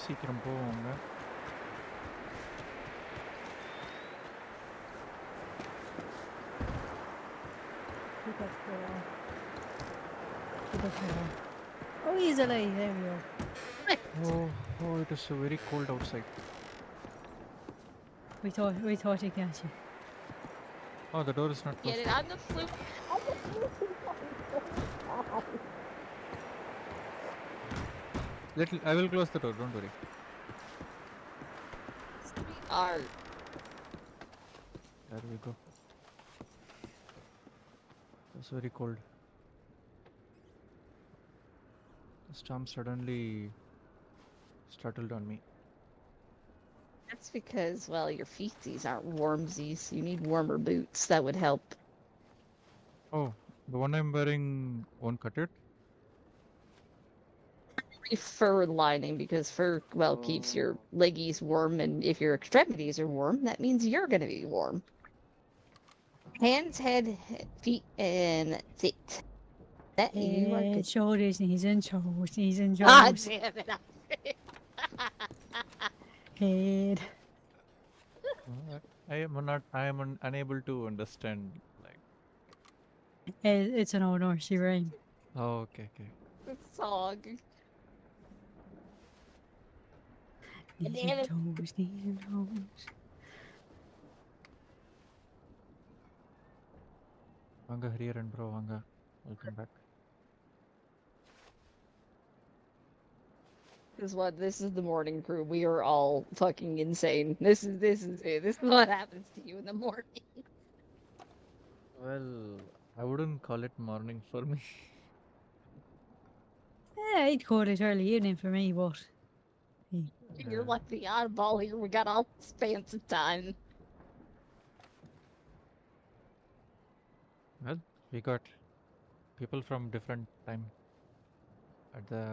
சீக்கிரம் போவாங்க. Oh, he's alive. There we go. Oh, it is very cold outside. We thought he'd catch you. Oh, the door is not Get closed. it on the fluke. I will close the door, don't worry. Sweetheart. There we go. It's very cold. The storm suddenly startled on me. That's because, well, your feetsies aren't warmsies. You need warmer boots. That would help. Oh, the one I'm wearing won't cut it? Fur lining, because fur, well, keeps your leggies warm, and if your extremities are warm, that means you're gonna be warm. Hands, head, feet, and feet. That you are good. Shoulders, knees, and toes. Knees and Ah, toes. damn it. Head. I am unable to understand. Like, It's an old nursery rhyme. oh, okay. The song. Knees Damn and it. toes. Knees and toes. Vanga here and bro, Vanga. Welcome back. This is the morning crew. We are all fucking insane. This is it. This is what happens to you in the morning. Well, I wouldn't call it morning for me. Yeah, I'd call it early evening for me, but You're like the oddball here. We got all this fancy time. Well, we got people from different time at the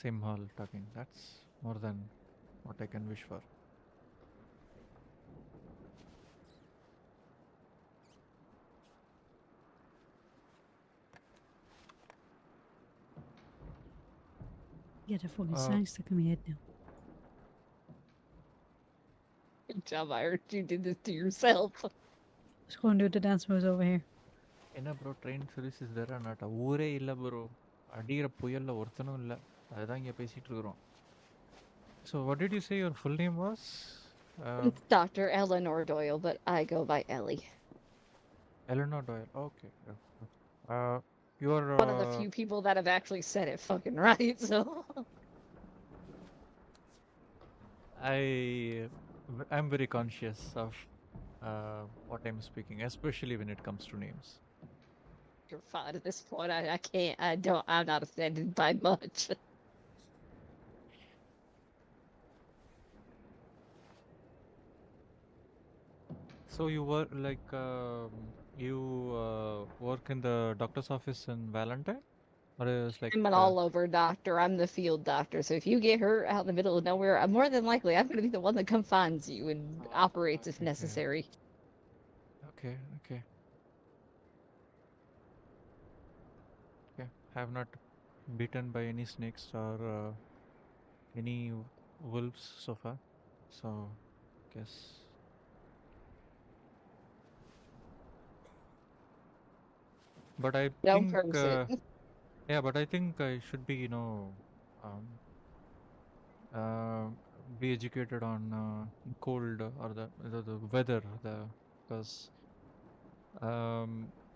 same hall talking. That's more than what I can wish for. get a fucking song stuck in my head now. Good job, I heard you did this to yourself. Let's go and do the dance moves over here. என்ன bro train service is there நாட்டா? ஊரே இல்லை bro. அடிக்கிற புயலில் ஒருத்தனும் இல்லை. அதுதான் இங்கே பேசிகிட்டு இருக்கிறோம். So what did you say your full name was? It's Dr. Eleanor Doyle, but I go by Ellie. Eleanor Doyle. Okay. You're One of the few people that have actually said it fucking right, so... I'm very conscious of what I'm speaking, especially when it comes to names. You're fine at this point. I can't, I'm not offended by much. So you were like, you work in the doctor's office in Valentine? Or it's like... I'm an all-over doctor. I'm the field doctor, so if you get hurt out in the middle of nowhere, more than likely I'm going to be the one that comes finds you and operates if necessary. Okay. Have not bitten by any snakes or any wolves so far. So, guess... But I Don't think, curse it. yeah, but I think I should be, um, uh, be educated on the cold or the weather, because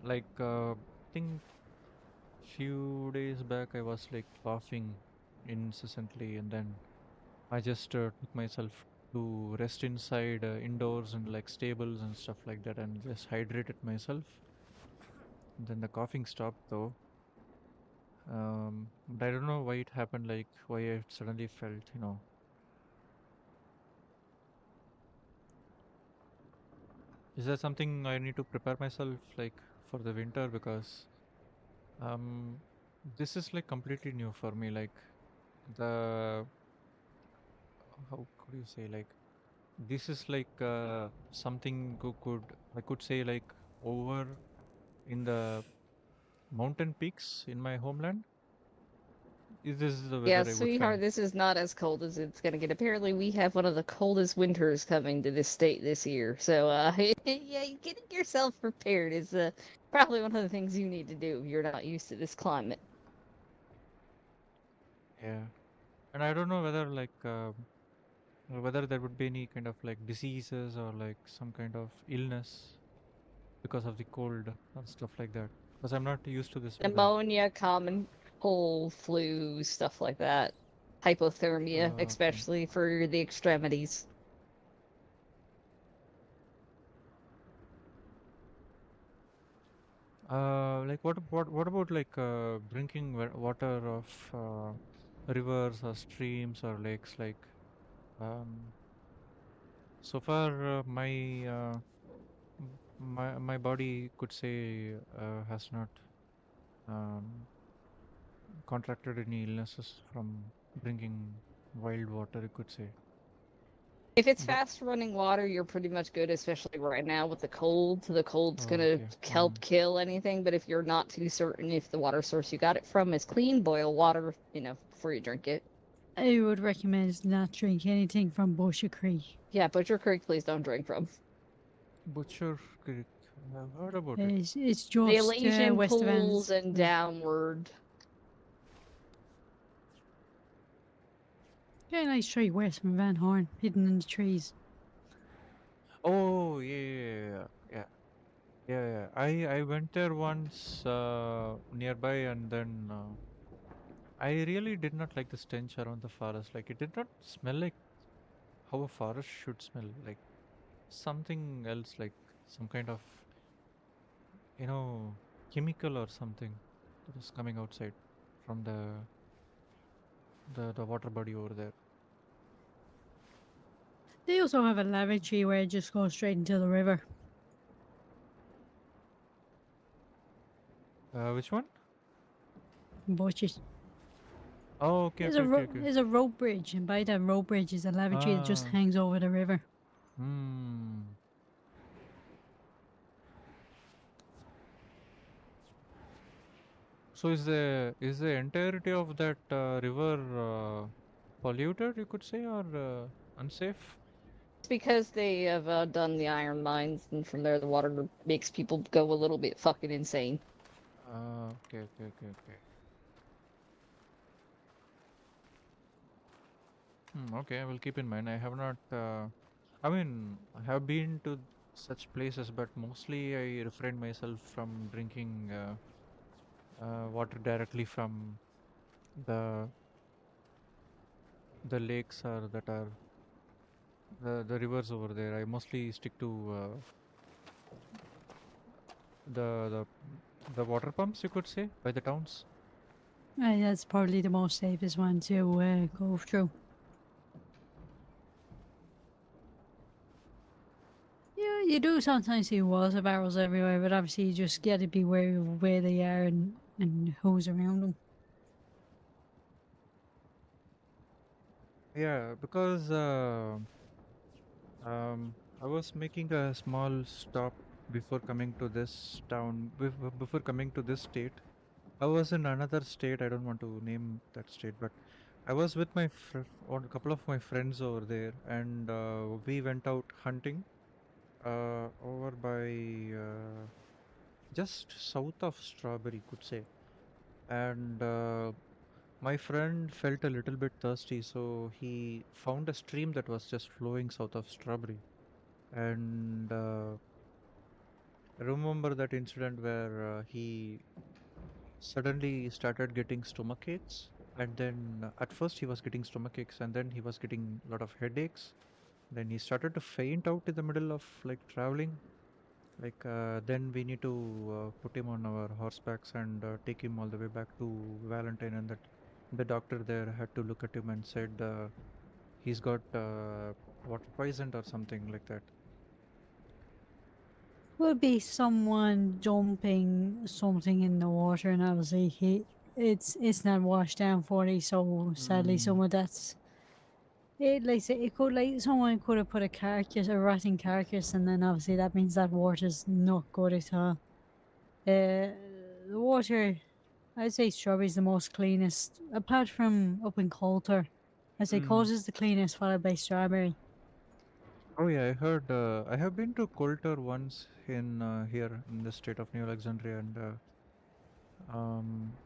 like I think few days back I was like coughing incessantly, and then I just took myself to rest inside indoors and like stables and stuff like that, and just hydrated myself. Then the coughing stopped though. But I don't know why it happened, like why I suddenly felt, is there something I need to prepare myself like for the winter? Because um, this is like completely new for me. Like the how could you say, like this is like something I could say like over in the mountain peaks in my homeland. Is this the Yeah, weather I would sweetheart, find? this is not as cold as it's gonna get. Apparently, we have one of the coldest winters coming to this state this year. So, yeah, getting yourself prepared is probably one of the things you need to do if you're not used to this climate. Yeah, and I don't know whether like whether there would be any kind of like diseases or like some kind of illness because of the cold or stuff like that. Because I'm not used to this weather. Pneumonia, common cold, flu, stuff like that. Hypothermia, Okay. especially for the extremities. Like what about like drinking water of rivers or streams or lakes? Like um, so far, my body could say has not um, contracted any illnesses from drinking wild water, you could say. If it's But fast running water, you're pretty much good, especially right now with the cold. The cold's oh, gonna okay. help kill anything, but if you're not too certain if the water source you got it from is clean, boil water, before you drink it. I would recommend not drink anything from Busher Creek. Yeah, Butcher Creek, please don't drink from. Butcher Creek. I've heard about it. It's The just Elysian west of pools Anne's. and downward. Yeah, nice tree west from Van Horn, hidden in the trees. Oh, yeah. I went there once nearby, and then I really did not like the stench around the forest. Like it did not smell like how a forest should smell. Like something else, like some kind of you know chemical or something that was coming outside from the water body over there. They also have a lavatory where it just goes straight into the river. Which one? Butchers. Oh, okay. There's a rope bridge, and by that rope bridge is a lavatory that just Ah, hangs over the river. hmm. So is the entirety of that river polluted, you could say, or unsafe? It's because they have done the iron mines, and from there the water makes people go a little bit fucking insane. Okay. Okay, I will keep in mind. I have not. I mean, I have been to such places, but mostly I refrain myself from drinking water directly from the the lakes or that are the rivers over there. I mostly stick to the the the water pumps, you could say, by the towns. That's probably the most safest one to go through. Yeah, you do sometimes see water barrels everywhere, but obviously you just got to be wary of where they are and who's around them. Yeah, because I was making a small stop before coming to this town, before coming to this state. I was in another state. I don't want to name that state, but I was with my or a couple of my friends over there, and we went out hunting over by just south of Strawberry, could say. And my friend felt a little bit thirsty, so he found a stream that was just flowing south of Strawberry. And I remember that incident where he suddenly started getting stomach aches. And then at first he was getting stomach aches, and then he was getting a lot of headaches. Then he started to faint out in the middle of like traveling. Like then we need to put him on our horsebacks and take him all the way back to Valentine, and that the doctor there had to look at him and said he's got water poisoned or something like that. Would be someone dumping something in the water, and obviously it's not washed down fully. So sadly, Mm, some of that's it. Like say, it could like someone could have put a carcass, a rotting carcass, and then obviously that means that water's not good at all. The water, I'd say Strawberry's the most cleanest, apart from up in Coulter. I'd say mm. Coulter's the cleanest, followed by Strawberry. Oh yeah, I heard. I have been to Coulter once in here in the state of New Alexandria, and um,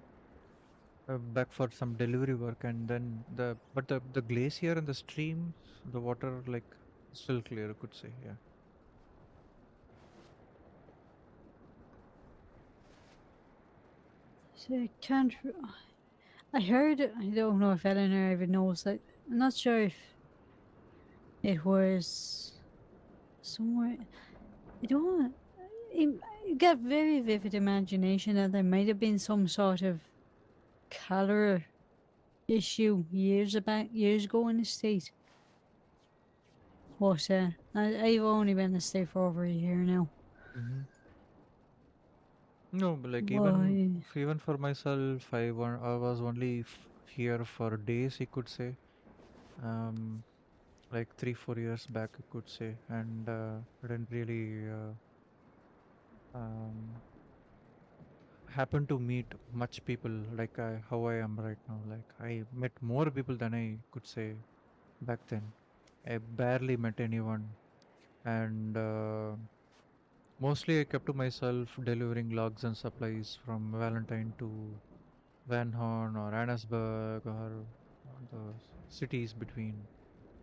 back for some delivery work, and then the glacier and the stream, the water like still clear, I could say. Yeah. So I can't. I heard. I don't know if Eleanor even knows that. I'm not sure if it was somewhere. I don't. I got very vivid imagination that there might have been some sort of cholera issue years ago in the state. But I've only been in the state for over a year now. Hmm. No, but like Why? even for myself, I was only here for days, you could say. Um, like 3 4 years back, I could say, and I didn't really um happen to meet much people like how I am right now. Like I met more people than I could say back then. I barely met anyone, and mostly I kept to myself delivering logs and supplies from Valentine to Van Horn or Annesburg or the cities between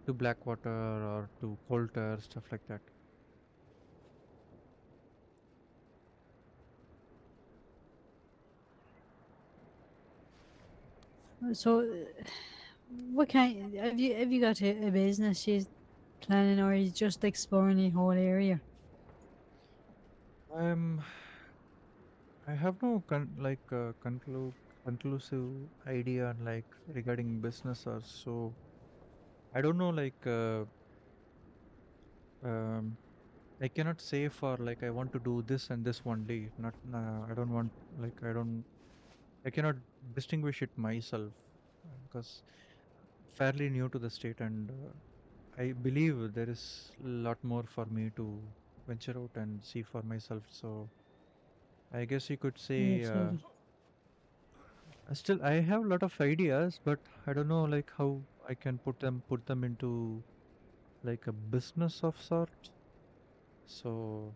to Blackwater or to Coulter, stuff like that. So, what kind have you got a business she's planning, or are you just exploring the whole area? Um, I have no conclusive idea on like regarding business or so. I don't know um I cannot say for like I want to do this and this one day. Not I don't want like I cannot distinguish it myself because fairly new to the state, and I believe there is a lot more for me to venture out and see for myself. So I guess you could say Absolutely. still I have a lot of ideas, but I don't know like how I can put them into like a business of sort. So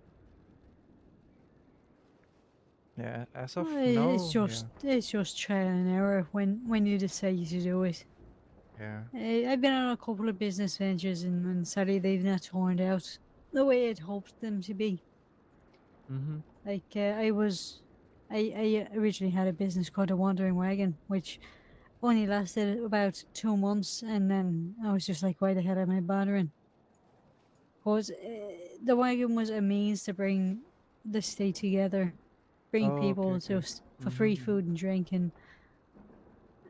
yeah, as of now, yeah, It's just trial and error when you decide to do it. yeah. I've been on a couple of business ventures, and sadly they've not turned out the way I'd hoped them to be. Mm-hmm. Like I originally had a business called the Wandering Wagon, which only lasted about 2 months, and then I was just like, why the hell am I bothering? Because the wagon was a means to bring the state together, bring Oh, okay, people okay. just for free Mm-hmm. food and drink, and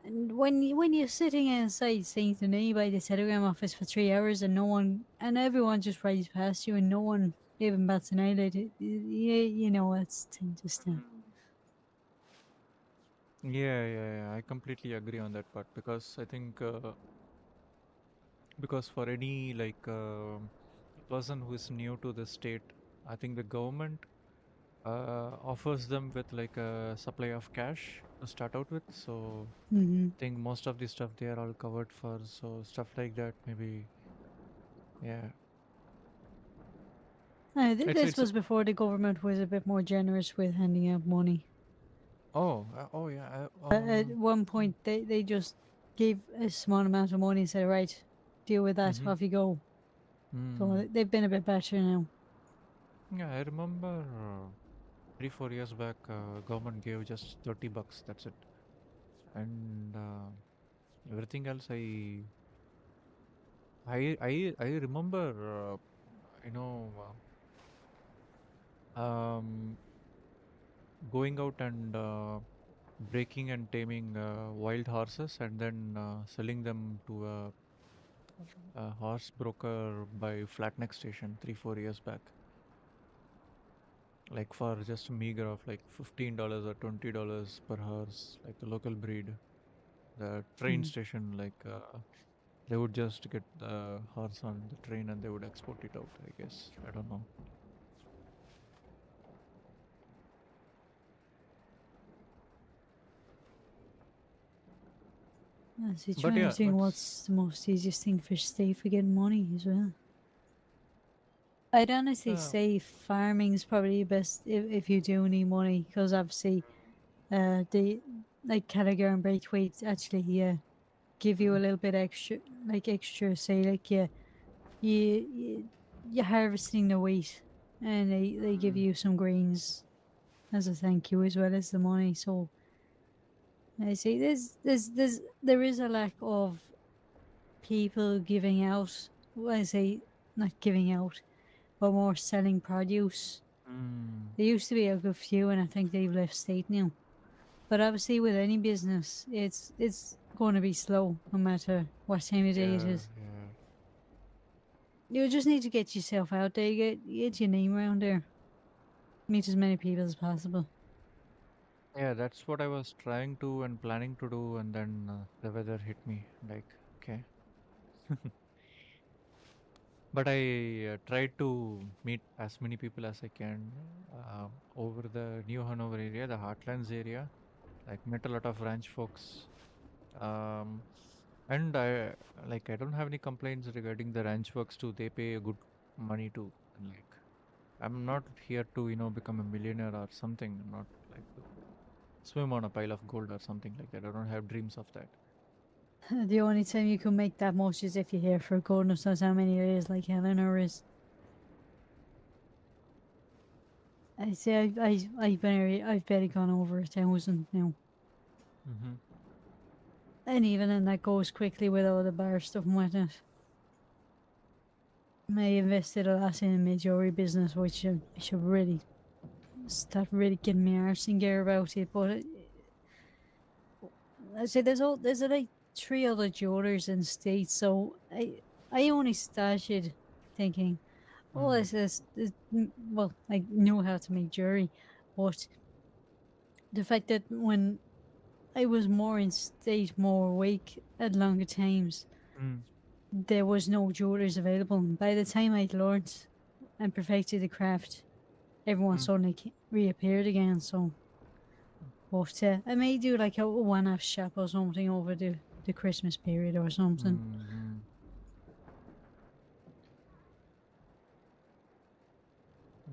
when you're sitting outside Saint Denis by the telegram office for 3 hours and no one and everyone just rides past you and no one even bats an eyelid, you know it's time to stop. Yeah, yeah, yeah. I completely agree on that part because I think because for any person who is new to the state, I think the government offers them with like a supply of cash to start out with. So Hmm. I think most of the stuff they are all covered for. So stuff like that, maybe. Yeah. This It's was before the government was a bit more generous with handing out money. oh yeah. At one point, they just gave a small amount of money and said, right, deal with that, Mm-hmm. off you go. So they've been a bit better now. Yeah, I remember 3 4 years back, government gave just $30. That's it, and everything else I remember. You know, going out and breaking and taming wild horses and then selling them to a horse broker by Flatneck Station 3 4 years back, like for just a meager of like $15 or $20 per horse, like the local breed. The train Hmm. station, like they would just get the horse on the train and they would export it out. I guess I don't know. I see, But trying to yeah, think but what's the most easiest thing for state for getting money as well. I'd honestly uh, say farming is probably best if you do need money, because obviously, the like Gallagher and Braithwaite actually give you a little bit extra, say like you you're harvesting the wheat, and they give mm, you some greens as a thank you as well as the money. So I see there is a lack of people giving out. Well, I say not giving out, but more selling produce. mm, There used to be a good few, and I think they've left state now. But obviously, with any business, it's going to be slow, no matter what time of day it yeah, is. yeah. You just need to get yourself out there, get your name around there, meet as many people as possible. Yeah, that's what I was trying to and planning to do, and then the weather hit me. Like, okay. But I tried to meet as many people as I can over the New Hanover area, the Heartlands area. Like, met a lot of ranch folks. Um, and I don't have any complaints regarding the ranch folks too. They pay a good money too. And like, I'm not here to, become a millionaire or something. I'm not like to swim on a pile of gold or something like that. I don't have dreams of that. The only time you can make that much is if you're here for goodness knows how many years, like Eleanor is. I say I've barely gone over 1,000 now, Mm-hmm. and even then that goes quickly with all the bar stuff and whatnot. I invested a lot in a majority business, which I should really start really getting my arse in gear about it. But I say there's like three other jewelers in the States, so I only started thinking, oh, Mm. well, I knew how to make jewelry, but the fact that when I was more in state, more awake at longer times, Mm. there was no jewelers available. And by the time I'd learned and perfected the craft, everyone Mm. suddenly reappeared again. So, but I may do like a one-off shop or something over the Christmas period or something. Mm-hmm.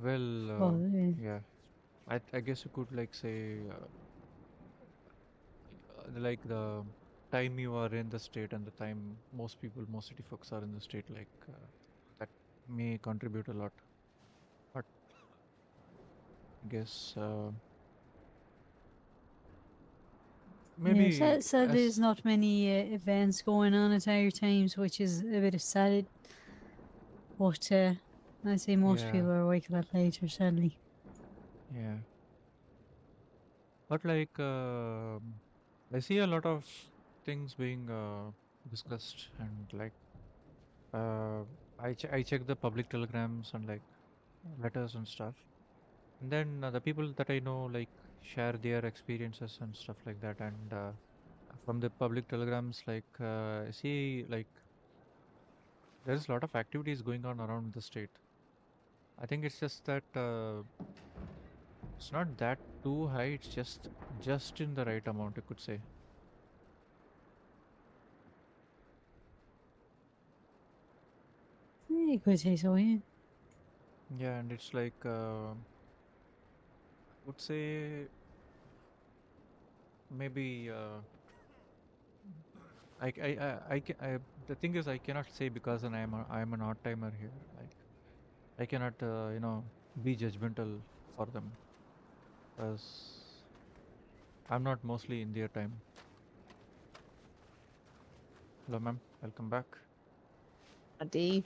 Well, But yeah. I guess you could like say like the time you are in the state and the time most city folks are in the state, like that may contribute a lot. But I guess yeah, maybe sadly, as there's not many events going on at our times, which is a bit of sad. But I say most yeah, people are awake a lot later, sadly. yeah. But like I see a lot of things being discussed and like uh, I check the public telegrams and like letters and stuff. And then the people that I know like share their experiences and stuff like that. And from the public telegrams, like I see like there's a lot of activities going on around the state. I think it's just that it's not that too high. It's just in the right amount, I could say. You could say so, yeah. Yeah, and it's like I would say maybe the thing is I cannot say because I'm an odd timer here. Like I cannot be judgmental for them because I'm not mostly in their time. Hello, ma'am. Welcome back. D.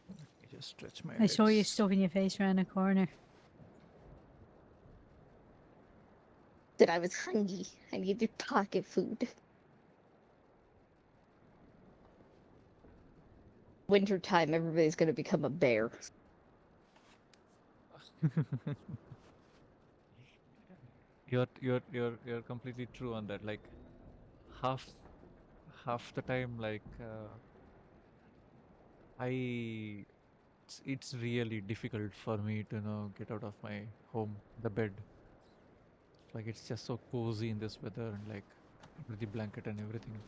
Let me just stretch my I saw you legs. stuffing your face around the corner. That I was hungry. I needed pocket food. Wintertime, everybody's gonna become a bear. You're completely true on that. Like half half the time, like it's really difficult for me to get out of my home, the bed. Like it's just so cozy in this weather and like under the blanket and everything.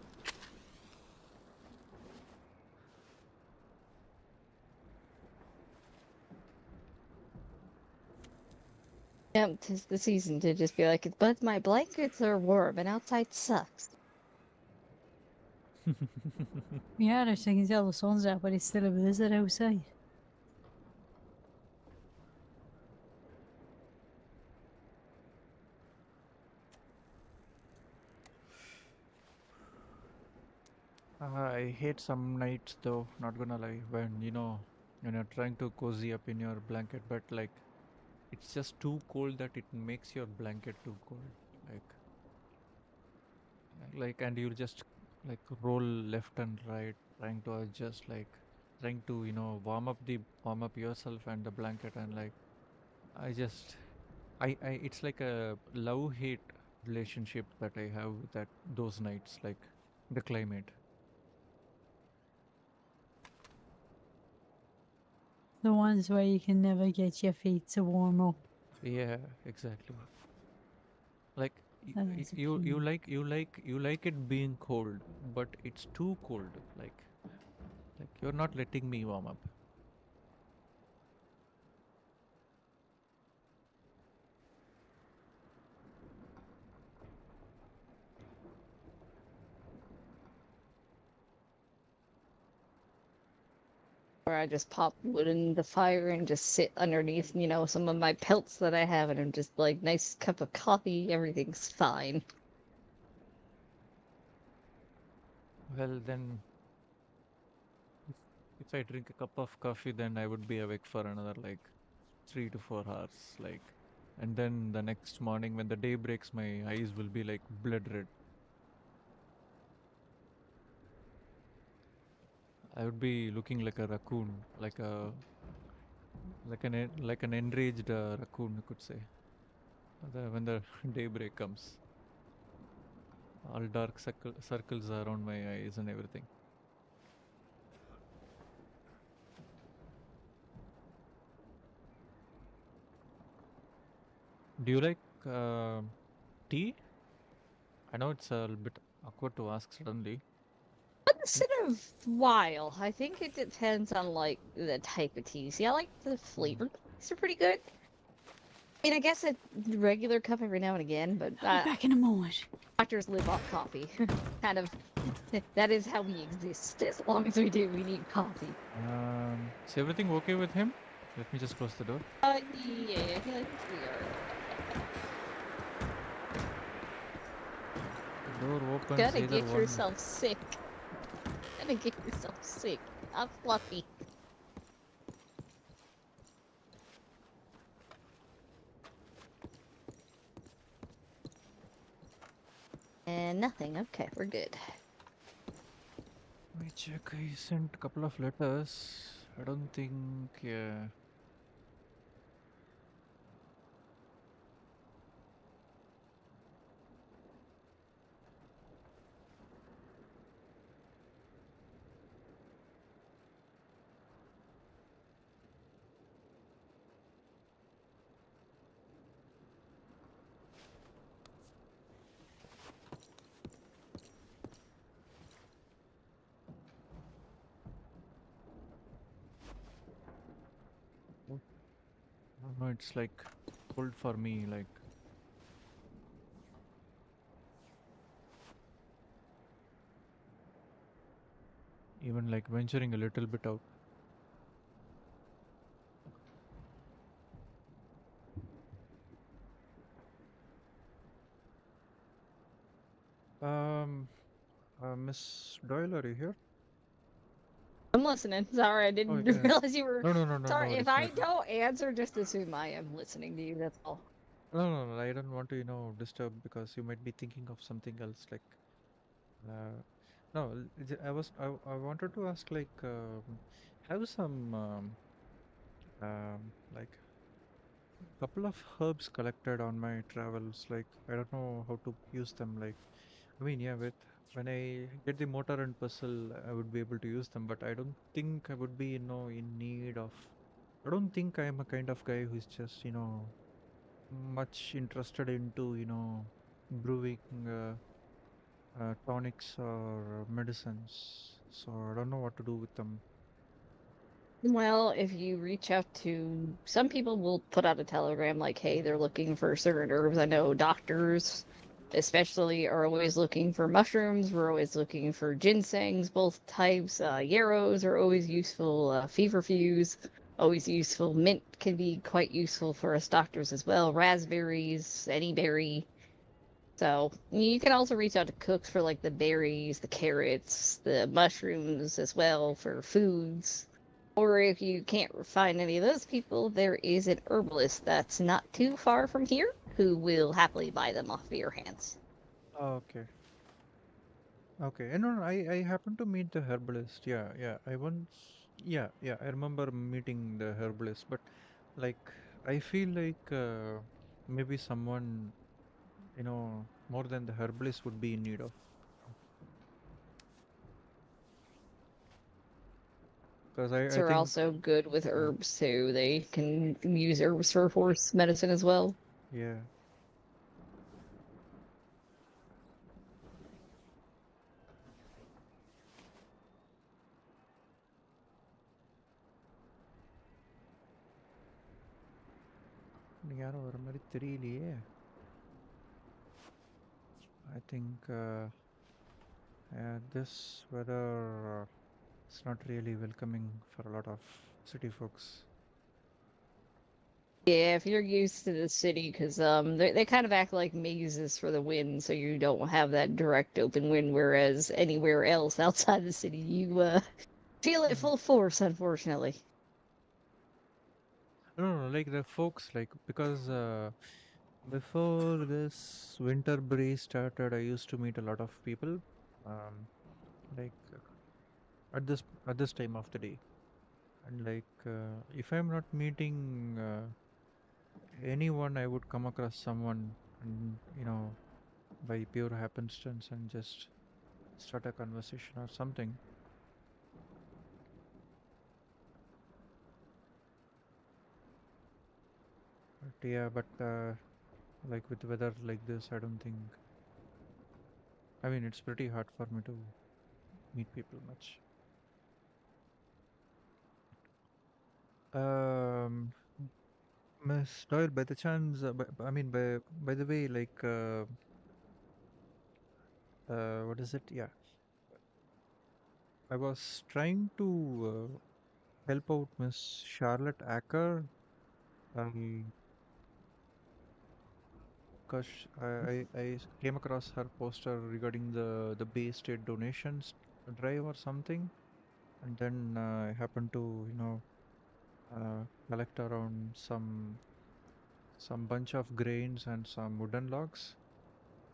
Yeah, 'tis the season to just be like, but my blankets are warm and outside sucks. Yeah, I can tell the sun's out, but it's still a blizzard outside. I hate some nights though, not gonna lie, when when you're trying to cozy up in your blanket, but like it's just too cold that it makes your blanket too cold. Like and you'll just like roll left and right, trying to adjust, like trying to warm up yourself and the blanket, and like I just I it's like a love hate relationship that I have with those nights, like the climate. The ones where you can never get your feet to warm up. Yeah, exactly. Like That's a pain. you like it being cold, but it's too cold. Like you're not letting me warm up. Or I just pop wood in the fire and just sit underneath, some of my pelts that I have, and I'm just like, nice cup of coffee, everything's fine. Well, then if, if I drink a cup of coffee, then I would be awake for another like 3 to 4 hours, like, and then the next morning when the day breaks, my eyes will be like blood red. I would be looking like a raccoon, like an enraged raccoon, you could say. When the daybreak comes, all dark circles around my eyes and everything. Do you like tea? I know it's a little bit awkward to ask suddenly. Instead of while, I think it depends on like the type of tea. See, I like the flavored teas are pretty good. I mean, I guess a regular cup every now and again, but I'll be back in a moment. doctors live off coffee. Kind of, that is how we exist. As long as we do, we need coffee. Is everything okay with him? Let me just close the door. Yeah, I feel like we are. The door opens Gonna either get one. yourself sick. Gonna get yourself sick. I'm fluffy. And nothing. Okay, we're good. Let me check. I sent a couple of letters. I don't think. Yeah. No, it's like pulled for me, like even like venturing a little bit out. Um, Miss Doyle, are you here? I'm listening. Sorry, I Oh, didn't yeah. realize you were. No, no, no, no, Sorry, no if worries, no I worries. don't answer, just assume I am listening to you. That's all. No, no, no, I don't want to, disturb because you might be thinking of something else. Like, uh, no, I wanted to ask, like, have some, like, couple of herbs collected on my travels. Like, I don't know how to use them. Like, I mean, yeah, when I get the motor and pestle, I would be able to use them, but I don't think I would be, in need of. I don't think I'm a kind of guy who's just, much interested into, brewing tonics or medicines. So I don't know what to do with them. Well, if you reach out to some people, will put out a telegram like, "Hey, they're looking for certain herbs." I know doctors, especially, are always looking for mushrooms. We're always looking for ginsengs, both types. Yarrows are always useful. Feverfews, always useful. Mint can be quite useful for us doctors as well. Raspberries, any berry. So you can also reach out to cooks for like the berries, the carrots, the mushrooms as well for foods. Or if you can't find any of those people, there is an herbalist that's not too far from here who will happily buy them off of your hands. Okay. Okay. And no, no, I happened to meet the herbalist. Yeah, yeah. Yeah, I remember meeting the herbalist, but like, I feel like maybe someone, more than the herbalist would be in need of. Because Cats I are think, also good with yeah, herbs too. They can use herbs for horse medicine as well. yeah. யாரோ வர மாதிரி தெரியலையே. I think this weather is not really welcoming for a lot of city folks. Yeah, if you're used to the city, because they kind of act like mazes for the wind, so you don't have that direct open wind. Whereas anywhere else outside the city, you feel it Mm. full force, unfortunately. No, no, like the folks, like, because before this winter breeze started, I used to meet a lot of people, like at this time of the day, and like if I'm not meeting anyone, I would come across someone, and by pure happenstance, and just start a conversation or something. But yeah, but like with weather like this, I don't think. I mean, it's pretty hard for me to meet people much. Um, Miss Doyle, by the chance, I mean, by the way, like, what is it? Yeah, I was trying to help out Miss Charlotte Acker, um, because I came across her poster regarding the Bay State donations drive or something, and then I happened to collect around some bunch of grains and some wooden logs.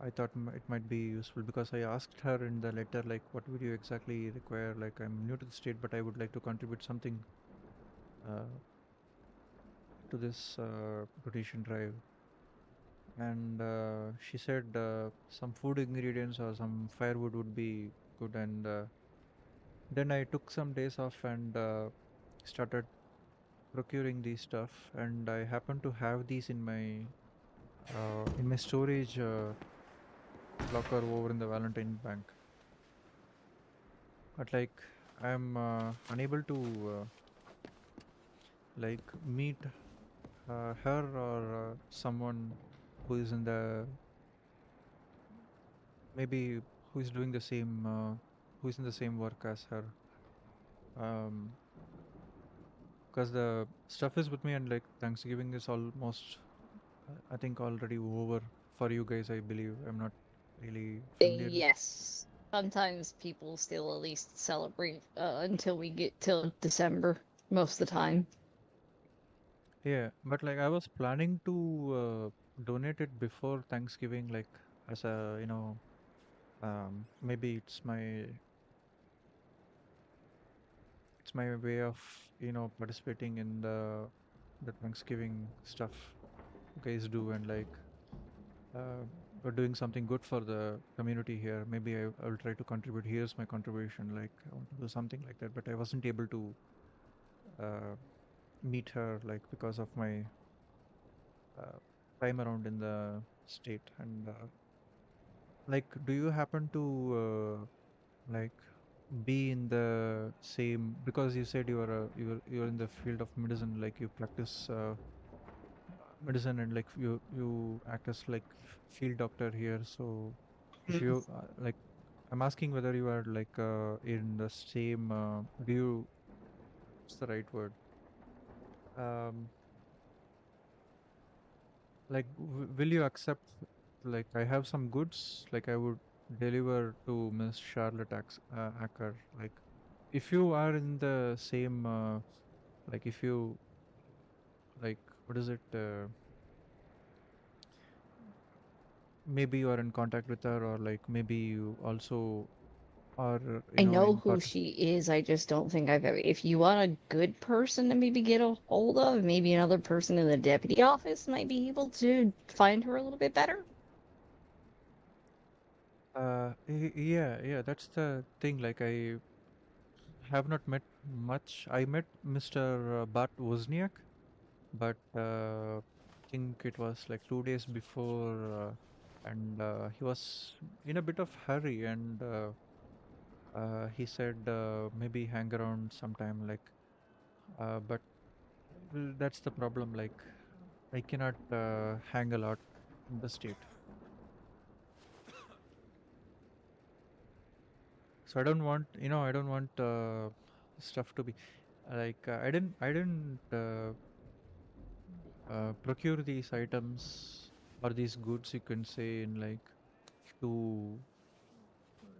I thought it might be useful because I asked her in the letter, like, what would you exactly require? Like, I'm new to the state, but I would like to contribute something uh, to this donation drive. And she said some food ingredients or some firewood would be good. And then I took some days off and started procuring these stuff. And I happen to have these in my storage locker over in the Valentine Bank. But like, I'm unable to like meet her or someone who is in the maybe who is doing the same who is in the same work as her. Because the stuff is with me and like Thanksgiving is almost I think already over for you guys. I believe I'm not really familiar with. Yes. Sometimes people still at least celebrate until we get till December, most of the time. Yeah, but like I was planning to donate it before Thanksgiving, like as a maybe it's my way of participating in the Thanksgiving stuff you guys do, and like uh, we're doing something good for the community here. Maybe I'll try to contribute. Here's my contribution. Like I want to do something like that, but I wasn't able to uh, meet her like because of my uh, time around in the state. And like, do you happen to like be in the same, because you said you're in the field of medicine, like you practice medicine, and like you act as like field doctor here. So if you like, I'm asking whether you are like in the same do you what's the right word, um like will you accept, like I have some goods like I would deliver to Miss Charlotte Acker, like if you are in the same like if you like what is it maybe you are in contact with her, or like maybe you also are I know in who she is, I just don't think I've ever. If you want a good person to maybe get a hold of, maybe another person in the deputy office might be able to find her a little bit better. yeah, that's the thing, like I have not met much. I met Mr. Bart Wozniak, but I think it was like 2 days before, and he was in a bit of hurry, and he said maybe hang around sometime, like, but that's the problem. Like, I cannot hang a lot in the state, so I don't want stuff to be like I didn't procure these items or these goods, you can say, in like to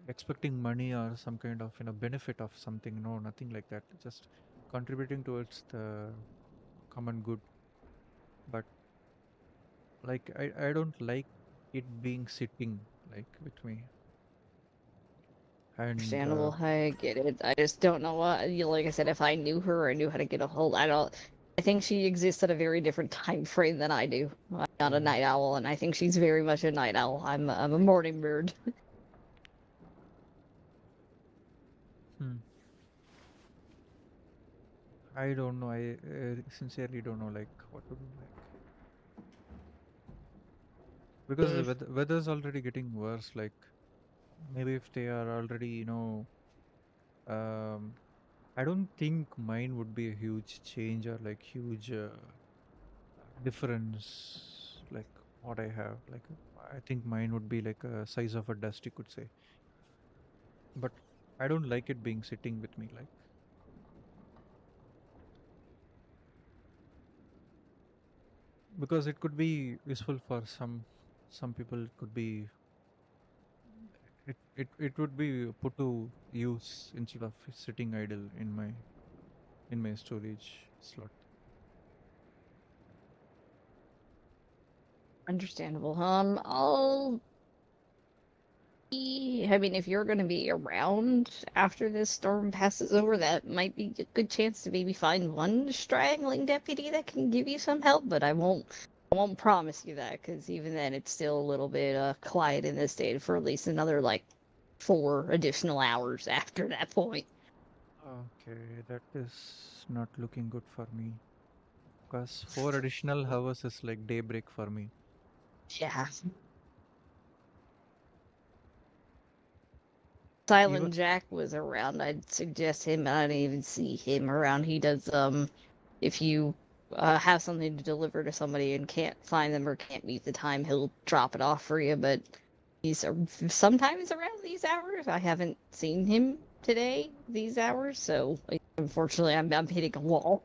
expecting money or some kind of benefit of something. No, nothing like that, just contributing towards the common good. But like I don't like it being sitting like with me. And Understandable, I get it. I just don't know what, like I said, if I knew her or knew how to get a hold. I don't. I think she exists at a very different time frame than I do. I'm not a yeah. night owl, and I think she's very much a night owl. I'm a morning bird. Hmm. I don't know, I sincerely don't know like what to do, like because the Mm. weather's already getting worse. Like maybe if they are already um I don't think mine would be a huge change or like huge difference, like what I have. Like I think mine would be like a size of a dust, you could say. But I don't like it being sitting with me, like because it could be useful for some people. It could be it would be put to use instead of sitting idle in my storage slot. Understandable. I'll I mean, if you're going to be around after this storm passes over, that might be a good chance to maybe find one straggling deputy that can give you some help. But I won't promise you that, because even then, it's still a little bit quiet in this state for at least another like 4 additional hours after that point. Okay, that is not looking good for me because 4 additional hours is like daybreak for me. Yeah, Even Silent Jack was around. I'd suggest him, but I didn't even see him around. He does if you have something to deliver to somebody and can't find them or can't meet the time, he'll drop it off for you. But he's sometimes around these hours. I haven't seen him today these hours, so unfortunately, I'm hitting a wall.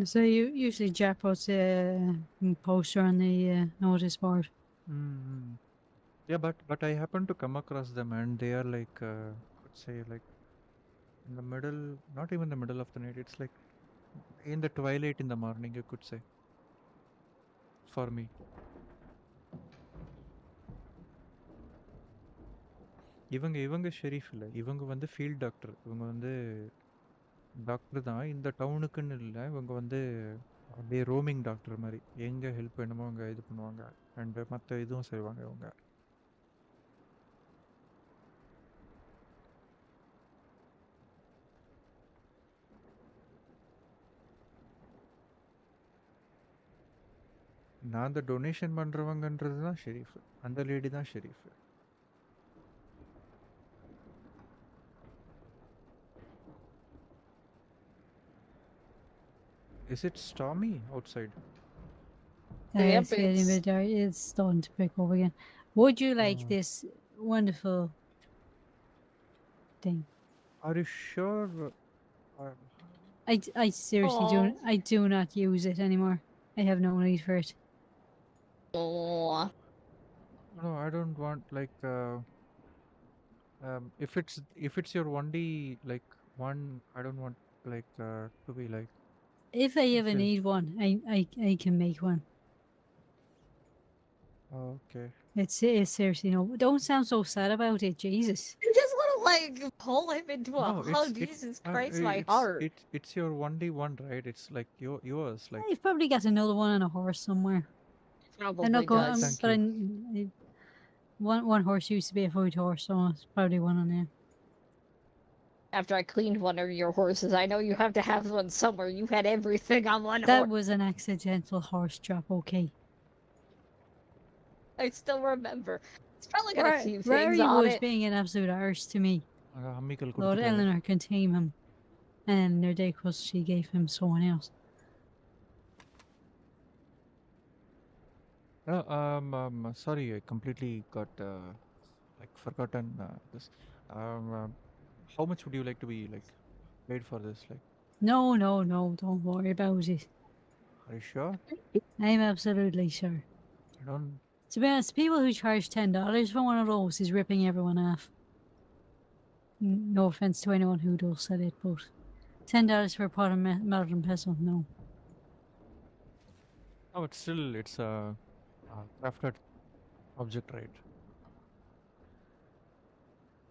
So you usually Jack puts a poster on the notice board. Mm. Yeah, but I happen to come across them, and they are like, could say like in the middle, not even the middle of the night. It's like in the twilight in the morning, you could say. For me, இவங்க ஷெரீஃப் இல்லை, இவங்க வந்து field doctor. இவங்க வந்து doctor தான், இந்த டவுனுக்குன்னு இல்லை. இவங்க வந்து அப்படியே ரோமிங் டாக்டர் மாதிரி, எங்கே ஹெல்ப் வேணுமோ அங்கே இது பண்ணுவாங்க, அண்டு மற்ற இதுவும் செய்வாங்க இவங்க. நான் அந்த டொனேஷன் பண்ணுறவங்கன்றது தான் ஷெரீஃப், அந்த லேடி தான் Sharif. Is it stormy outside? Yep, It's getting a it's- bit dark. It's starting to pick up again. Would you like Oh. this wonderful thing? Are you sure? Uh, I seriously Aw. don't. I do not use it anymore. I have no need for it. Aw. No, I don't want like if it's your 1D like one, I don't want like to be like. If I ever Okay. need one, I can make one. Okay. It's seriously no. Don't sound so sad about it, Jesus. I just want to like pull him into a No, hug. Jesus Christ, my heart. It's your 1D one, right? It's like yours like. I've probably got another one on a horse somewhere. Probably I'm not going. does. Thank But you. one horse used to be a foot horse, so it's probably one on there. After I cleaned one of your horses, I know you have to have one somewhere. You had everything on one That horse. was an accidental horse drop. Okay. I still remember. It's probably got a few things Rary on was it. being an absolute arse to me. Amikal Lord கொடுத்துட்டாரு. Eleanor can tame him, and their day because she gave him someone else. Sorry, I completely got like forgotten this. How much would you like to be like paid for this? Like, No, don't worry about it. are you sure? I'm absolutely sure. I don't. To be honest, people who charge $10 for one of those is ripping everyone off. No offense to anyone who does sell it, but $10 for a pot of modern pestle, no. No, but still, it's a crafted object, right?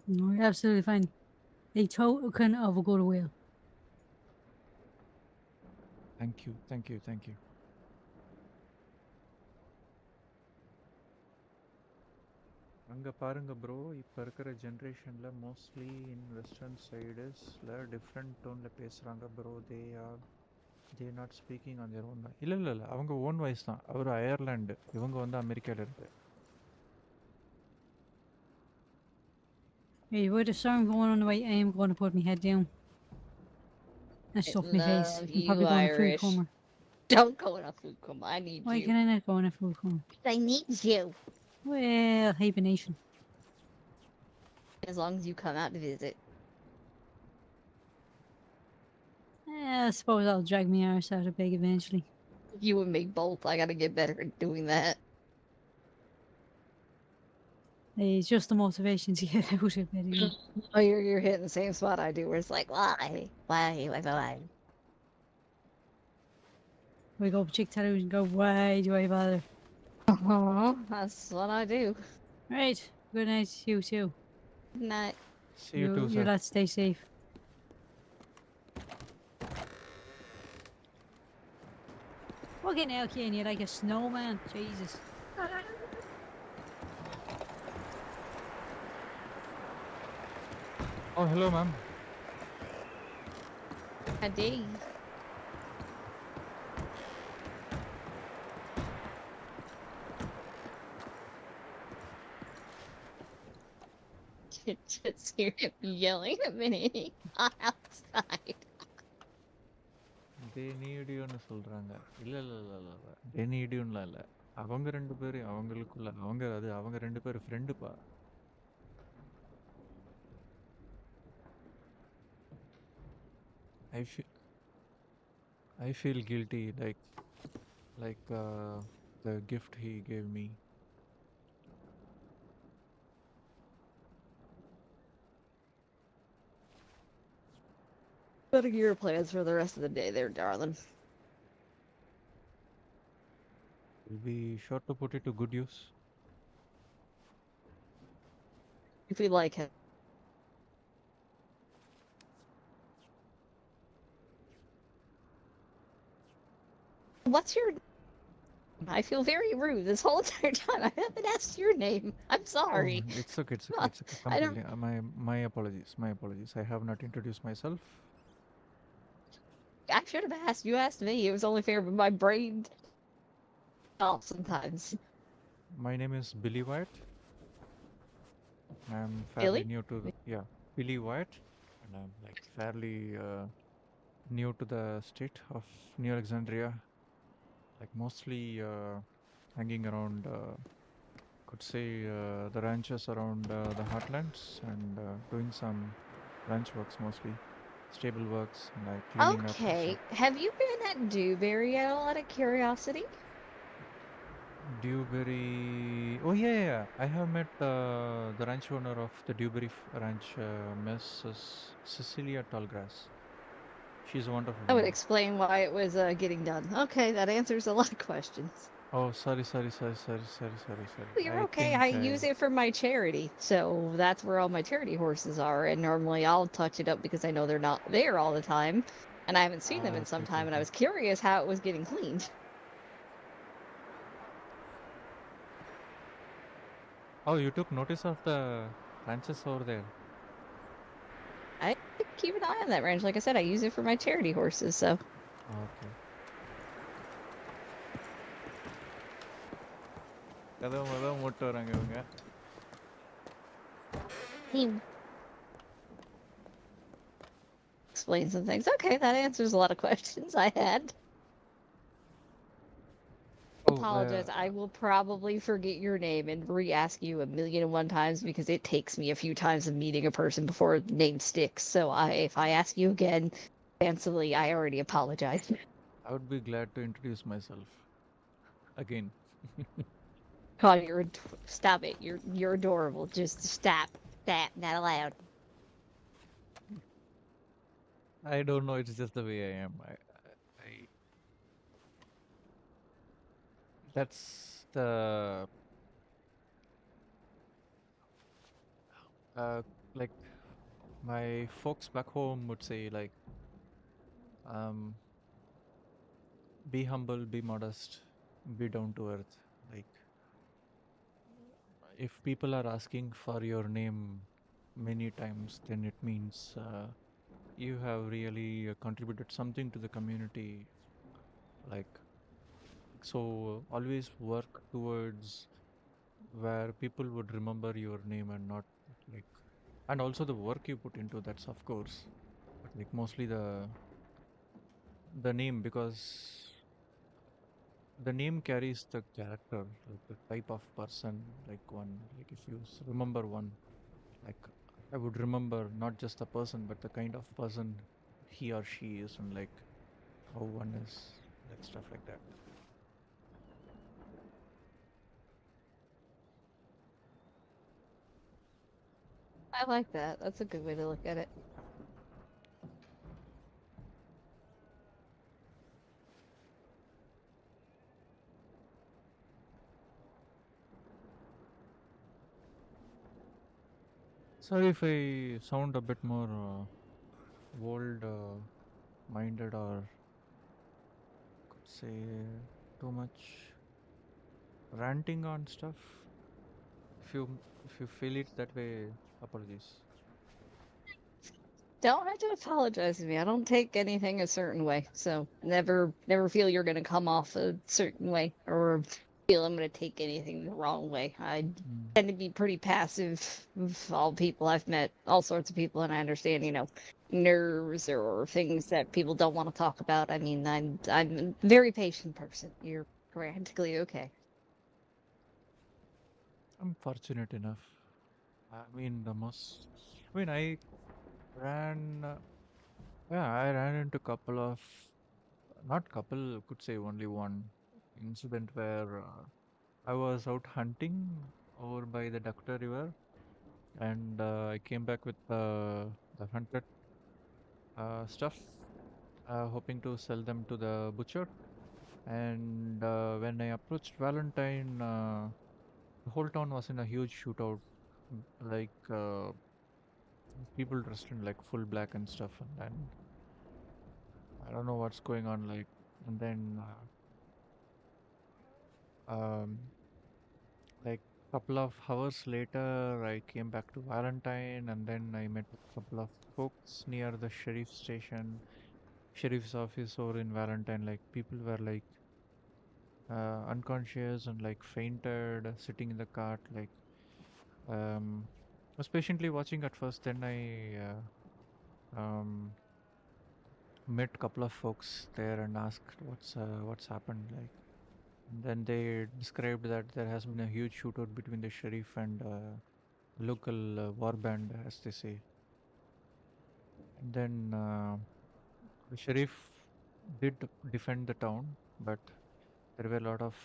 No, you're absolutely fine. A token of goodwill. Thank you, thank you, thank you. அங்கே பாருங்க bro, இப்போ இருக்கிற ஜென்ரேஷனில் mostly இன் western சைடஸில் different டோனில் பேசுகிறாங்க bro. They not speaking on their own. இல்லை அவங்க own voice தான். அவர் அயர்லாண்டு, இவங்க வந்து அமெரிக்காவில் இருக்கு. Hey, with the storm going on the way, I am going to put my head down. And stuff my face. love I'm you, probably going to food Irish. coma. Don't go in a food coma. I need Why you. can I not go in a food coma? I need you. Well, hibernation. As long as you come out to visit. I suppose I'll drag my arse out of bed eventually. You and me both. I gotta get better at doing that. It's just the motivation to get out of bed again. Oh, you're hitting the same spot I do, where it's like, why? We go up chick tattoos and go, why do I bother? That's what I do. Right, good night, you too. Good night. See you too, You sir. lot stay safe. Okay now, Ken, you're like a snowman. Jesus. Oh, hello ma'am. I did. Just hear him yelling a minute outside. they need youன்னு சொல்றாங்க. இல்ல இல்ல இல்ல இல்ல இல்ல. They need youன்னுலாம் இல்ல. அவங்க 2 பேரு அவங்களுக்குள்ள அவங்க 2 பேரு ஃப்ரெண்டுப்பா. I feel I feel guilty like the gift he gave me. What are your plans for the rest of the day there, darling? We'll be sure to put it to good use. If we like it. What's your... I feel very rude this whole entire time. I haven't asked your name. I'm sorry. Oh, it's okay. It's okay. It's okay. I don't... Completely. My apologies. My apologies. I have not introduced myself. I should have asked. You asked me. It was only fair, but my brain stops sometimes. My name is Billy Wyatt. I'm fairly Billy? new to Billy Wyatt, and I'm like fairly new to the state of New Alexandria. Like mostly hanging around, could say the ranches around the heartlands and doing some ranch works mostly, stable works, and like cleaning up and Okay. stuff. Have you been at Dewberry at all, out of curiosity? Dewberry. Oh yeah. I have met the ranch owner of the Dewberry Ranch, Mrs. Cecilia Tallgrass. She's a wonderful That would woman. explain why it was getting done. Okay, that answers a lot of questions. Oh, sorry. Well, you're I okay. think I use it for my charity, so that's where all my charity horses are. And normally I'll touch it up because I know they're not there all the time, and I haven't seen them in some time. And I was curious how it was getting cleaned. Oh, you took notice of the ranches over there. I keep an eye on that ranch. Like I said, I use it for my charity horses. So Okay. கதவு மட்டும் வராங்க இவங்க. explain some things. Okay, that answers a lot of questions I had. Apologize. I will probably forget your name and re-ask you 1,000,001 times because it takes me a few times of meeting a person before the name sticks. So if I ask you again, fancily, I already apologize. I would be glad to introduce myself again. God, stop it. You're adorable. Just stop. That, not allowed. I don't know. It's just the way I am. That's the like my folks back home would say like be humble, be modest, be down to earth. Like if people are asking for your name many times, then it means you have really contributed something to the community. Like so always work towards where people would remember your name and not like, and also the work you put into that's of course, but like mostly the name, because the name carries the character, like the type of person, like one, like if you remember one, like I would remember not just the person but the kind of person he or she is, and like how one is, like stuff like that. I like that. That's a good way to look at it. Sorry if I sound a bit more old minded, or could say too much ranting on stuff. If you feel it that way, apologies. Don't have to apologize to me. I don't take anything a certain way. So never feel you're going to come off a certain way or feel I'm going to take anything the wrong way. I tend to be pretty passive of all people I've met, all sorts of people, and I understand, nerves or things that people don't want to talk about. I mean, I'm a very patient person. You're practically okay. I'm fortunate enough. I mean, I ran, yeah, I ran into couple of, not couple, could say only one incident where I was out hunting over by the Dakota River, and I came back with the hunted stuff, hoping to sell them to the butcher. And when I approached Valentine, the whole town was in a huge shootout, like people dressed in like full black and stuff, and then I don't know what's going on, like, and then um, like couple of hours later, I came back to Valentine, and then I met a couple of folks near the sheriff's office over in Valentine. Like people were like unconscious and like fainted, sitting in the cart. Like I was patiently watching at first. Then I met couple of folks there and asked what's happened. Like, and then they described that there has been a huge shootout between the sheriff and local war band, as they say. And then the sheriff did defend the town, but there were a lot of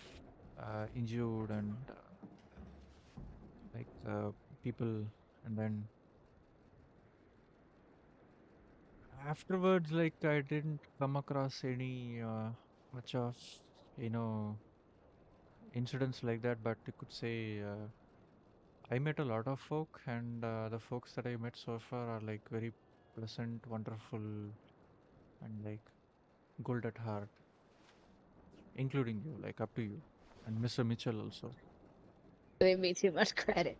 injured and like people. And then afterwards, like I didn't come across any much of you know incidents like that. But you could say I met a lot of folk, and the folks that I met so far are like very pleasant, wonderful, and like gold at heart, including you, like up to you, and Mr. Mitchell also. Giving me too much credit.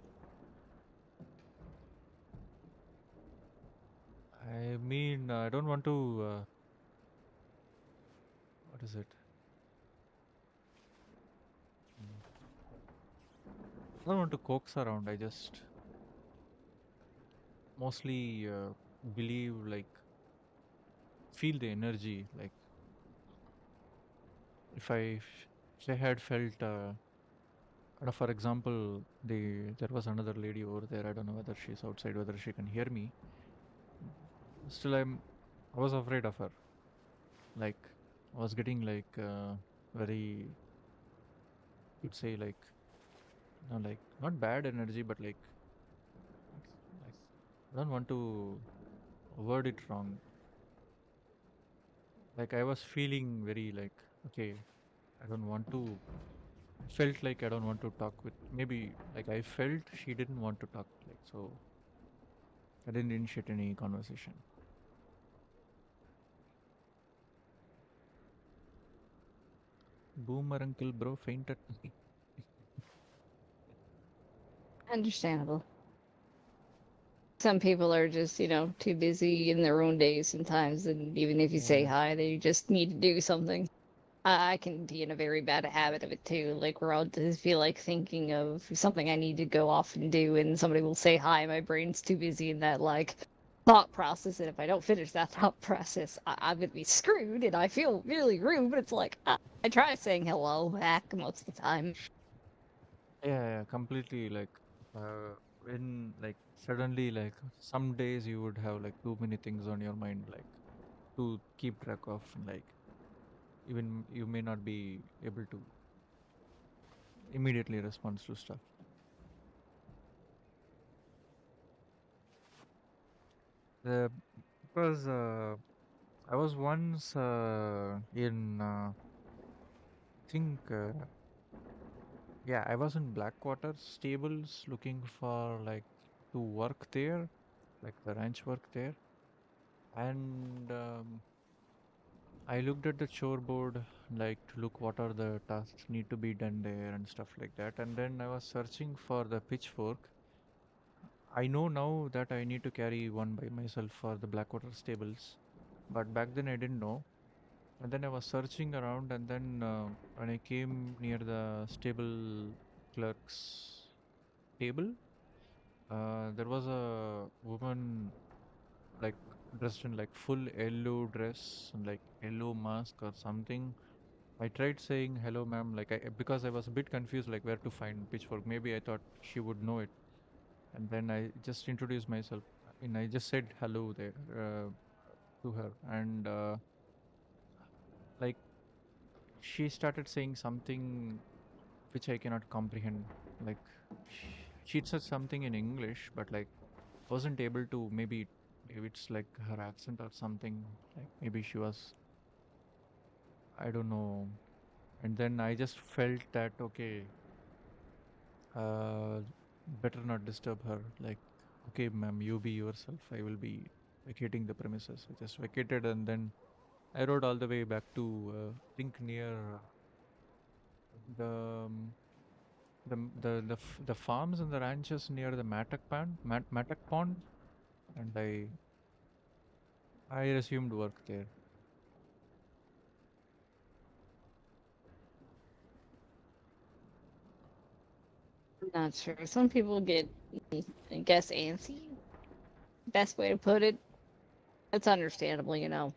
I mean, I don't want to. What is it? Mm, I don't want to coax around. I just mostly believe, like, feel the energy. Like, if if I had felt, for example, there was another lady over there. I don't know whether she's outside, whether she can hear me. Still, I was afraid of her. Like, I was getting like very, you'd say like, like not bad energy, but like I don't want to word it wrong. Like I was feeling very like, okay, I don't want to. I felt like I don't want to talk with. Maybe like I felt she didn't want to talk. Like so, I didn't initiate any conversation. Boomer uncle bro fainted. Understandable. Some people are just, too busy in their own days sometimes, and even if you say Yeah. hi, they just need to do something. I can be in a very bad habit of it too, like where I'll just feel like thinking of something I need to go off and do, and somebody will say hi. My brain's too busy in that like thought process, and if I don't finish that thought process, I'm gonna be screwed, and I feel really rude. But it's like I try saying hello back most of the time. Yeah, completely. Like, when like suddenly like some days you would have like too many things on your mind, like to keep track of, and like even you may not be able to immediately respond to stuff. Uh, because I was once in think yeah, I was in Blackwater stables looking for like to work there, like the ranch work there, and I looked at the chore board, like to look what are the tasks need to be done there and stuff like that. And then I was searching for the pitchfork. I know now that I need to carry one by myself for the Blackwater stables, but back then I didn't know. And then I was searching around, and then when I came near the stable clerk's table, there was a woman like dressed in like full yellow dress and like yellow mask or something. I tried saying hello, ma'am, like because I was a bit confused, like where to find pitchfork. Maybe I thought she would know it, and then I just introduced myself, and I just said hello there to her, and like she started saying something which I cannot comprehend. Like she said something in English, but like wasn't able to. Maybe it's like her accent or something. Like maybe she was, I don't know. And then I just felt that okay, uh, better not disturb her. Like okay, ma'am, you be yourself. I will be vacating the premises. I just vacated and then I rode all the way back to think near the the farms and the ranches near the Matak Pond, and I resumed work there. I'm not sure. Some people get, I guess, antsy. Best way to put it. It's understandable, you know.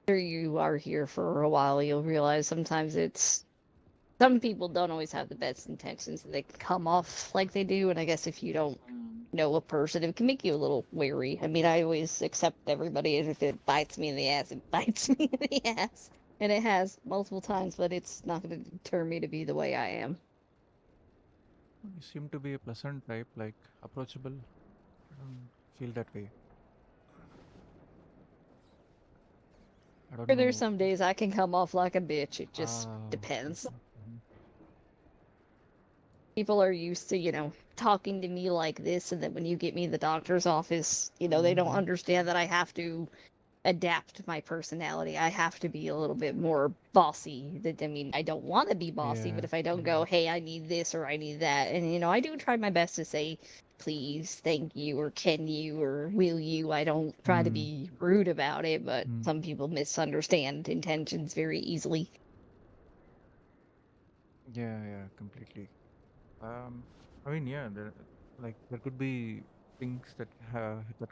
After you are here for a while, you'll realize sometimes it's some people don't always have the best intentions. They can come off like they do, and I guess if you don't know a person, it can make you a little wary. I mean, I always accept everybody, and if it bites me in the ass, it bites me in the ass. And it has multiple times, but it's not going to deter me to be the way I am. You seem to be a pleasant type, like approachable. I don't feel that way. I don't Or there's know. some days I can come off like a bitch. It just Okay. depends. Mhm. People are used to, talking to me like this, and then when you get me in the doctor's office, they don't Mhm. understand that I have to adapt my personality. I have to be a little bit more bossy. I mean, I don't want to be bossy, but Yeah. if I don't go, hey, I need this or I need that, and I do try my best to say please, thank you, or can you, or will you. I don't try to Mm. be rude about it, but Mm. some people misunderstand intentions very easily. Yeah, completely. I mean, yeah, there could be things that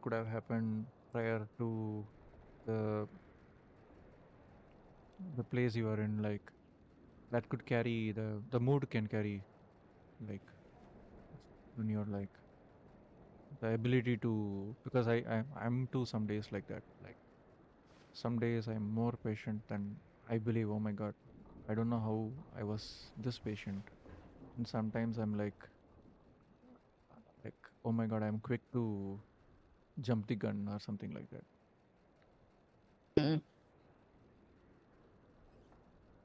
could have happened prior to the the place you are in, like that could carry the mood can carry, like when you're like the ability to because I'm too some days like that. Like some days I'm more patient than I believe. Oh my God, I don't know how I was this patient. And sometimes I'm like, oh my God, I'm quick to jump the gun or something like that. Mm.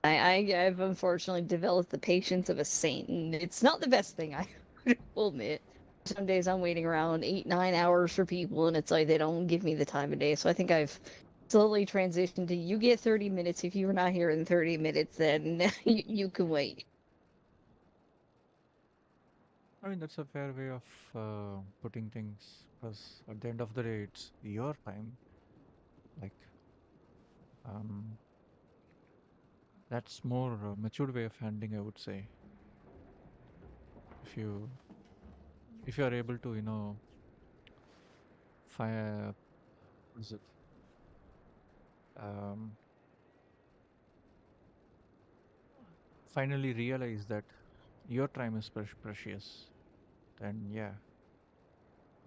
I've unfortunately developed the patience of a saint, and it's not the best thing, I will admit. Some days I'm waiting around 8, 9 hours for people, and it's like they don't give me the time of day. So I think I've slowly transitioned to you get 30 minutes. If you're not here in 30 minutes, then you can wait. I mean, that's a fair way of putting things because at the end of the day, it's your time. Like, um, that's more matured way of handling, I would say. If you if you are able to, fire, what is it? Um, finally realize that your time is precious, then yeah,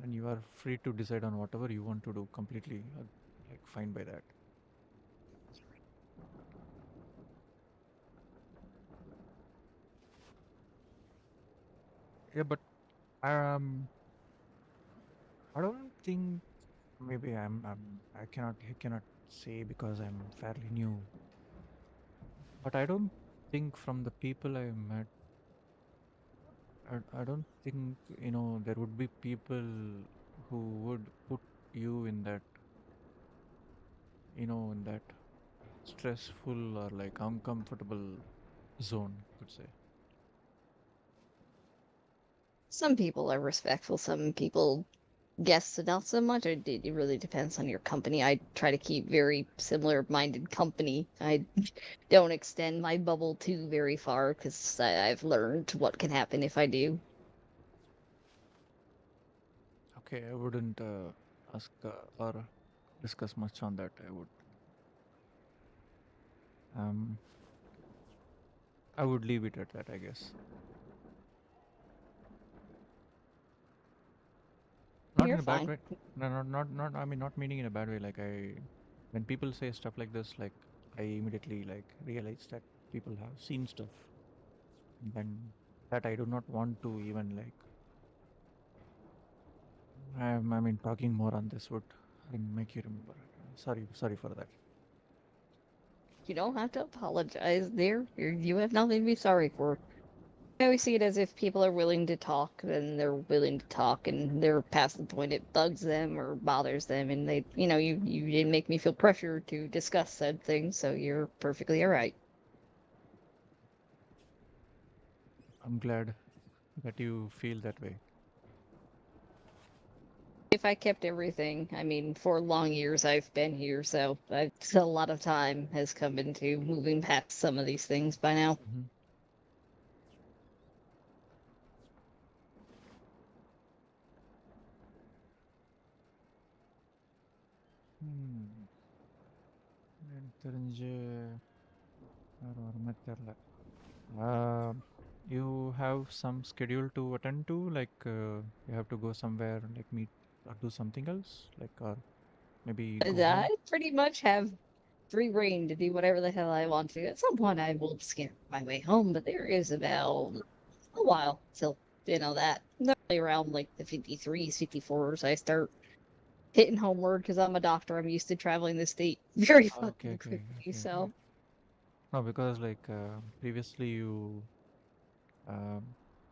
and you are free to decide on whatever you want to do completely, like fine by that. Yeah, but um, I don't think maybe I cannot say because I'm fairly new, but I don't think from the people I met, I don't think there would be people who would put you in that in that stressful or like uncomfortable zone, could say. Some people are respectful. Some people, yes, not so much. It really depends on your company. I try to keep very similar-minded company. I don't extend my bubble too very far because I've learned what can happen if I do. Okay, I wouldn't ask or discuss much on that. Um, I would leave it at that, I guess. Not You're in a bad fine. way. No, not. I mean, not meaning in a bad way. Like when people say stuff like this, like I immediately like realize that people have seen stuff, and then that I do not want to even like. I mean, talking more on this would make you remember. Sorry for that. You don't have to apologize there. You have nothing to be sorry for. I always see it as if people are willing to talk, then they're willing to talk, and they're past the point it bugs them or bothers them, and they, you didn't make me feel pressure to discuss said thing, so you're perfectly all right. I'm glad that you feel that way. If I kept everything, I mean, for long years I've been here, so a lot of time has come into moving past some of these things by now. Mm-hmm. Hmm. எனக்கு தெரிஞ்சு வேற ஒருமே தெரியல. Um, you have some schedule to attend to, like you have to go somewhere, like meet or do something else, like or maybe go home. I pretty much have free reign to do whatever the hell I want to. At some point, I will skip my way home, but there is about a while till that. Normally around like the 53s, 54s, I start hitting homeward because I'm a doctor. I'm used to traveling the state very Okay, fucking okay, quickly. okay, okay. So No, because like previously you um,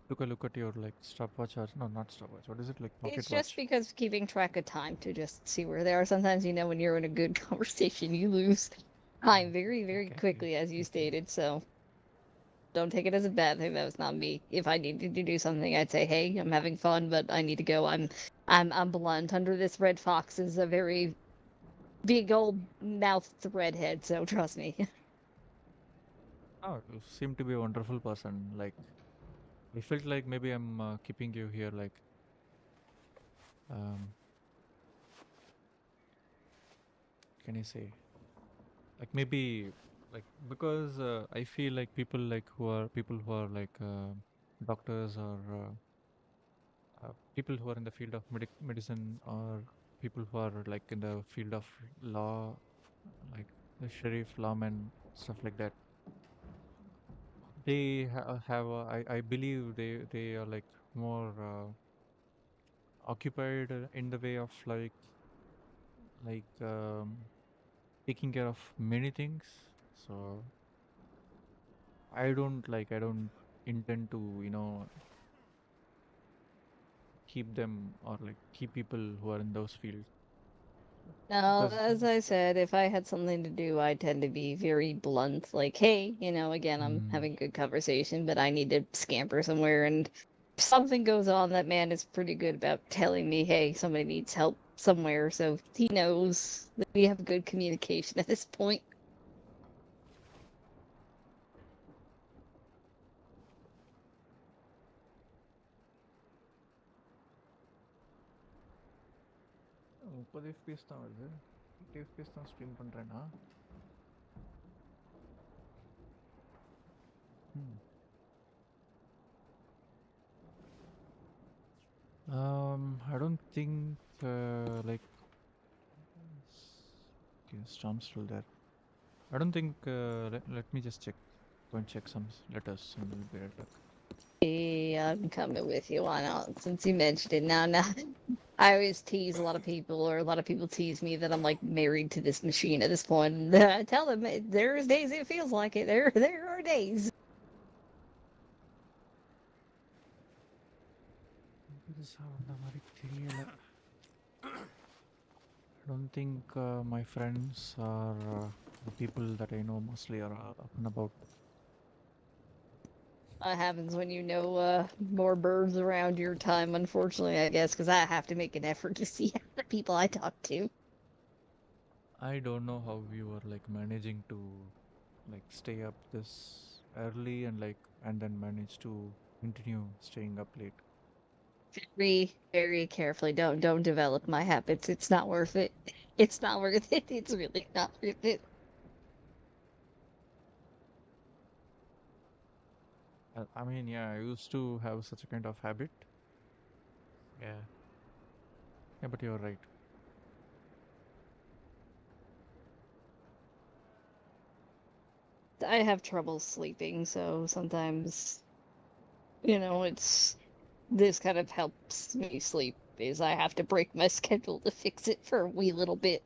took a look at your like stopwatch or no, not stopwatch. What is it, like it's pocket just watch? because keeping track of time to just see where they are. Sometimes when you're in a good conversation, you lose time very, very Okay, okay, quickly, as you okay. stated. So don't take it as a bad thing. That was not me. If I needed to do something, I'd say, "Hey, I'm having fun, but I need to go. I'm blunt. Under this red fox is a very big old mouthed redhead, so trust me." Oh, you seem to be a wonderful person. Like I felt like maybe I'm keeping you here, like um, can I say? Like maybe like because I feel like people who are like doctors or people who are in the field of medicine or people who are like in the field of law, like the sheriff lawmen, stuff like that, they have I believe they are like more occupied in the way of like taking care of many things. So I don't intend to, keep them or like keep people who are in those fields No, because as I said, if I had something to do, I tend to be very blunt. Like, hey, again, I'm mm, having good conversation, but I need to scamper somewhere. And if something goes on, that man is pretty good about telling me, hey, somebody needs help somewhere. So he knows that we have good communication at this point. முப்பது FPS தான் வருது 80 FPS தான் stream பண்றேன்னா hmm. I don't think like okay, Storm's still there. I don't think let me just go and check some letters and we'll be right back. Yeah, I'm coming with you. Why not? Since you mentioned it now, I always tease a lot of people, or a lot of people tease me that I'm like married to this machine at this point. And I tell them there's days it feels like it. There are days. பெருசா வந்த மாதிரி தெரியல. I don't think my friends or the people that I know mostly are up and about. That happens when you know more birds around your time, unfortunately, I guess, because I have to make an effort to see the people I talk to. I don't know how you are like managing to like stay up this early and then manage to continue staying up late. Very, very carefully. Don't develop my habits. It's not worth it. It's not worth it. It's really not worth it. I mean, yeah, I used to have such a kind of habit. Yeah. Yeah, but you're right. I have trouble sleeping, so sometimes, it's this kind of helps me sleep. Is I have to break my schedule to fix it for a wee little bit.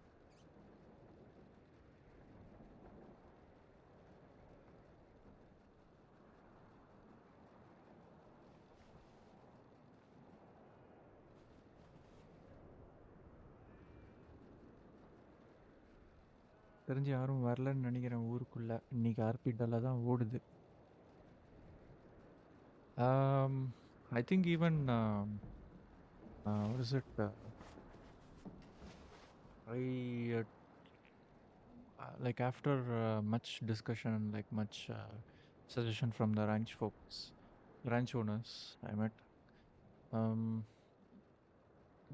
தெரிஞ்சு யாரும் வரலன்னு நினைக்கிறேன் ஊருக்குள்ள. இன்னைக்கு ஆர்பிட்டால தான் ஓடுது. I think even what is it? I like after much discussion and like much suggestion from the ranch folks, ranch owners I met.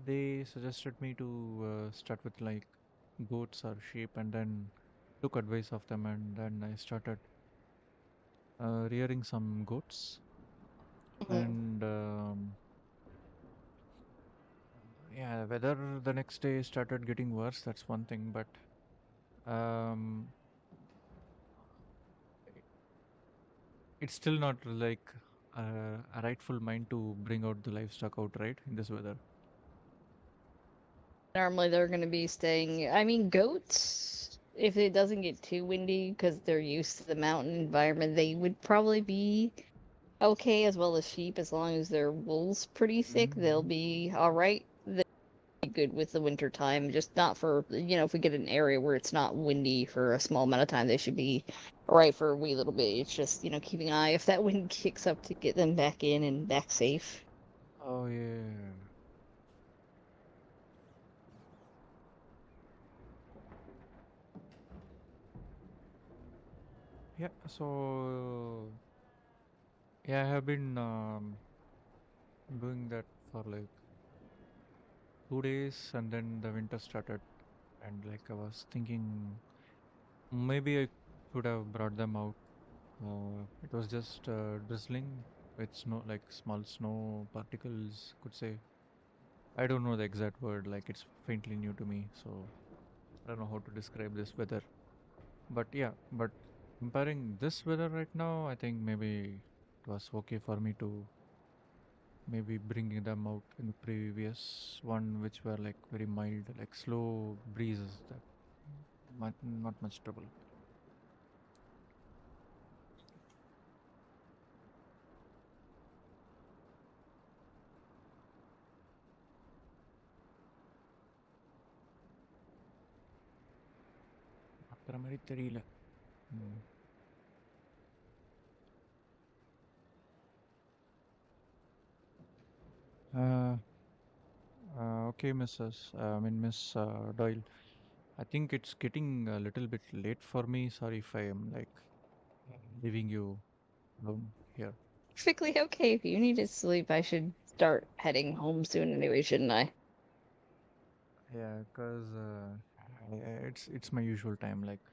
They suggested me to start with like goats or sheep, and then took advice of them, and then I started rearing some goats. And yeah, whether the next day started getting worse, that's one thing, but um, it's still not like a rightful mind to bring out the livestock out, right, in this weather. Normally they're going to be staying. I mean, goats, if it doesn't get too windy because they're used to the mountain environment, they would probably be okay, as well as sheep. As long as their wool's pretty thick, they'll be all right. They'll be good with the winter time. Just not for, if we get an area where it's not windy for a small amount of time, they should be all right for a wee little bit. It's just, keeping an eye if that wind kicks up to get them back in and back safe. Oh yeah. Yeah, so yeah, I have been doing that for like 2 days, and then the winter started, and like I was thinking maybe I could have brought them out. It was just drizzling with snow, like small snow particles, could say. I don't know the exact word, like it's faintly new to me, so I don't know how to describe this weather. But yeah, but comparing this weather right now, I think maybe it was okay for me to maybe bringing them out in the previous one, which were like very mild, like slow breezes that not much trouble. பார்க்குற மாதிரி தெரியல. ம். Uh, okay, Miss Doyle. I think it's getting a little bit late for me. Sorry if I am like leaving you alone here. Perfectly okay. If you need to sleep, I should start heading home soon anyway, shouldn't I? Yeah, because it's my usual time. Like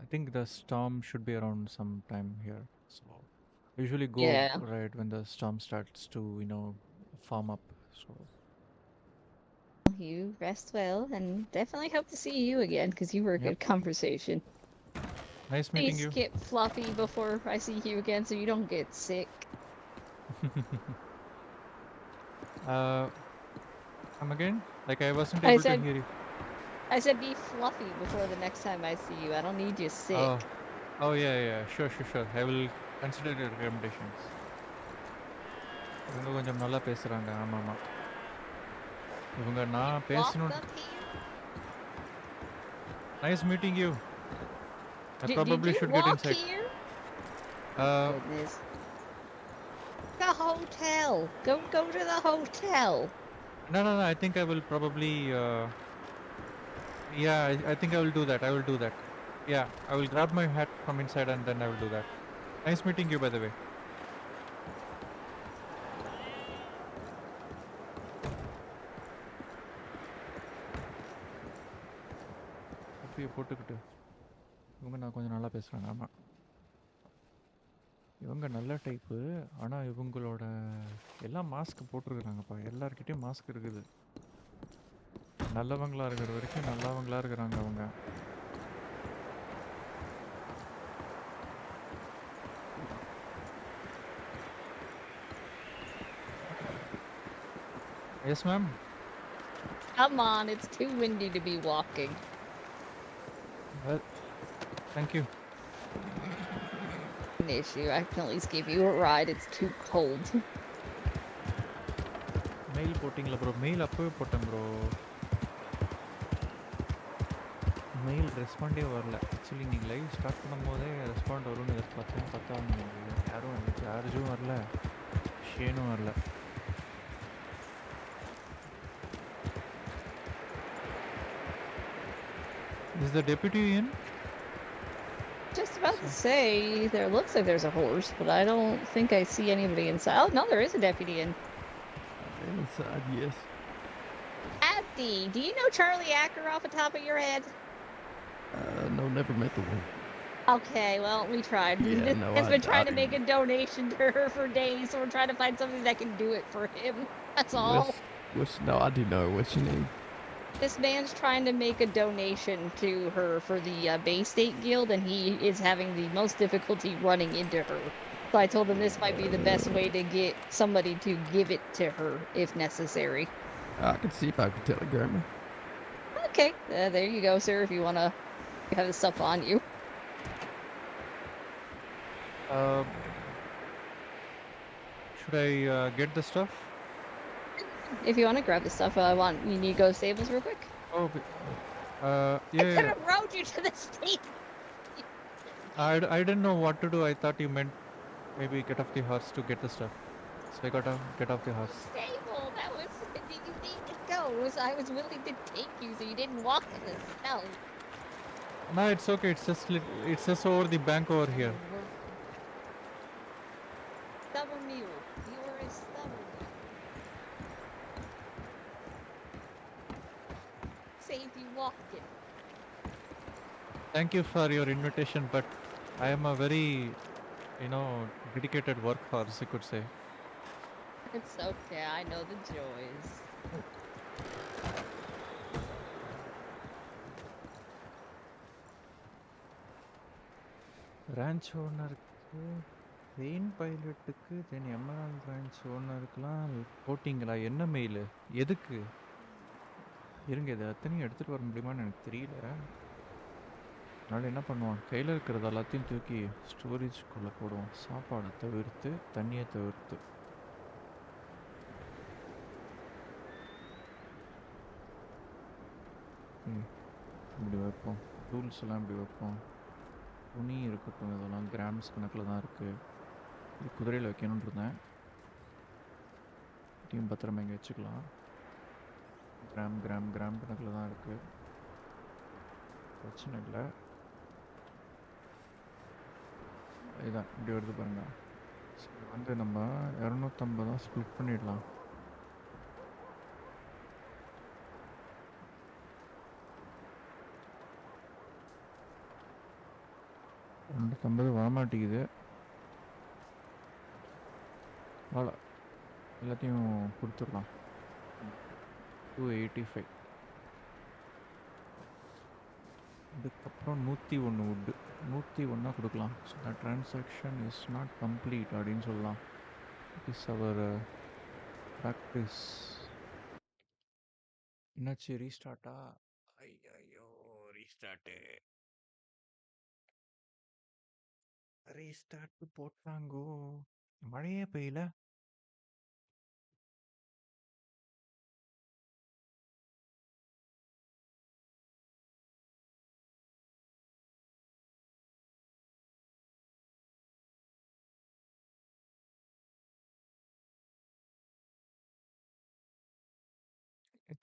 I think the storm should be around some time here. So I usually go Yeah. right when the storm starts to form up. So You rest well, and definitely hope to see you again, because you were a yep, good conversation. nice meeting Please you. get fluffy before I see you again so you don't get sick. Come again? Like I wasn't I able to said hear you. I said be fluffy before the next time I see you. I don't need you sick. Oh yeah. Sure. I will consider your recommendations. இவங்க கொஞ்சம் நல்லா பேசுறாங்க. ஆமா. இவங்க நான் Walk பேசணும். up here. Nice meeting you. I Did probably you should get walk inside. here? Uh, Goodness. The hotel. Go to the hotel. no. I think I will probably. Yeah, I think I will do that. Yeah, I will grab my hat from inside and then I will do that. Nice meeting you, by the way. தொப்பியை போட்டுக்கிட்டு இவங்க நான் கொஞ்சம் நல்லா பேசுகிறாங்க. ஆமாம், இவங்க நல்ல டைப்பு. ஆனால் இவங்களோட எல்லாம் மாஸ்க் போட்டிருக்கிறாங்கப்பா. எல்லார்கிட்டயும் மாஸ்க் இருக்குது. நல்லவங்களா இருக்கிற வரைக்கும் நல்லவங்களா இருக்கிறாங்க அவங்க. Yes ma'am. Come on, it's too windy to be walking. Thank you. An issue. I can at least give you a ride. It's too cold. Mail போட்டிங்களா ப்ரோ? மெயில் அப்போவே போட்டேன் ப்ரோ. மெயில் ரெஸ்பாண்டே வரல. ஆக்சுவலி நீங்கள் லைவ் ஸ்டார்ட் பண்ணும்போதே respond வரும்னு எதிர்பார்த்தேன். பார்த்தா யாரும் வரல. சார்ஜும் வரல, ஷேனும் வரல. Is the deputy in? Just about to say, there looks like there's a horse, but I don't think I see anybody inside. Oh, no, there is a deputy in. Inside, yes. Abdi, do you know Charlie Acker off the top of your head? No, never met the one. Okay, well, we tried. Yeah, no, It's been trying to I- make a donation to her for days, so we're trying to find something that can do it for him. That's all. No, I do know what you need. This man's trying to make a donation to her for the Bay State Guild, and he is having the most difficulty running into her. So I told him this might be the best way to get somebody to give it to her if necessary. I can see if I can telegram her. Okay, there you go, sir, if you want to have the stuff on you. Should I get the stuff? If you want to grab the stuff, you need to go to stables real quick. Oh, I yeah, could yeah. have rode you to the stable. I didn't know what to do. I thought you meant maybe get off the horse to get the stuff. So I got to get off the horse. Stable, that was you need to go. I was willing to take you so you didn't walk in the snow. No, it's okay. It's just over the bank over here. Stubborn mule. You are a stubborn mule. Save you walking. Thank you for your invitation, but I am a very, dedicated workhorse, you could say. It's okay, I know the joys. Range ஓனருக்கு, rain பைலட்டுக்கு, தென் emerald range ஓனருக்குலாம் போட்டிங்களா? என்ன mail? எதுக்கு? இருங்க, இது அத்தனையும் எடுத்துகிட்டு வர முடியுமான்னு எனக்கு தெரியல. அதனால் என்ன பண்ணுவான், கையில் இருக்கிறது எல்லாத்தையும் தூக்கி ஸ்டோரேஜ்குள்ளே போடுவோம். சாப்பாடை தவிர்த்து, தண்ணியை தவிர்த்து. இப்படி வைப்போம். டூல்ஸ் எல்லாம் இப்படி வைப்போம். துணி இருக்கட்டும், இதெல்லாம் கிராம்ஸ் கணக்கில் தான் இருக்குது. இது குதிரையில் வைக்கணும்னு இருந்தேன். இதையும் பத்திரமா இங்கே வச்சுக்கலாம். கிராம் கணக்கில் தான் இருக்குது, பிரச்சனை இல்லை. இதுதான் இப்படி வருது பாருங்க. வந்து நம்ம 250 ஸ்ப்ளிட் பண்ணிடலாம். வரமாட்டேங்குது. அவ்வளோ எல்லாத்தையும் கொடுத்துடலாம். 285. அதுக்கப்புறம் 101 வுட்டு, 101 கொடுக்கலாம். So the transaction is not complete அப்படின்னு சொல்லலாம். It is our practice. என்னாச்சு, ரீஸ்டார்ட்டா? ஐயோ, ரீஸ்டார்ட் போட்டாங்கோ. மழையே பெய்யல.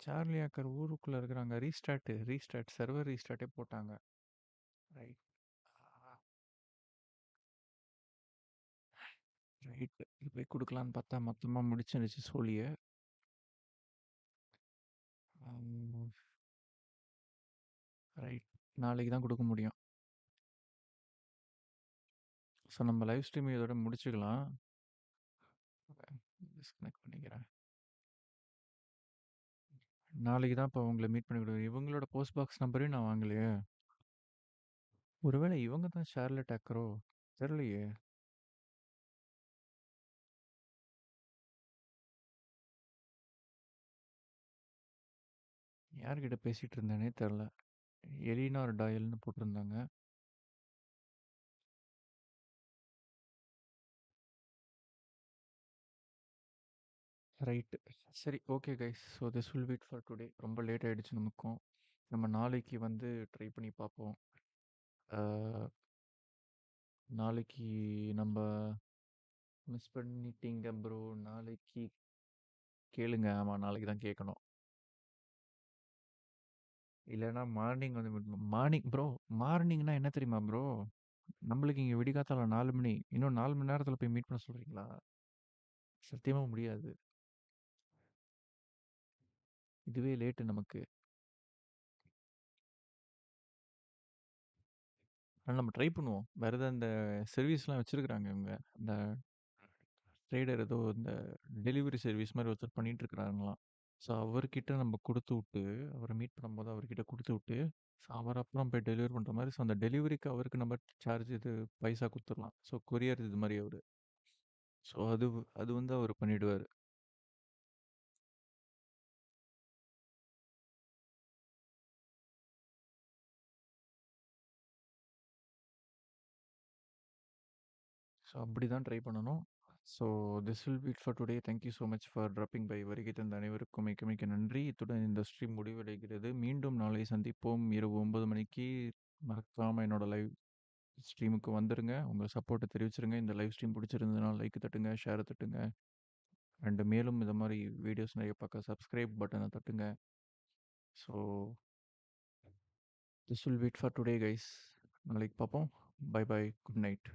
சார்லி ஆக்கர் ஊருக்குள்ளே இருக்கிறாங்க. ரீஸ்டார்ட் சர்வர் ரீஸ்டார்ட்டே போட்டாங்க. ரைட் ரைட் இது போய் கொடுக்கலான்னு பார்த்தா மொத்தமாக முடிச்சிருச்சு சோழியை. ரைட் நாளைக்கு தான் குடுக்க முடியும். ஸோ நம்ம லைவ் ஸ்ட்ரீம் இதோட முடிச்சுக்கலாம். டிஸ்கனெக்ட் பண்ணிக்கிறேன். நாளைக்கு தான் இப்போ உங்கள மீட் பண்ணி குடுக்குறேன். இவங்களோட போஸ்ட் பாக்ஸ் நம்பரையும் நான் வாங்கலையே! ஒருவேளை இவங்க தான் ஷார்லட் அக்கரோ? தெரியலையே! யார்கிட்ட பேசிட்டு இருந்தேனே தெரில. எலினார் டாயல்னு போட்டிருந்தாங்க. ரைட்டு. சரி, okay guys. So this will wait for today. ரொம்ப லேட் ஆயிடுச்சு நமக்கும். நம்ம நாளைக்கு வந்து ட்ரை பண்ணி பார்ப்போம். நாளைக்கு நம்ம மிஸ் பண்ணிட்டீங்க ப்ரோ. நாளைக்கு கேளுங்க. ஆமாம், நாளைக்கு தான் கேட்கணும். இல்லைன்னா மார்னிங் வந்து மார்னிங் ப்ரோ. மார்னிங்னா என்ன தெரியுமா ப்ரோ? நம்மளுக்கு இங்கே விடிகாத்தால 4 மணி. இன்னும் 4 மணி நேரத்தில் போய் மீட் பண்ண சொல்கிறீங்களா? சத்தியமாக முடியாது. இதுவே லேட்டு நமக்கு. ஆனால் நம்ம ட்ரை பண்ணுவோம். வேறு ஏதாவது இந்த சர்வீஸ்லாம் வச்சுருக்குறாங்க இவங்க. இந்த ட்ரேடர் ஏதோ இந்த டெலிவரி சர்வீஸ் மாதிரி ஒருத்தர் பண்ணிட்டு இருக்கிறாங்களாம். ஸோ அவர்கிட்ட நம்ம கொடுத்து விட்டு, அவரை மீட் பண்ணும்போது அவர்கிட்ட கொடுத்து விட்டு, ஸோ அவர் அப்புறம் போய் டெலிவரி பண்ணுற மாதிரி. ஸோ அந்த டெலிவரிக்கு அவருக்கு நம்ம சார்ஜ் இது பைசா கொடுத்துடலாம். ஸோ கொரியர் இது மாதிரி அவர். ஸோ அது அது வந்து அவர் பண்ணிடுவார். ஸோ அப்படி தான் ட்ரை பண்ணணும். So this will be for today. Thank you so much for dropping by. வருகை தந்த அனைவருக்கும் மிக்க மிக்க நன்றி. இத்துடன் இந்த ஸ்ட்ரீம் முடிவடைகிறது. மீண்டும் நாளை சந்திப்போம் இரவு 9 மணிக்கு. மறக்காமல் என்னோட லைவ் ஸ்ட்ரீமுக்கு வந்துருங்க. உங்கள் சப்போர்ட்டை தெரிவிச்சிருங்க. இந்த லைவ் ஸ்ட்ரீம் பிடிச்சிருந்ததுன்னா லைக் தட்டுங்க, ஷேர் தட்டுங்க. அண்ட் மேலும் இந்த மாதிரி வீடியோஸ் நிறைய பார்க்க சப்ஸ்கிரைப் பட்டனை தட்டுங்க. So this will wait for today guys. நாளைக்கு பார்ப்போம். Bye bye. Good night.